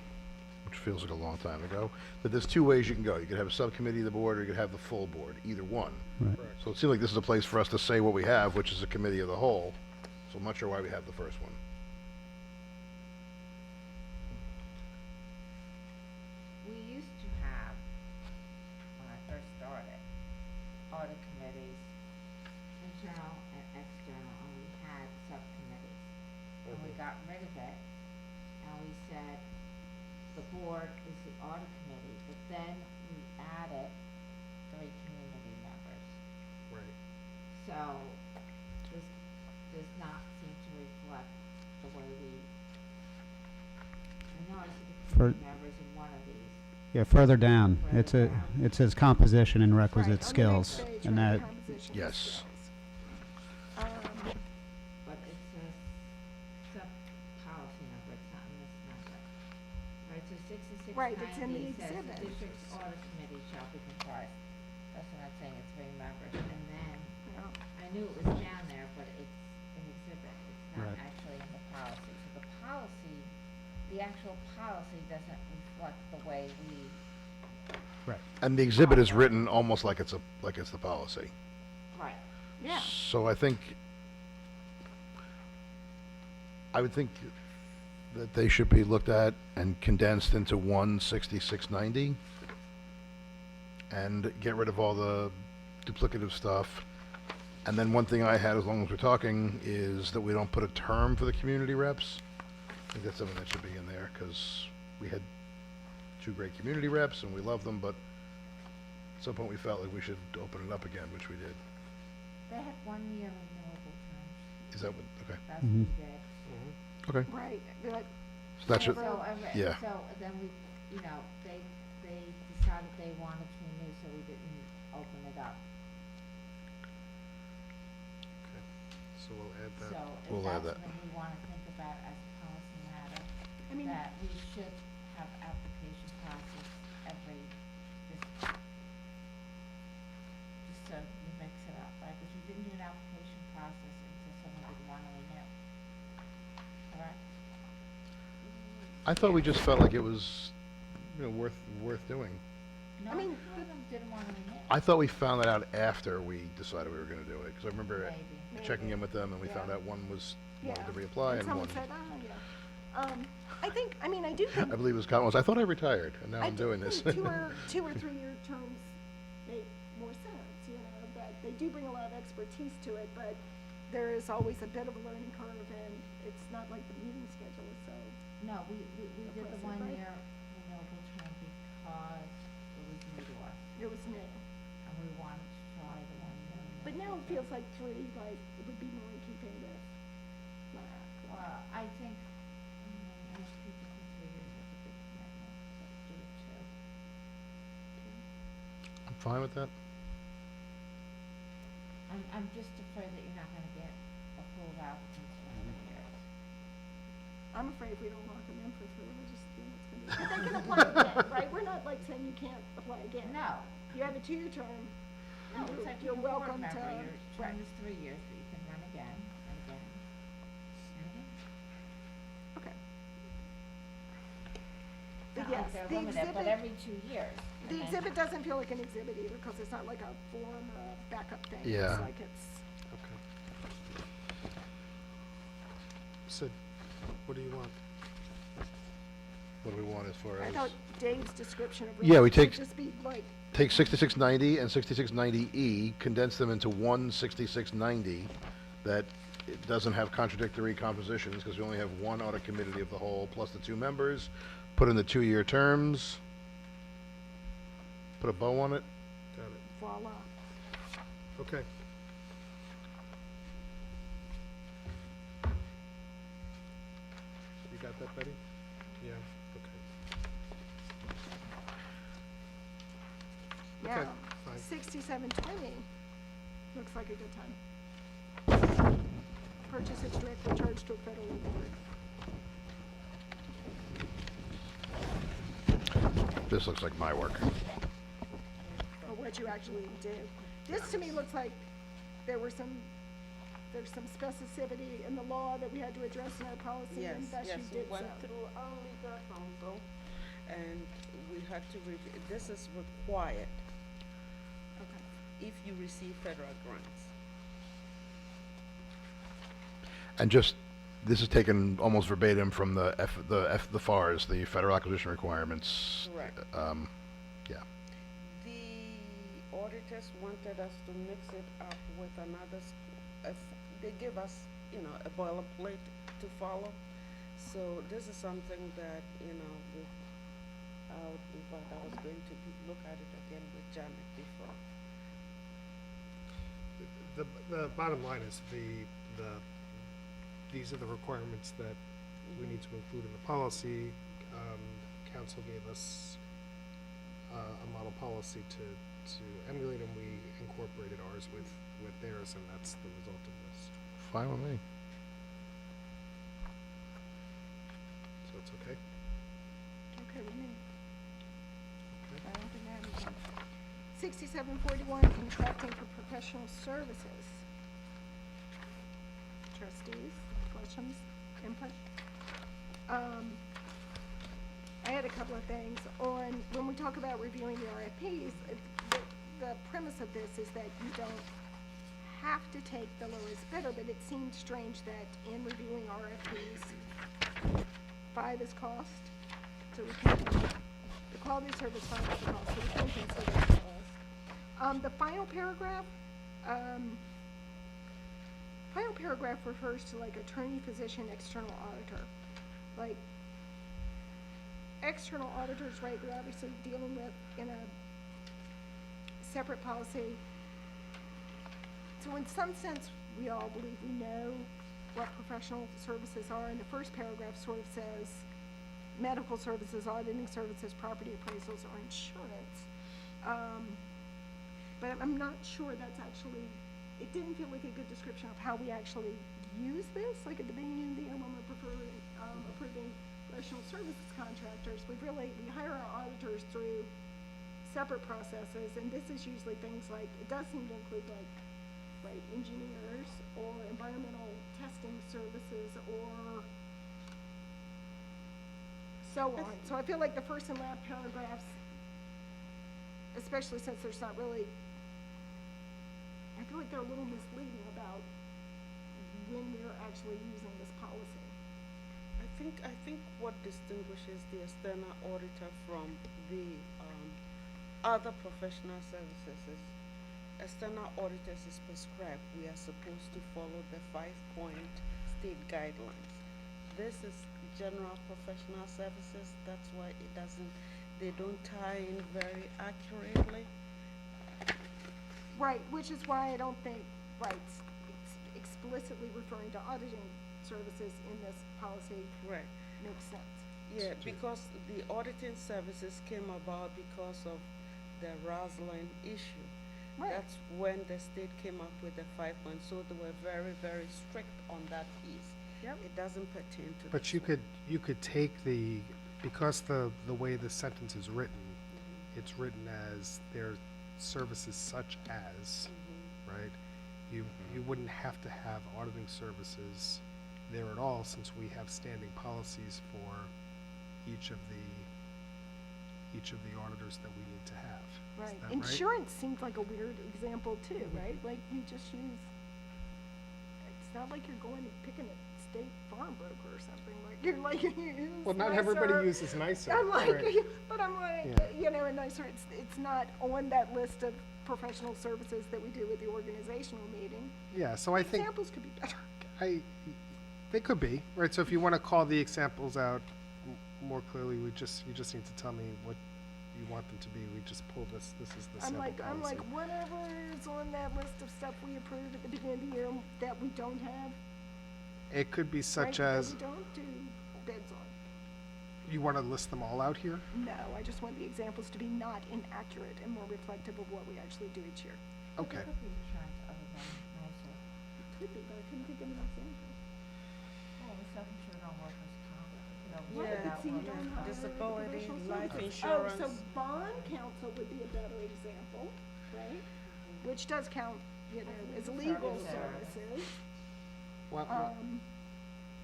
which feels like a long time ago, that there's two ways you can go. You could have a subcommittee of the board, or you could have the full board, either one. Right. So it seems like this is a place for us to say what we have, which is a committee of the whole. So I'm not sure why we have the first one. We used to have, when I first started, audit committees, internal and external, and we had subcommittees. And we got rid of it, and we said, the board is the audit committee, but then we added 3 community members. Right. So, this does not seem to reflect the way we, I know I see the For- community members in one of these. Yeah, further down, Further down. it says composition and Right, requisite on the next skills, page, and right, that, composition and Yes. skills. But it says sub-policy number, it's not in this number. Right, so 6690 Right, it's in the says the exhibit. district's audit committee shall be comprised. That's what I'm saying, it's 3 members. And then, Yeah. I knew it was down there, but it's an exhibit, it's not Right. actually in the policy. So the policy, the actual policy doesn't reflect the way we, And the exhibit is written almost like it's the policy. right. Yeah, So I think, I would think that they should be looked at and condensed into one 6690 and get rid of all the duplicative stuff. And then one thing I had, as long as we're talking, is that we don't put a term for the community reps. I think that's something that should be in there, because we had 2 great community reps and we love them, but at some point we felt like we should open it up again, which we did. They had 1-year renewable terms, Is that what, okay, that's what we did. okay. right, but So that should, So, yeah. so then we, they decided they wanted to renew, so we didn't open it up. So we'll add So We'll if add that's that. something we wanna think about as a policy matter, I mean, that we should have application process every, just so we mix it up, right? Because we didn't do an application process until someone didn't wanna renew. Correct? I thought we just felt like it was, worth doing. No, I mean, two of them didn't want to renew. I thought we found that out after we decided we were gonna do it, because I remember Maybe. checking in with them and we found Yeah. out one was, Yeah. wanted to reapply And and someone one, said, I think, I mean, I do think. I believe it was Cotton was, I thought I retired, and now I I'm do doing this. think two or 3 year terms make more sense, you know, that they do bring a lot of expertise to it, but there is always a bit of a learning curve, and it's not like the meeting schedule is so. No, we did the Oppressive, 1 right? year renewable term because it was new to us, It was new. and we wanted to try the 1 year. But now it renewable feels term. like 3, like, it would be more in keeping with LAC. I think, most people think 3 years is a big commitment, so do 2. I'm fine with that. I'm just afraid that you're not gonna get a full applicants for 3 years. I'm afraid if we don't lock them in for 3, we're just, you know, it's gonna be, but they can apply again, right? We're not like saying you can't apply again. No, You have a 2-year term. no, it's like You're you're a board welcome member, to, your right. term is 3 years, but you can run again, and again, and again. Okay. Not But like yes, they're the limited, but exhibit, every 2 years. the and then- exhibit doesn't feel like an exhibit either, because it's not like a form or a backup thing. Yeah. It's like it's, Okay. Sid, what do you want? What do we want as far I as? thought Dave's description of. Yeah, we should take- just be like, Take 6690 and 6690E, condense them into one 6690 that it doesn't have contradictory compositions, because we only have one audit committee of the whole, plus the 2 members. Put in the 2-year terms. Put a bow on it. Got it. voila. Okay. You got that, Betty? Yeah, okay. Okay, Yeah, fine. 6720 looks like a good time. Purchase is directly charged to a federal board. This looks like my work. Or what you actually do. This to me looks like there's some specificity in the law that we had to address in our policy, Yes, and thus yes, you we did so. went through our legal counsel, and we had to review, this is required Okay. if you receive federal grants. And just, this is taken almost verbatim from the FARs, the Federal Acquisition Requirements. Correct. Yeah. The auditors wanted us to mix it up with another, they give us, you know, a boilerplate to follow. So this is something that, you know, in fact, I was going to look at it again with Janet before. The bottom line is these are the requirements that we need to include in the policy. Council gave us a model policy to emulate, and we incorporated ours with theirs, and that's the result of this. Fine with me. So it's okay? Okay with me. Okay. I don't think I have anything. 6741, contracting for professional services. Trustees, questions, input? I had a couple of things on, when we talk about reviewing the RFPs, the premise of this is that you don't have to take the lowest bidder, but it seemed strange that in reviewing RFPs, 5 is cost, so we can't, the quality of service 5 is the cost, so we can't consider that cost. The final paragraph refers to like attorney, physician, external auditor. Like, external auditors, right, we're obviously dealing with in a separate policy. So in some sense, we all believe we know what professional services are, and the first paragraph sort of says medical services, auditing services, property appraisals, or insurance. But I'm not sure that's actually, it didn't feel like a good description of how we actually use this, like at the beginning of the year when we're approving professional services contractors, we hire our auditors through separate processes, and this is usually things like, it does seem to include like, right, engineers, or environmental testing services, or so on. So I feel like the first and last paragraphs especially since there's not really, I feel like they're a little misleading about when we're actually using this policy. I think what distinguishes the external auditor from the other professional services is external auditors is prescribed. We are supposed to follow the 5-point state guidelines. This is general professional services. That's why they don't tie in very accurately. Right, which is why I don't think, explicitly referring to auditing services in this policy Right. makes sense. Yeah, because the auditing services came about because of the Roslyn issue. Right. That's when the state came up with the 5 points, so they were very, very strict on that piece. Yep. It doesn't pertain to But this you one. could take because the way the sentence is written, it's written as their services such as, right? You wouldn't have to have auditing services there at all, since we have standing policies for each of the auditors that we need to have. Is Right. that right? Insurance seems like a weird example too, right? Like you just use, it's not like you're going and picking a State Farm broker or something, like you're like, you use Well, not everybody NYSER. uses NYSER. I'm like, right. but I'm like, Yeah. and NYSER, it's not on that list of professional services that we do at the organizational meeting. Yeah, so I think Examples could be better. they could be, right? So if you want to call the examples out more clearly, you just need to tell me what you want them to be. We just pull this is the I'm sample like, policy. whatever's on that list of stuff we approved at the beginning of the year that we don't have. It could be such right, as, that we don't do bids on. you want to list them all out here? No, I just want the examples to be not inaccurate and more reflective of what we actually do each year. Okay. What could be insurance other than NYSER? Could be, but I couldn't think of an example. Well, the self-insured on workers' comp, you know, Yeah, without See, you workers' don't comp. hire Disability, professional life services. insurance. Oh, so bond counsel would be a better example, right? Which does count, as legal Services. services. Well,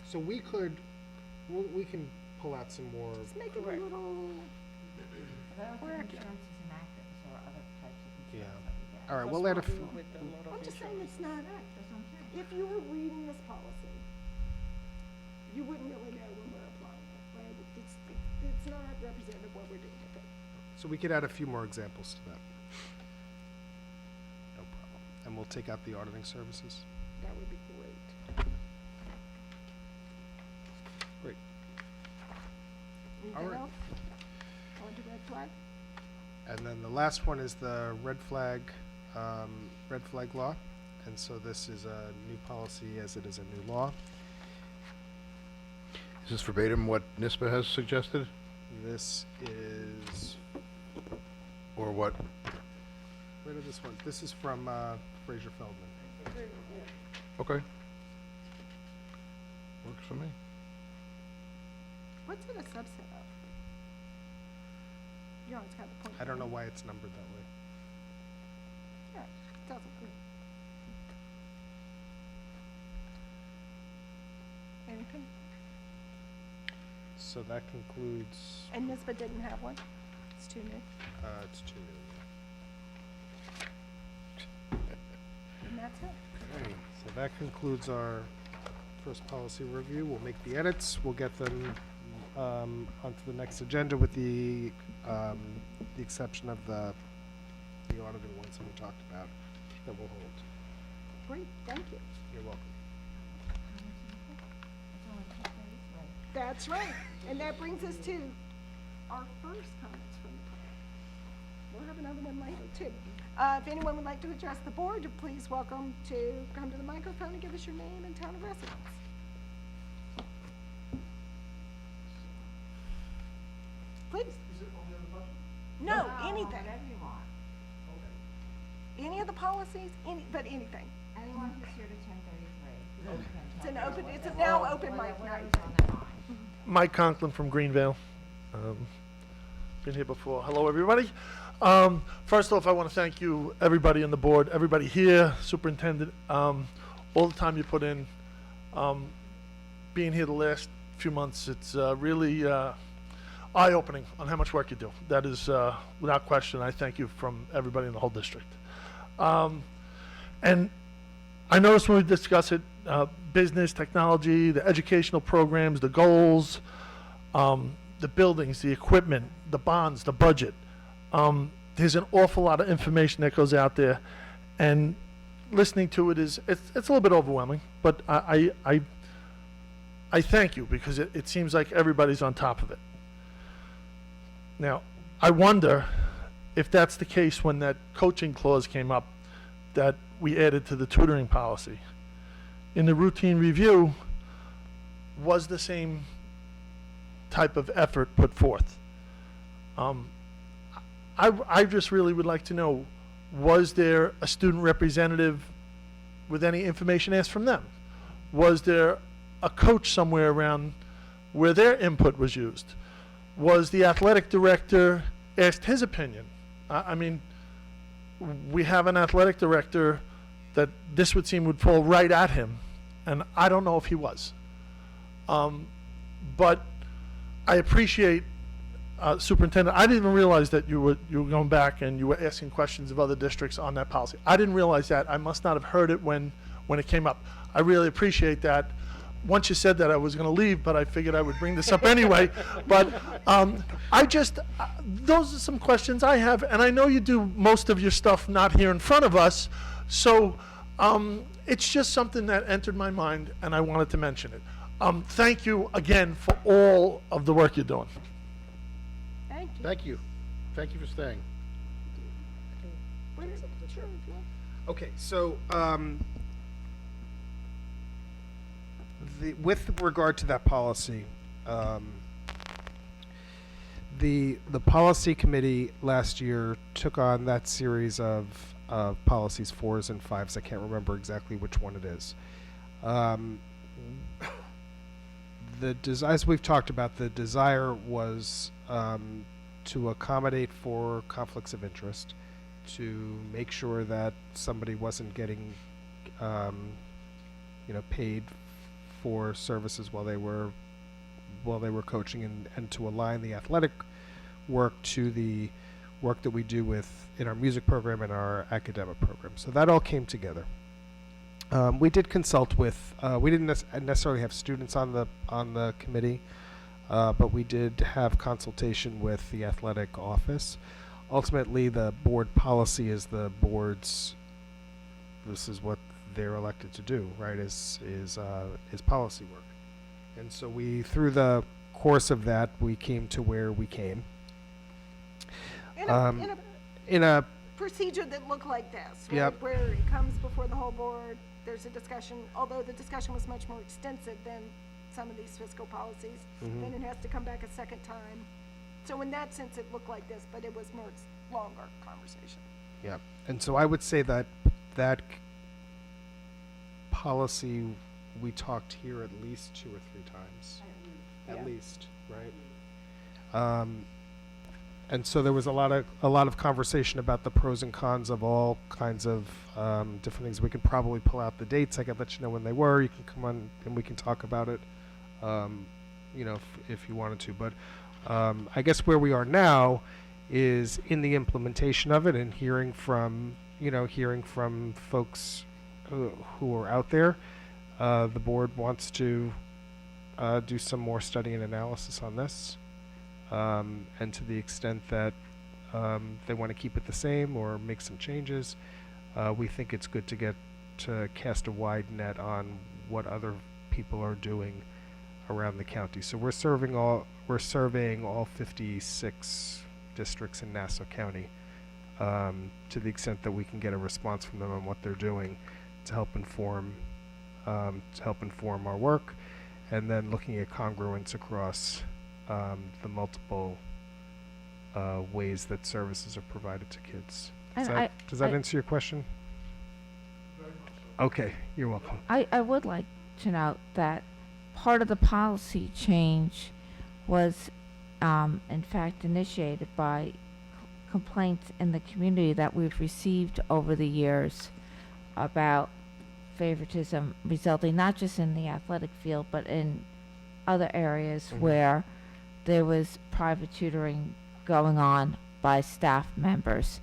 so we can pull out some more. Just make it a Correct. little, But I don't Correct. think insurance is inactive, so are other types of Yeah. insurance that we get. All right, Because we'll let we a deal with a lot of I'm just saying insurance. it's not, That's what I'm saying. if you were reading this policy, you wouldn't really know when we're applying it, right? It's not representative of what we're doing with it. So we could add a few more examples to that. No problem. And we'll take out the auditing services. That would be great. Great. Anything right. else? On to red flag? And then the last one is the red flag law. And so this is a new policy as it is a new law. Is this verbatim what NISBA has suggested, This is, or what? where did this one? This is from Fraser Feldman. Okay. Works for me. What's it a subset of? You always got the point. I don't know why it's numbered that way. Yeah, it doesn't. Anything? So that concludes, And NISBA didn't have one? It's too new. it's too new. And that's it. So that concludes our first policy review. We'll make the edits. We'll get them onto the next agenda with the exception of the auditing ones that we talked about that we'll hold. Great, thank you. You're welcome. It's only 2 days, right? That's right. And that brings us to our first comments from the public. We'll have another one later too. If anyone would like to address the board, please welcome to come to the microphone and give us your name and town of residence. Please. No, anything. Whatever you want. Any of the policies, anything. Anyone who's here to 10:33. It's an open, it's a now open mic night. Whatever's on their mind. Mike Conklin from Greenvale. Been here before. Hello, everybody. First off, I want to thank you, everybody on the board, everybody here, superintendent, all the time you put in. Being here the last few months, it's really eye-opening on how much work you do. That is, without question, I thank you from everybody in the whole district. And I noticed when we discuss it, business, technology, the educational programs, the goals, the buildings, the equipment, the bonds, the budget. There's an awful lot of information that goes out there, and listening to it it's a little bit overwhelming, but I thank you because it seems like everybody's on top of it. Now, I wonder if that's the case when that coaching clause came up that we added to the tutoring policy. In the routine review, was the same type of effort put forth? I just really would like to know, was there a student representative with any information asked from them? Was there a coach somewhere around where their input was used? Was the athletic director asked his opinion? I mean, we have an athletic director that this would seem would fall right at him, and I don't know if he was. But I appreciate, Superintendent, I didn't even realize that you were going back and you were asking questions of other districts on that policy. I didn't realize that. I must not have heard it when it came up. I really appreciate that. Once you said that, I was going to leave, but I figured I would bring this up anyway. But those are some questions I have, and I know you do most of your stuff not here in front of us, so it's just something that entered my mind, and I wanted to mention it. Thank you again for all of the work you're doing. Thank you. Thank you. Thank you for staying. Sure, if you want. Okay, so, with regard to that policy, the policy committee last year took on that series of policies, 4s and 5s. I can't remember exactly which one it is. As we've talked about, the desire was to accommodate for conflicts of interest, to make sure that somebody wasn't getting, paid for services while they were coaching, and to align the athletic work to the work that we do in our music program and our academic program. So that all came together. We did consult with. We didn't necessarily have students on the committee, but we did have consultation with the athletic office. Ultimately, the board policy is the board's. This is what they're elected to do, right? Is policy work, and so through the course of that, we came to where we came. In a Procedure that looked like this, right? Yep. Where it comes before the whole board, there's a discussion, although the discussion was much more extensive than some of these fiscal policies, then it has to come back a second time. So in that sense, it looked like this, but it was more longer conversation. Yeah, and so I would say that policy, we talked here at least 2 or 3 times. At least, right? And so there was a lot of conversation about the pros and cons of all kinds of different things. We could probably pull out the dates. I could let you know when they were. You can come on and we can talk about it, if you wanted to. But I guess where we are now is in the implementation of it and hearing from folks who are out there. The board wants to do some more study and analysis on this. And to the extent that they want to keep it the same or make some changes, we think it's good to cast a wide net on what other people are doing around the county. So we're surveying all 56 districts in Nassau County, to the extent that we can get a response from them on what they're doing to help inform our work, and then looking at congruence across the multiple ways that services are provided to kids. Does that answer your question? Okay, you're welcome. I would like to note that part of the policy change was, in fact, initiated by complaints in the community that we've received over the years about favoritism resulting not just in the athletic field, but in other areas where there was private tutoring going on by staff members.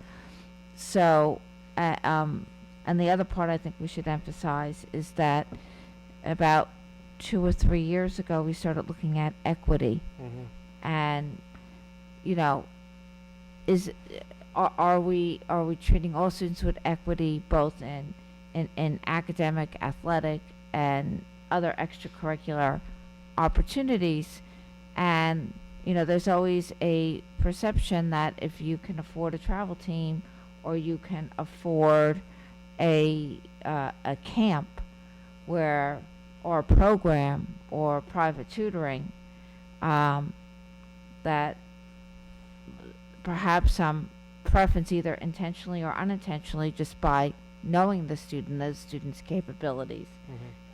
So, and the other part I think we should emphasize is that about 2 or 3 years ago, we started looking at equity. And, you know, are we treating all students with equity, both in academic, athletic, and other extracurricular opportunities? And, you know, there's always a perception that if you can afford a travel team, or you can afford a camp where, or a program, or private tutoring, that perhaps some preference, either intentionally or unintentionally, just by knowing the student, those students' capabilities,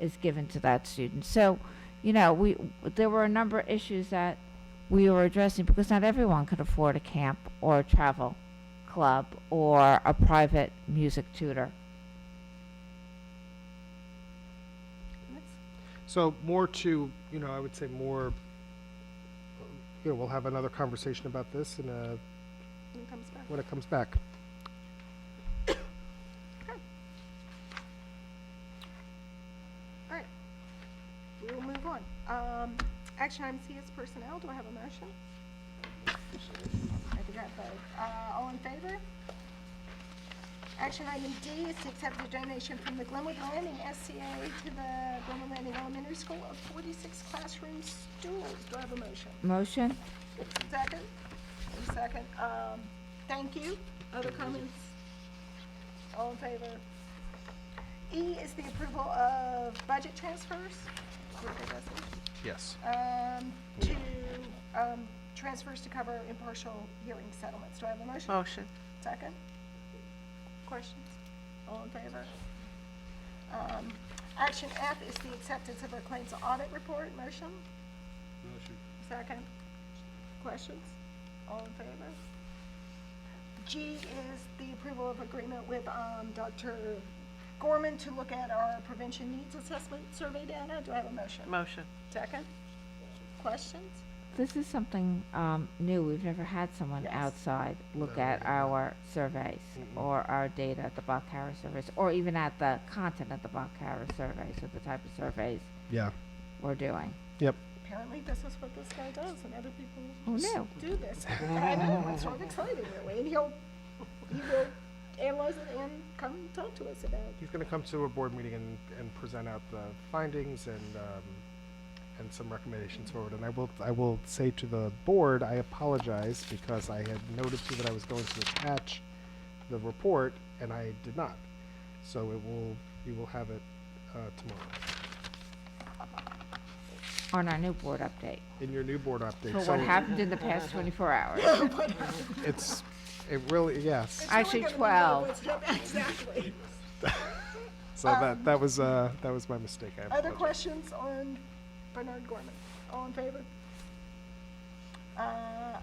is given to that student. So, you know, there were a number of issues that we were addressing, because not everyone could afford a camp or a travel club or a private music tutor. So more to, you know, I would say more, you know, we'll have another conversation about this in a, when it comes back. All right, we will move on. Action item C is personnel. Do I have a motion? I think I vote. All in favor? Action item D is to accept a donation from the Glenwood Landing SCA to the Glenwood Landing Elementary School of 46 classroom stools. Do I have a motion? Motion? Second? Second. Thank you. Other comments? All in favor? E is the approval of budget transfers. Yes. To, transfers to cover impartial hearing settlements. Do I have a motion? Motion. Second? Questions? All in favor? Action F is the acceptance of our claims audit report. Motion? Motion. Second? Questions? All in favor? G is the approval of agreement with Dr. Gorman to look at our prevention needs assessment survey data. Do I have a motion? Motion. Second? Questions? This is something new. We've never had someone Yes. outside look at our surveys or our data at the Bach Harris surveys, or even at the content of the Bach Harris surveys, or the type of surveys Yeah. we're doing. Yep. Apparently this is what this guy does, and other people Who knew? do this. I know, it's sort of exciting that way, and he will analyze it and come talk to us about it. He's gonna come to a board meeting and present out the findings and some recommendations forward. And I will say to the board, I apologize because I had noted to you that I was going to attach the report, and I did not. So you will have it tomorrow On our new board update, in your new board update. for So what happened in the past 24 hours. it really, yes. It's really Actually, gonna be 12. what's happening. Exactly. So that was my mistake. I Other apologize. questions on Bernard Gorman? All in favor?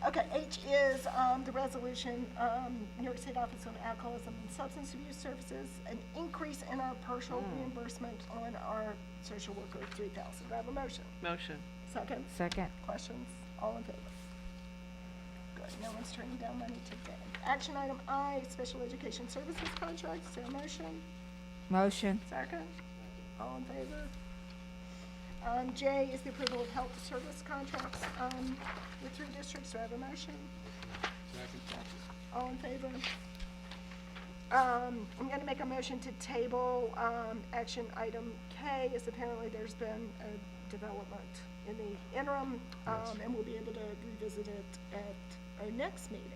Okay, H is the resolution, New York State Office on Alcoholism and Substance Abuse Services, an increase in our partial reimbursement on our social worker, 3,000. Do I have a motion? Motion. Second? Second? Questions? All in favor? Good, no one's turning down money today. Action item I, special education services contracts. Is there a motion? Motion? Second? All in favor? J is the approval of health service contracts with 3 districts. Do I have a motion? Second. All in favor? I'm going to make a motion to table action item K, as apparently there's been a development in the interim, and we'll be able to revisit it at our next meeting.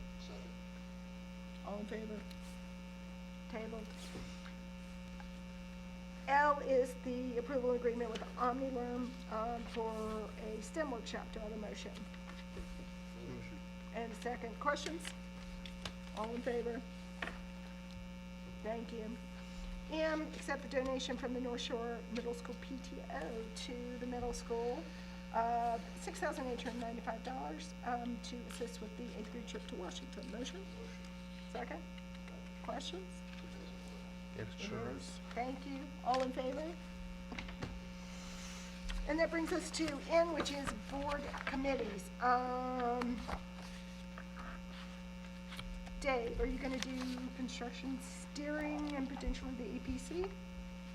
All in favor? Tabled. L is the approval agreement with OmniLearn for a STEM workshop. Do I have a motion? Motion. And a second. Questions? All in favor? Thank you. M, accept the donation from the North Shore Middle School PTO to the middle school, $6,895 to assist with the 8th grade trip to Washington. Motion? Second. Questions? It sure is. Thank you. All in favor? And that brings us to N, which is board committees. Dave, are you gonna do construction steering and potentially the EPC?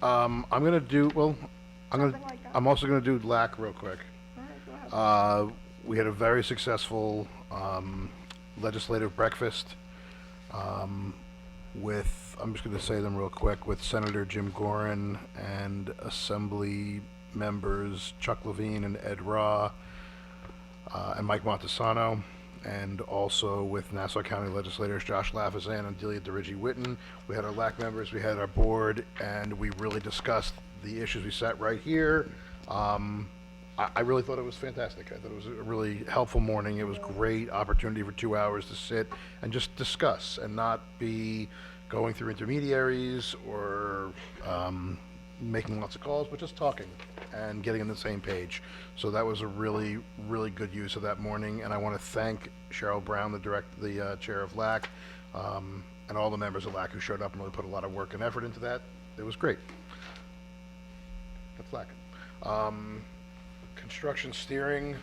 I'm gonna do, well, Something like that. I'm also gonna do LAC real quick. All right, go ahead. We had a very successful legislative breakfast with, I'm just going to say them real quick, with Senator Jim Gorin and Assembly members Chuck Levine and Ed Raw and Mike Montesano, and also with Nassau County legislators Josh Lafazan and Delia DeRigi-Witten. We had our LAC members, we had our board, and we really discussed the issues. We sat right here. I really thought it was fantastic. I thought it was a really helpful morning. It was great opportunity for 2 hours to sit and just discuss and not be going through intermediaries or making lots of calls, but just talking and getting on the same page. So that was a really, really good use of that morning. And I want to thank Cheryl Brown, the chair of LAC, and all the members of LAC who showed up and really put a lot of work and effort into that. It was great. That's LAC. Construction steering,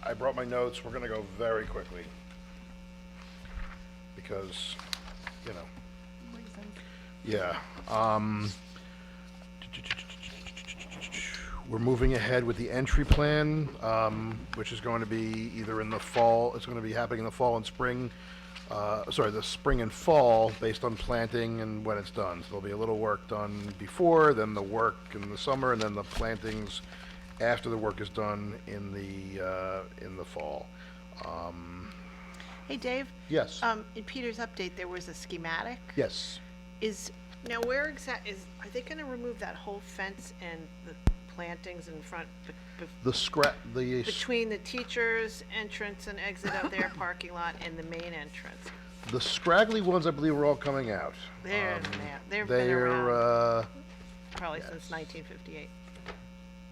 I brought my notes. We're gonna go very quickly because, you know, yeah. We're moving ahead with the entry plan, which is going to be either in the fall, it's gonna be happening in the fall and spring, the spring and fall based on planting and when it's done. So there'll be a little work done before, then the work in the summer, and then the plantings after the work is done in the fall. Hey, Dave? Yes. In Peter's update, there was a schematic. Yes. Now where are they gonna remove that whole fence and the plantings in front, between the teacher's entrance and exit of their parking lot and the main entrance? The scraggly ones, I believe, are all coming out. They've been around probably yes. since 1958.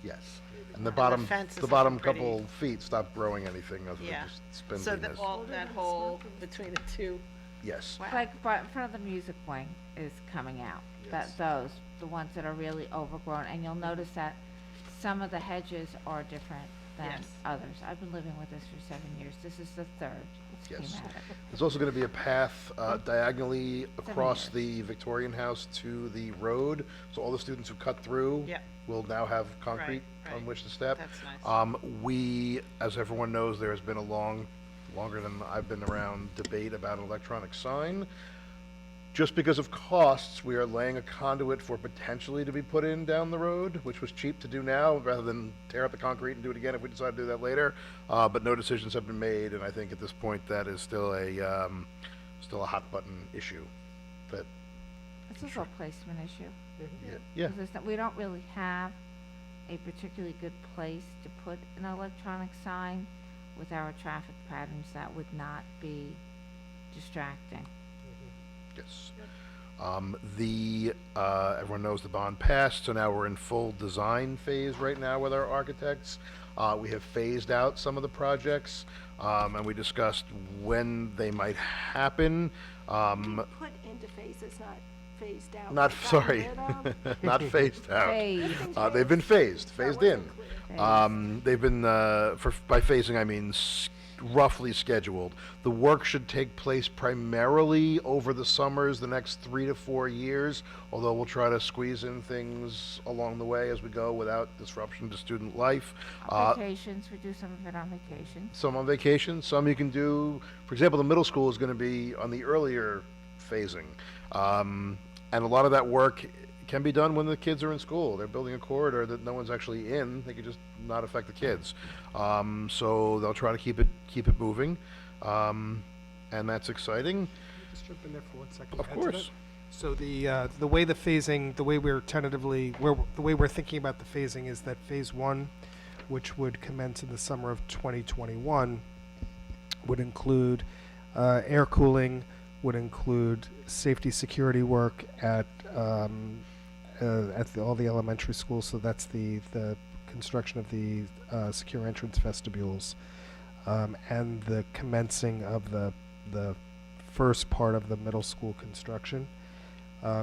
Yes. And the bottom fence is bottom pretty- couple feet stopped growing anything. That's Yeah. just been So Venus. that hole between the two. Yes. Wow. Like, in front of the music wing is coming out. Yes. The ones that are really overgrown, and you'll notice that some of the hedges are different than Yes. others. I've been living with this for 7 years. This is the third Yes. schematic. There's also going to be a path diagonally across years. the Victorian house to the road. So all the students who cut through Yeah. will now have concrete Right. on which to step. That's nice. We, as everyone knows, there has been a longer than I've been around, debate about an electronic sign. Just because of costs, we are laying a conduit for potentially to be put in down the road, which was cheap to do now, rather than tear up the concrete and do it again if we decide to do that later. But no decisions have been made, and I think at this point that is still a hot button issue. But It's also a placement issue. yeah, Because we don't really have a particularly good place to put an electronic sign with our traffic patterns that would not be distracting. yes. Everyone knows the bond passed, so now we're in full design phase right now with our architects. We have phased out some of the projects, and we discussed when they might happen. Put into phases, not phased out. Not, Gotten sorry, rid of. not phased out. Phased. They've been phased, That phased in. wasn't clear. They've been, by phasing, I mean roughly scheduled. The work should take place primarily over the summers, the next 3 to 4 years, although we'll try to squeeze in things along the way as we go without disruption to student life. Vacations, we do some of it on vacation. Some on vacation, some you can do, for example, the middle school is going to be on the earlier phasing. And a lot of that work can be done when the kids are in school. They're building a corridor that no one's actually in. They could just not affect the kids. So they'll try to keep it moving. And that's exciting. Just jump in there for 1 second. Of add to course. that? So the way the phasing, the way we're thinking about the phasing is that phase 1, which would commence in the summer of 2021, would include air cooling, would include safety security work at all the elementary schools. So that's the construction of the secure entrance vestibules, and the commencing of the first part of the middle school construction.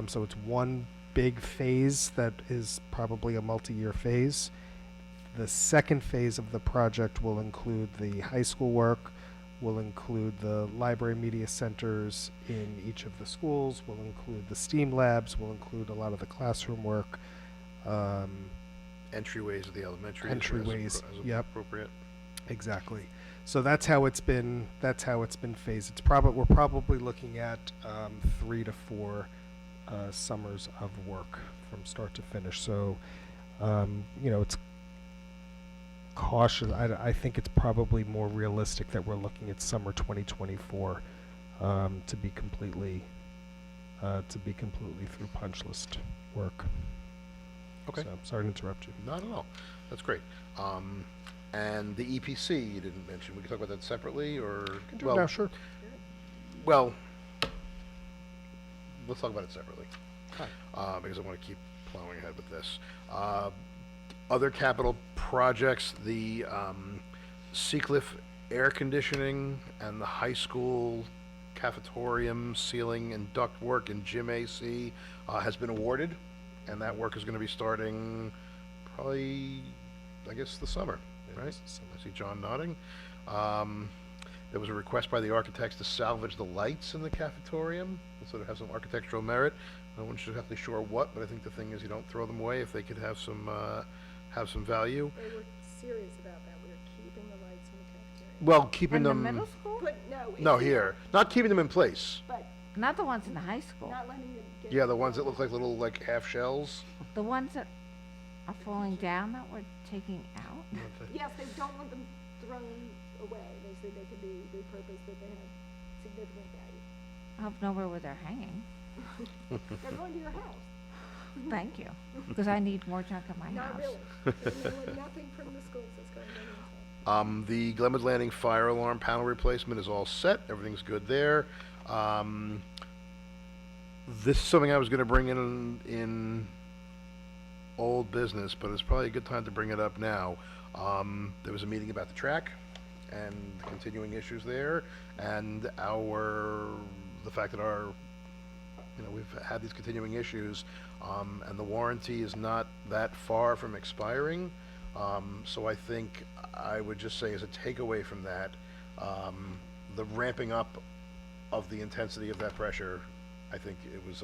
So it's one big phase that is probably a multi-year phase. The second phase of the project will include the high school work, will include the library media centers in each of the schools, will include the STEAM labs, will include a lot of the classroom work. Entryways of the elementary. as Entryways, yep. Appropriate. Exactly. So that's how it's been. That's how it's been phased. We're probably looking at 3 to 4 summers of work from start to finish. So, it's cautious. I think it's probably more realistic that we're looking at summer 2024 to be completely through punch list work. Okay. So, sorry to interrupt you. Not at all. That's great. And the EPC you didn't mention. We can talk about that separately, or Can do it now, sure. Well, let's talk about it separately. Because I want to keep plowing ahead with this. Other capital projects, the Seacliff air conditioning and the high school cafetorium ceiling and duct work in Gym AC has been awarded, and that work is going to be starting probably, I guess, the summer, right? I see John nodding. There was a request by the architects to salvage the lights in the cafetorium, and sort of have some architectural merit. No one's exactly sure what, but I think the thing is you don't throw them away if they could have some value. They were serious about that. We were keeping the lights in the cafeteria. Well, keeping In the them. middle school? But No, here. Not keeping them in place. But Not the ones in the high school. not letting them get. Yeah, the ones that look like little half shells. The ones that are falling down that we're taking out? Yes, they don't want them thrown away. They say they can be repurposed, that they have significant value. I hope nowhere where they're hanging. They're going to your house. Thank you, because I need more junk in my Not house. really. Nothing from the schools is going to The Glenwood Landing fire alarm panel replacement is all set. Everything's good there. This is something I was going to bring in old business, but it's probably a good time to bring it up now. There was a meeting about the track and the continuing issues there, and the fact that we've had these continuing issues, and the warranty is not that far from expiring. So I think I would just say as a takeaway from that, the ramping up of the intensity of that pressure, I think it was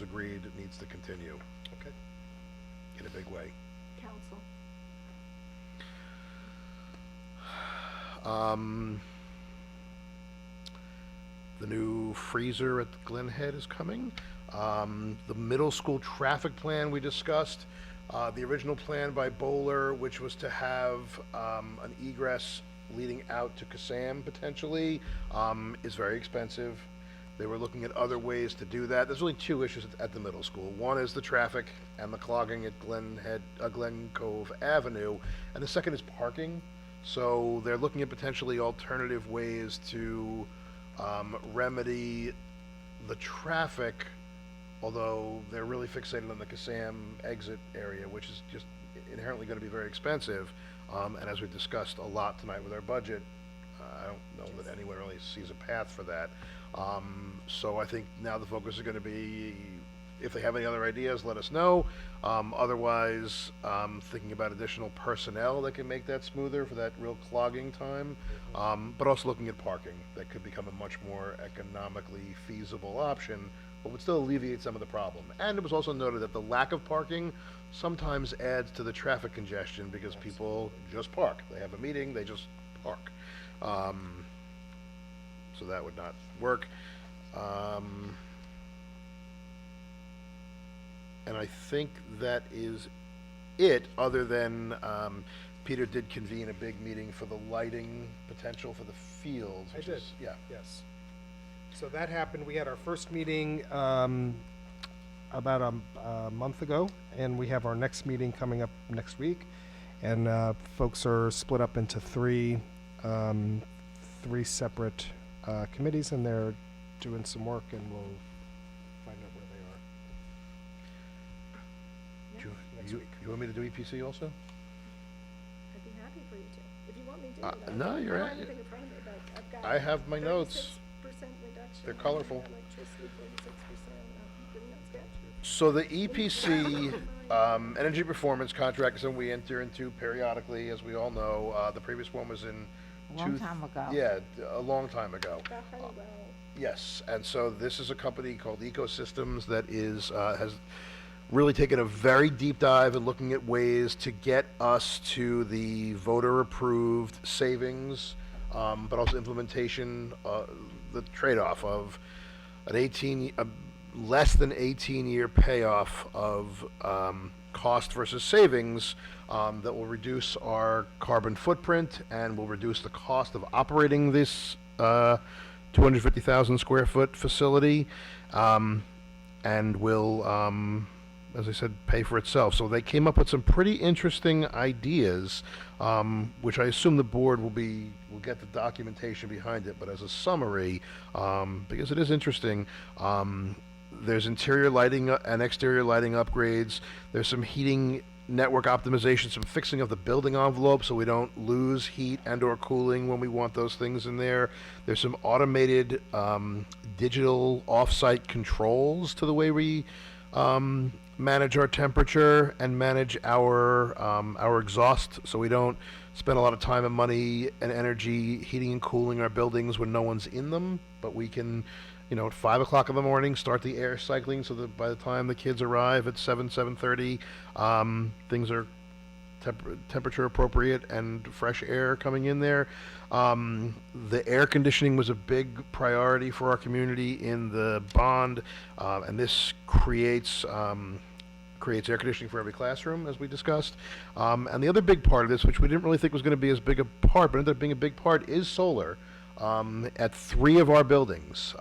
agreed it needs to continue. Okay. In a big way. Council. The new freezer at Glen Head is coming. The middle school traffic plan we discussed. The original plan by Bowler, which was to have an egress leading out to Cassam potentially, is very expensive. They were looking at other ways to do that. There's really two issues at the middle school. One is the traffic and the clogging at Glen Cove Avenue, and the second is parking. So they're looking at potentially alternative ways to remedy the traffic, although they're really fixated on the Cassam exit area, which is just inherently going to be very expensive. And as we've discussed a lot tonight with our budget, I don't know that anyone really sees a path for that. So I think now the focus is going to be, if they have any other ideas, let us know. Otherwise, thinking about additional personnel that can make that smoother for that real clogging time, but also looking at parking. That could become a much more economically feasible option, but would still alleviate some of the problem. And it was also noted that the lack of parking sometimes adds to the traffic congestion because people just park. They have a meeting, they just park. So that would not work. And I think that is it, other than Peter did convene a big meeting for the lighting potential for the fields. I which did. is- Yeah. Yes. So that happened. We had our first meeting about a month ago, and we have our next meeting coming up next week. And folks are split up into three separate committees, and they're doing some work, and we'll find out where they are. Next week. You want me to do EPC also? I'd be happy for you to. If you want me to do it. No, you're I don't right. have anything in front of me, but I've got. I have my notes. 36% reduction. They're colorful. in Electricity, 46%. Good enough sketch. So the EPC, Energy performance contract is something we enter into periodically, as we all know. The previous one was in A long time ago. Yeah, a long time ago. The Honeywell. Yes, and so this is a company called Ecosystems that has really taken a very deep dive in looking at ways to get us to the voter-approved savings, but also implementation, the trade-off of a less than 18-year payoff of cost versus savings that will reduce our carbon footprint and will reduce the cost of operating this 250,000 square foot facility, and will, as I said, pay for itself. So they came up with some pretty interesting ideas, which I assume the board will get the documentation behind it. But as a summary, because it is interesting, there's interior lighting and exterior lighting upgrades. There's some heating network optimization, some fixing of the building envelope so we don't lose heat and or cooling when we want those things in there. There's some automated digital off-site controls to the way we manage our temperature and manage our exhaust, so we don't spend a lot of time and money and energy heating and cooling our buildings when no one's in them, but we can, at 5 o'clock in the morning, start the air cycling so that by the time the kids arrive at 7:30, things are temperature appropriate and fresh air coming in there. The air conditioning was a big priority for our community in the bond, and this creates air conditioning for every classroom, as we discussed. And the other big part of this, which we didn't really think was going to be as big a part, but ended up being a big part, is solar. At 3 of our buildings,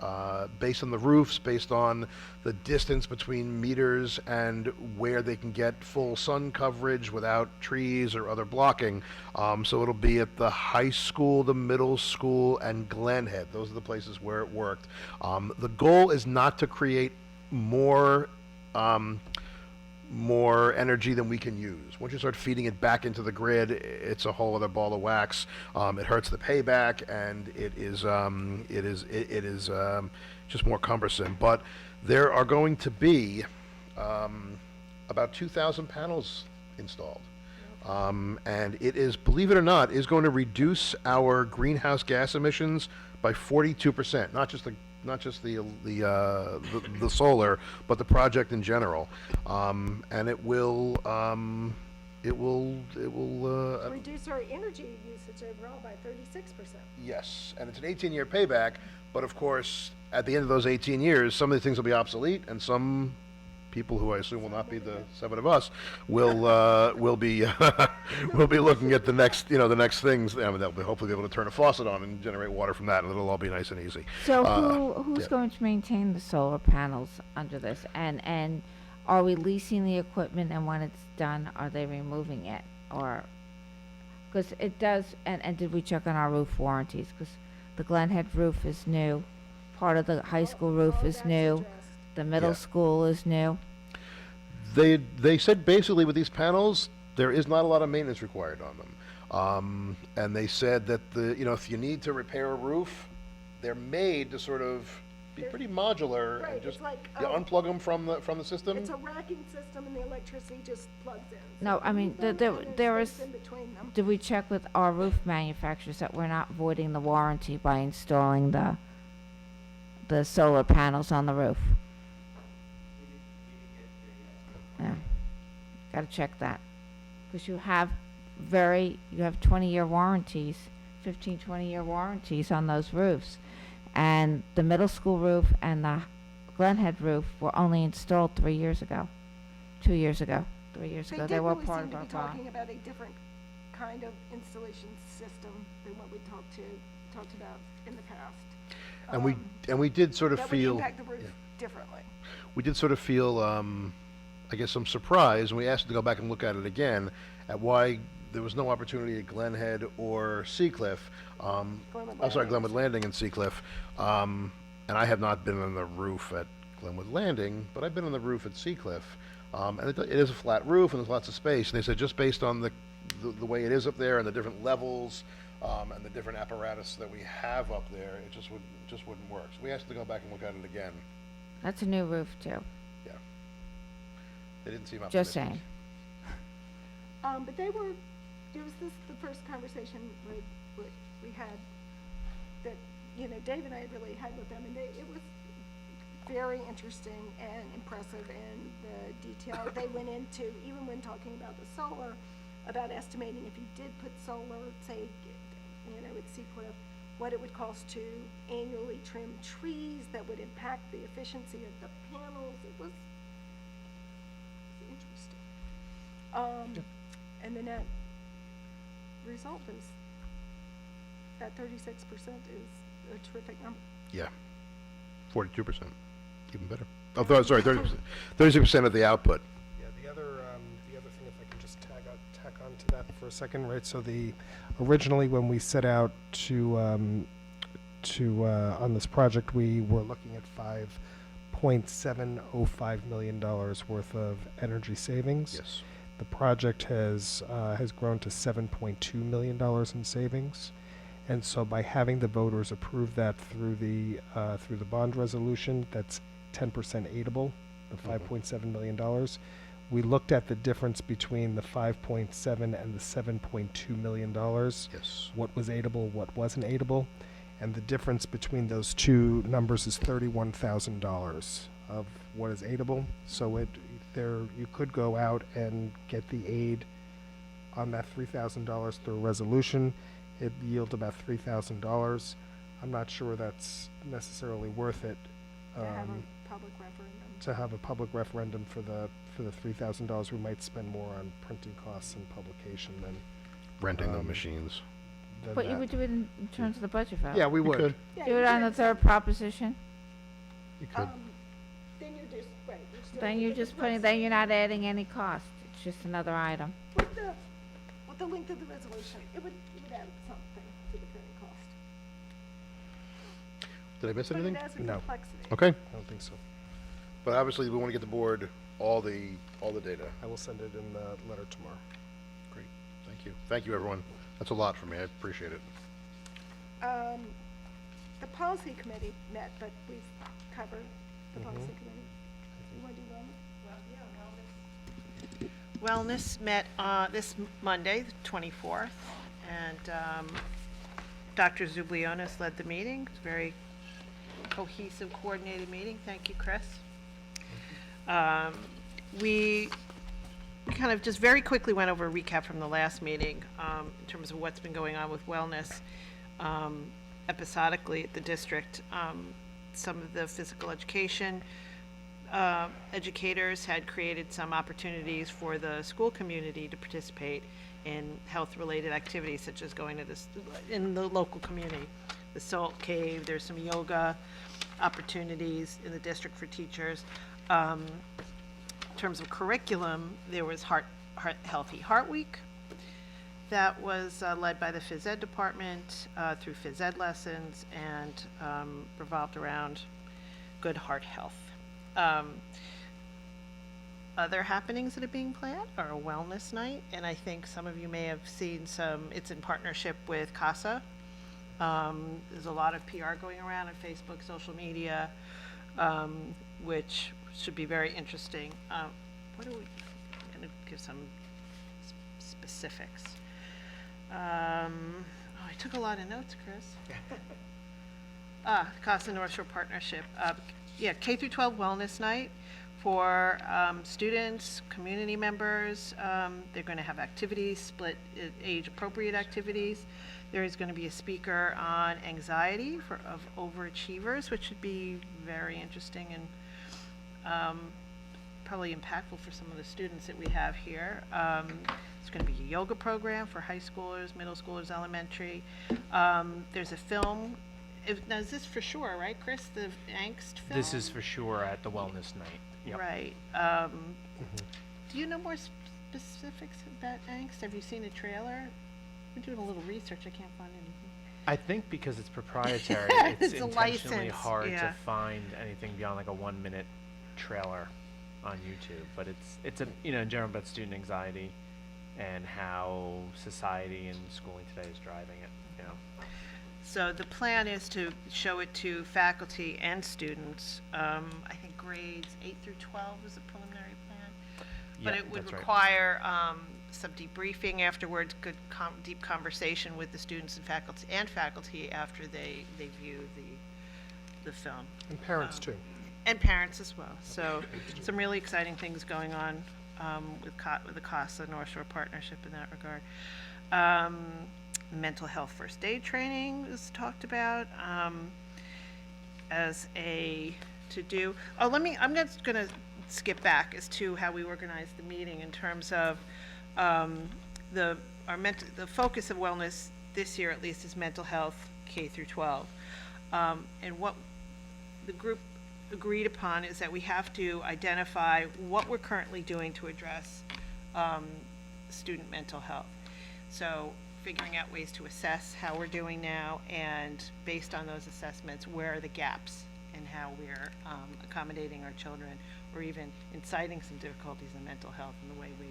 based on the roofs, based on the distance between meters and where they can get full sun coverage without trees or other blocking. So it'll be at the high school, the middle school, and Glen Head. Those are the places where it worked. The goal is not to create more energy than we can use. Once you start feeding it back into the grid, it's a whole other ball of wax. It hurts the payback, and it is just more cumbersome. But there are going to be about 2,000 panels installed. And it is, believe it or not, is going to reduce our greenhouse gas emissions by 42%, not just the solar, but the project in general, and it will Reduce our energy usage overall by 36%. yes, and it's an 18-year payback. But of course, at the end of those 18 years, some of these things will be obsolete, and some people, who I assume will not be the 7 of us, will be will be looking at the next things. I mean, they'll hopefully be able to turn a faucet on and generate water from that, and it'll all be nice and easy. So who's yeah. going to maintain the solar panels under this? And are we leasing the equipment, and when it's done, are they removing it? Or, because it does, and did we check on our roof warranties? Because the Glen Head roof is new, part of the high school roof All is that's new, addressed. the middle Yeah. school is new. They said basically with these panels, there is not a lot of maintenance required on them. And they said that if you need to repair a roof, they're made to sort of be pretty modular, Right, and just it's like, you unplug them from the system. it's a racking system and the electricity just plugs in. No, So I mean, move them there- and there's there space is- in between them. Did we check with our roof manufacturers that we're not voiding the warranty by installing the solar panels on the roof? Yeah, gotta check that, because you have 20-year warranties, 15, 20-year warranties on those roofs. And the middle school roof and the Glen Head roof were only installed 3 years ago, 2 years ago, 3 years ago. They They did were really part seem of to our be bond. talking about a different kind of installation system than what we talked about in the past. And we did sort of That would feel impact the roof differently. we did sort of feel I guess some surprise, and we asked them to go back and look at it again at why there was no opportunity at Glen Head or Seacliff. Glenwood Landing and Seacliff. And I have not been on the roof at Glenwood Landing, but I've been on the roof at Seacliff. And it is a flat roof and there's lots of space. And they said just based on the way it is up there and the different levels and the different apparatus that we have up there, it just wouldn't work. So we asked them to go back and look at it again. That's a new roof too. They didn't seem Just optimistic. saying. But it was the first conversation we had that, Dave and I had really had with them, and it was very interesting and impressive in the detail they went into, even when talking about the solar, about estimating if you did put solar, say, at Seacliff, what it would cost to annually trim trees that would impact the efficiency of the panels. It was interesting. And the net result is that 36% is a terrific number. Yeah, 42%, even better. Oh, sorry, 30% of the output. Yeah, the other thing, if I can just tack on to that for a second, right? So originally when we set out to on this project, we were looking at $5.705 million worth of energy savings. Yes. The project has grown to $7.2 million in savings, and so by having the voters approve that through the bond resolution, that's 10% aidable, the $5.7 million. We looked at the difference between the 5.7 and the $7.2 million. Yes. What was aidable, what wasn't aidable, and the difference between those two numbers is $31,000 of what is aidable. So you could go out and get the aid on that $3,000 through a resolution. It yields about $3,000. I'm not sure that's necessarily worth it. To have a public referendum. To have a public referendum for the $3,000, we might spend more on printing costs and publication than Renting the machines. But you that. would do it in terms of the budget vote. Yeah, we You would. could. Yeah, Do you it on the could. third proposition. You could. Then you're just, right, you're still. Then you're just putting, then you're not adding any cost. It's just another item. With the length of the resolution, it would add something to the printing cost. Did I miss But anything? it adds a No. complexity. Okay, I don't think so. but obviously we want to get the board all the data. I will send it in the letter tomorrow. Great, thank you. Thank you, everyone. That's a lot for me, I appreciate it. The policy committee met, but we've covered the policy committee. You want to do wellness? Wellness met this Monday, the 24th, and Dr. Zublionis led the meeting. It's a very cohesive, coordinated meeting. Thank you, Chris. We kind of just very quickly went over a recap from the last meeting in terms of what's been going on with wellness episodically at the district. Some of the physical education educators had created some opportunities for the school community to participate in health-related activities, such as going to in the local community. The Salt Cave, there's some yoga opportunities in the district for teachers. In terms of curriculum, there was Healthy Heart Week. That was led by the phys ed department through phys ed lessons and revolved around good heart health. Other happenings that are being planned are a wellness night, and I think some of you may have seen it's in partnership with CASA. There's a lot of PR going around on Facebook, social media, which should be very interesting. I'm going to give some specifics. I took a lot of notes, Chris. CASA North Shore Partnership. K through 12 Wellness Night for students, community members. They're going to have activities, split age-appropriate activities. There is going to be a speaker on anxiety of overachievers, which should be very interesting and probably impactful for some of the students that we have here. It's going to be a yoga program for high schoolers, middle schoolers, elementary. There's a film. Now, is this for sure, right, Chris? The Angst film? This is for sure at the wellness night. Yep. Right. Do you know more specifics about Angst? Have you seen a trailer? I'm doing a little research. I can't find anything. I think because it's proprietary, It's it's a intentionally license, hard yeah. to find anything beyond like a 1-minute trailer on YouTube. But it's a in general about student anxiety and how society and schooling today is driving it. So the plan is to show it to faculty and students. I think grades 8 through 12 is a preliminary plan. But Yeah, it would that's right. require some debriefing afterwards, good deep conversation with the students and faculty after they view the film. And parents too. And parents as well. So some really exciting things going on with the CASA North Shore Partnership in that regard. Mental health first aid training is talked about as a to-do. Oh, I'm just going to skip back as to how we organized the meeting in terms of the focus of wellness this year at least is mental health K through 12. And what the group agreed upon is that we have to identify what we're currently doing to address student mental health. So figuring out ways to assess how we're doing now, and based on those assessments, where are the gaps in how we're accommodating our children, or even inciting some difficulties in mental health in the way we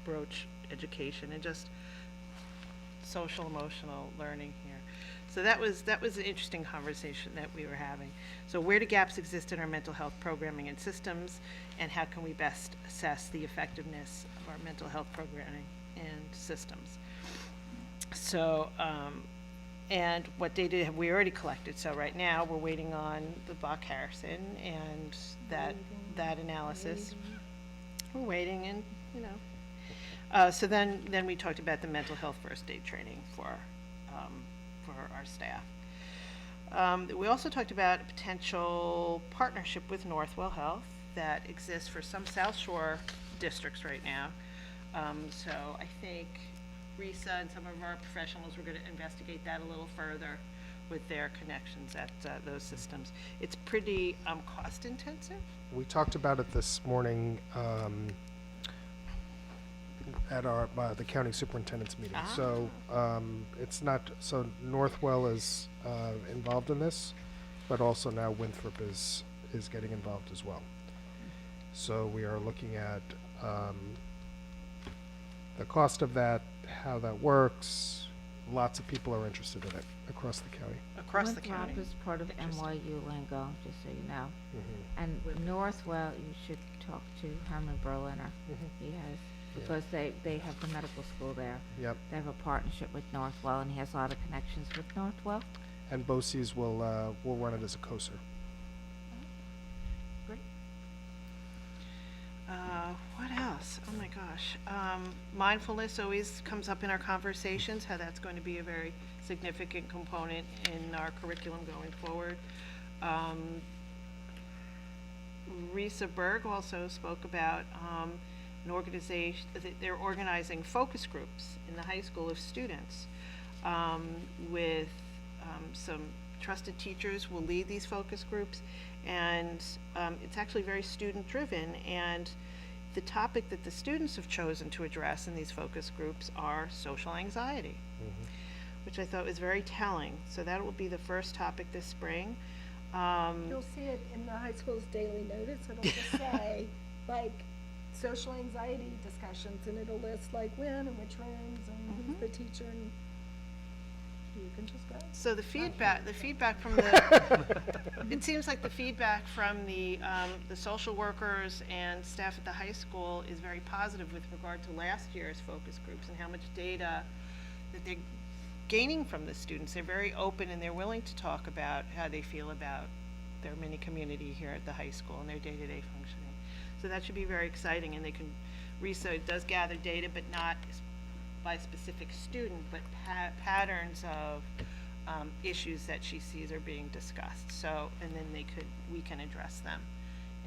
approach education and just social emotional learning here. So that was an interesting conversation that we were having. So where do gaps exist in our mental health programming and systems, and how can we best assess the effectiveness of our mental health programming and systems? So, and what data have we already collected? So right now, we're waiting on the Bach-Harrison and that analysis. We're waiting, and, you know. So then we talked about the mental health first aid training for our staff. We also talked about a potential partnership with Northwell Health that exists for some South Shore districts right now. So I think Risa and some of our professionals were going to investigate that a little further with their connections at those systems. It's pretty cost intensive. We talked about it this morning at our the county superintendent's meeting. So it's not so Northwell is involved in this, but also now Winthrop is getting involved as well. So we are looking at the cost of that, how that works. Lots of people are interested in it across the county. Across the county. Winthrop is part of Interesting. NYU lingo, just so you know. Mm-hmm. And Northwell, you should talk to Herman Berliner. He has, because they have the medical school there. Yep. They have a partnership with Northwell, and he has a lot of connections with Northwell. And BOCES will run it as a COSER. Great. What else? Oh my gosh. Mindfulness always comes up in our conversations, how that's going to be a very significant component in our curriculum going forward. Risa Berg also spoke about an organization, they're organizing focus groups in the high school of students with some trusted teachers will lead these focus groups, and it's actually very student driven, and the topic that the students have chosen to address in these focus groups are social anxiety, which I thought was very telling. So that will be the first topic this spring. You'll see it in the high school's daily notice. It'll just say, like, social anxiety discussions, and it'll list, like, when and which rooms and who's the teacher, and you can just go. So the feedback from the, it seems like the feedback from the social workers and staff at the high school is very positive with regard to last year's focus groups and how much data that they're gaining from the students. They're very open, and they're willing to talk about how they feel about their mini community here at the high school and their day-to-day functioning. So that should be very exciting, and they can, Risa does gather data, but not by specific student, but patterns of issues that she sees are being discussed. So, and then we can address them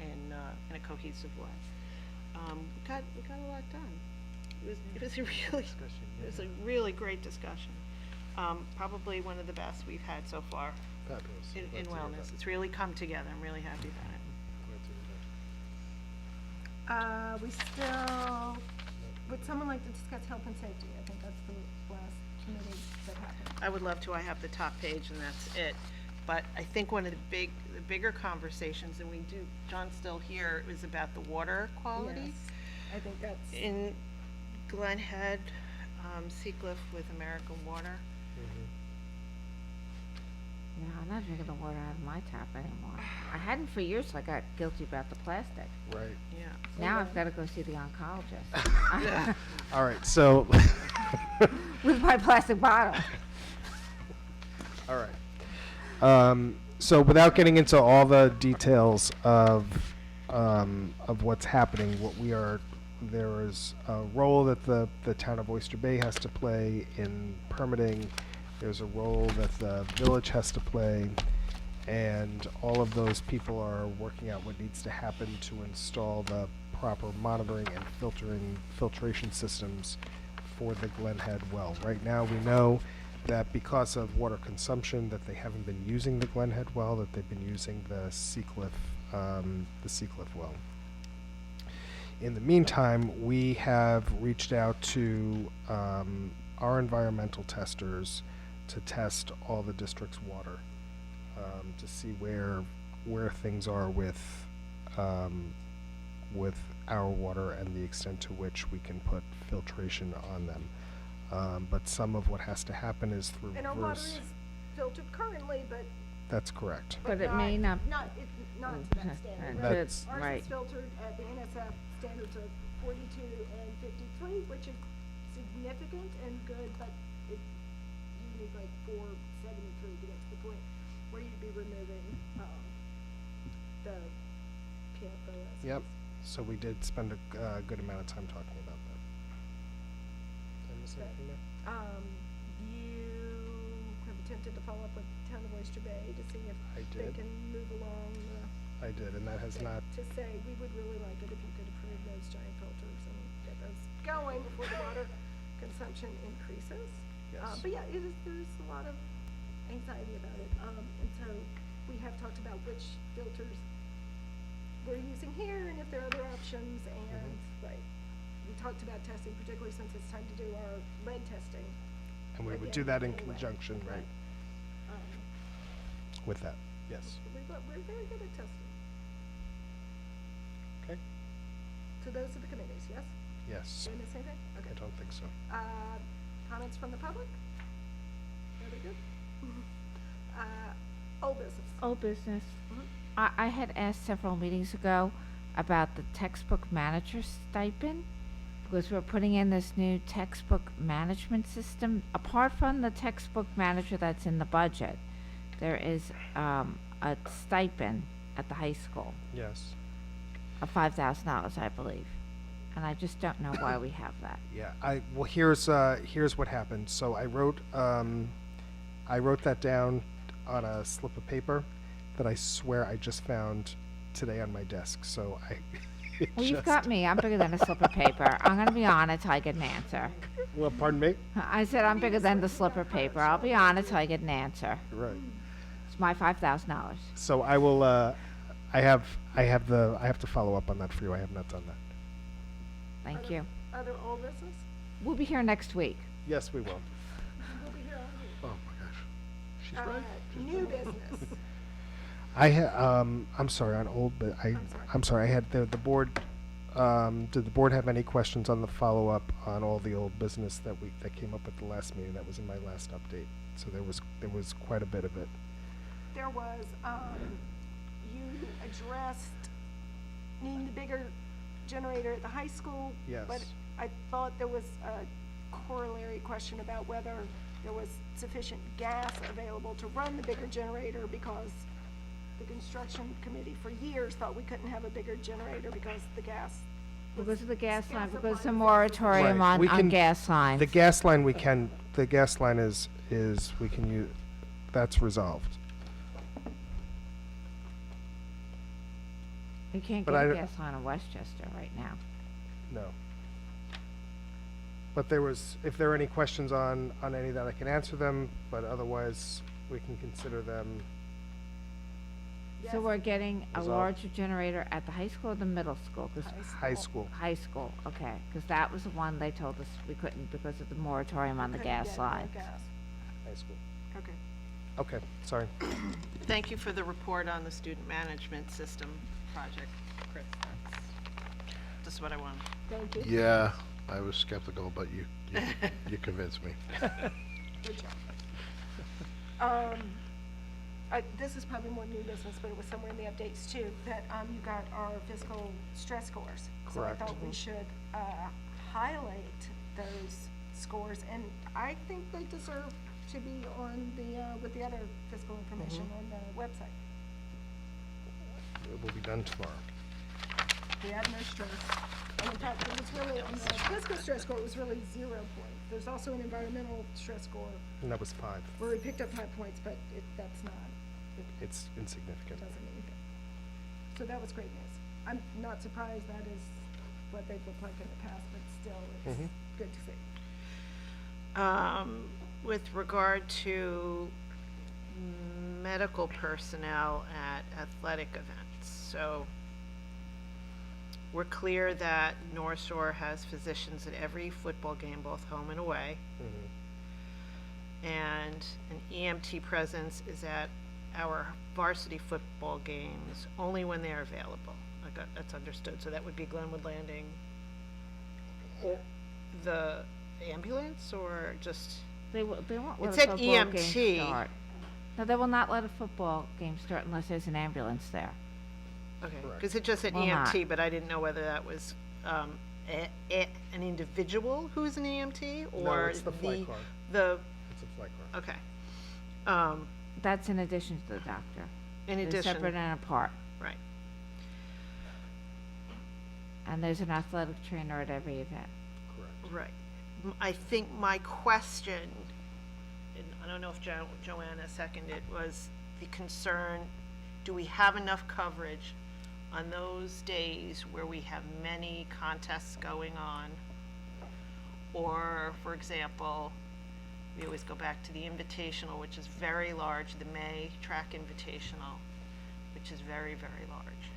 in a cohesive way. We got a lot done. It was a really great discussion. Probably one of the best we've had so far Fabulous. in wellness. It's really come together. I'm really happy about it. We still, would someone like to discuss health and safety? I think that's the last committee that happened. I would love to. I have the top page and that's it. But I think one of the bigger conversations, and John's still here, is about the water quality. Yes, I think that's. In Glen Head, Seacliff with American Water. Yeah, I'm not drinking the water out of my tap anymore. I hadn't for years, so I got guilty about the plastic. Right. Yeah. Now I've gotta go see the oncologist. All right, so, With my plastic bottle. all right. So without getting into all the details of what's happening, there is a role that the town of Oyster Bay has to play in permitting. There's a role that the village has to play, and all of those people are working out what needs to happen to install the proper monitoring and filtration systems for the Glen Head well. Right now, we know that because of water consumption, that they haven't been using the Glen Head well, that they've been using the Seacliff well. In the meantime, we have reached out to our environmental testers to test all the district's water, to see where things are with our water and the extent to which we can put filtration on them. But some of what has to happen is through And our water reverse. is filtered currently, but. That's correct. But it may not- Not to that standard, right? That's- Ours right. is filtered at the NSF standards of 42 and 53, which is significant and good, but you need like 473 to get to the point where you'd be removing, the PFOS. Yep. So we did spend a good amount of time talking about that. Did I miss Okay. anything there? You have attempted to follow up with the town of Oyster Bay to see if I they did. can move along I did, and that has not. to say, we would really like it if you could approve those giant filters and get those going before the water consumption increases. Yes. But yeah, there's a lot of anxiety about it. And so we have talked about which filters we're using here and if there are other options and, right. We talked about testing, particularly since it's time to do our lead testing. And we would again do that in anyway. conjunction, right, Um, with that. Yes. we're very good at testing. Okay. So those are the committees, yes? Yes. Did I miss anything? I Okay. don't think so. Comments from the public? Very good. Old business. Old business. Mhm. I had asked several meetings ago about the textbook manager stipend, because we're putting in this new textbook management system. Apart from the textbook manager that's in the budget, there is a stipend at the high school Yes. of $5,000, I believe. And I just don't know why we have that. Yeah. Well, here's what happened. So I wrote that down on a slip of paper that I swear I just found today on my desk. So Well, you've got me. I'm bigger than a slip of paper. I'm going to be on it till I get an answer. Well, pardon me. I said I'm bigger than the slip of paper. I'll be on it till I get an answer. Right. It's my $5,000. So I will. I have to follow up on that for you. I have not done that. Thank you. Other old business? We'll be here next week. Yes, we will. We'll be here all week. Oh my gosh. She's right. New business. I'm sorry on old, but I'm sorry. I had the board. Did the board have any questions on the follow up on all the old business that came up at the last meeting? That was in my last update. So there was quite a bit of it. There was, you addressed needing the bigger generator at the high school. Yes. But I thought there was a corollary question about whether there was sufficient gas available to run the bigger generator, because the construction committee for years thought we couldn't have a bigger generator because the gas. Because of the gas line, supply because the was- moratorium Right. We on can- gas lines. The gas line the gas line is we can use. That's resolved. You can't but get a I- gas line in Westchester right now. No. But if there are any questions on any of that, I can answer them, but otherwise, we can consider them. Yes. So we're getting a Resolved. larger generator at the high school or the middle school? 'Cause High school. high school, okay, because that was the one they told us we couldn't because of the moratorium on the Couldn't gas get more lines. gas. High school. Okay. Okay, sorry. Thank you for the report on the student management system project, Chris. That's just what I wanted. Thank you. Yeah, I was skeptical, but you convinced me. Good job. This is probably more new business, but it was somewhere in the updates too, that, you got our physical stress scores. So I Correct. thought we should, highlight those scores, and I think they deserve to be on the, with the other physical information on the website. It will be done tomorrow. We have no stress. And in fact, it was really, on the physical stress score, it was really 0 points. There's also an environmental stress score And that was 5. where we picked up 5 points, but that's not, it It's insignificant. doesn't mean anything. So that was great news. I'm not surprised that is what they've looked like in the past, but still, it's good to see. With regard to medical personnel at athletic events, so we're clear that North Shore has physicians at every football game, both home and away. And an EMT presence is at our varsity football games only when they're available. That's understood, so that would be Glenwood Landing. The ambulance, or just, They won't It let a said football EMT. game start. No, they will not let a football game start unless there's an ambulance there. okay, Correct. because it just said Will not. EMT, but I didn't know whether that was, an individual who's an EMT, or No, it's the flight car. the, It's a flight car. okay. That's in addition to the doctor. In They're addition, separate and apart. right. And there's an athletic trainer at every event. Correct. Right. I think my question, and I don't know if Joanna seconded, was the concern, do we have enough coverage on those days where we have many contests going on? Or, for example, we always go back to the Invitational, which is very large, the May Track Invitational, which is very, very large,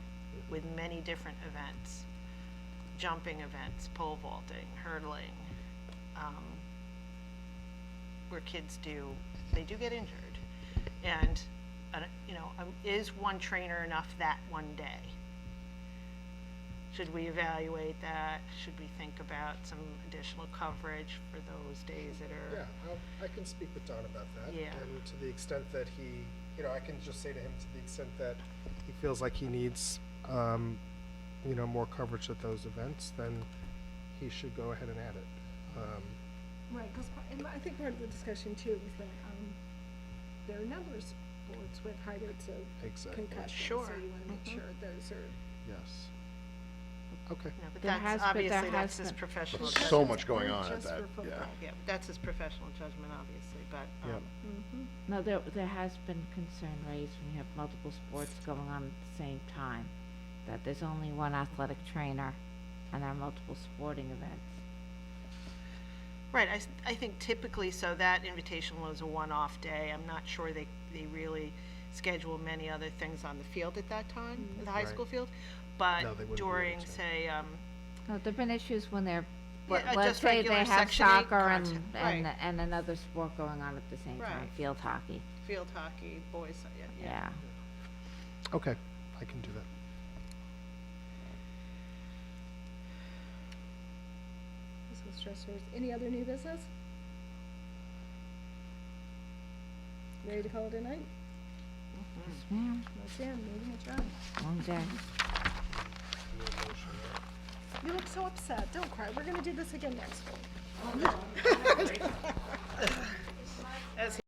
with many different events. Jumping events, pole vaulting, hurdling, where kids they do get injured. And, is one trainer enough that one day? Should we evaluate that? Should we think about some additional coverage for those days that are? Yeah, I can speak with Don about that. Yeah. And to the extent that he, I can just say to him, to the extent that he feels like he needs, more coverage at those events, then he should go ahead and add it. Right, because I think part of the discussion too is that, there are a number of sports with high rates of Exactly. concussion. Sure. So you want to make sure those are. Yes. Okay. No, but There has- that's, but there obviously, that's has his been- professional There's judgment. so much going on at Just that, for football. yeah. Yeah, but that's his professional judgment, obviously, but, Yep. No, there has been concern raised when you have multiple sports going on at the same time, that there's only one athletic trainer and there are multiple sporting events. right, I think typically, so that Invitational is a one-off day. I'm not sure they really schedule many other things on the field at that time, the high Right. school field. But No, they wouldn't be during, able to. say, No, there've been issues when they're, Yeah, let's just say regular they have Section 8 soccer content, right. and another sport going on at the same time, Right. field hockey, field hockey, boys, yeah. yeah. Okay, I can do that. Physical stressors. Any other new business? Ready to call it a night? Yes, ma'am, Let's end, meeting adjourned. long day. You look so upset. Don't cry. We're gonna do this again next week.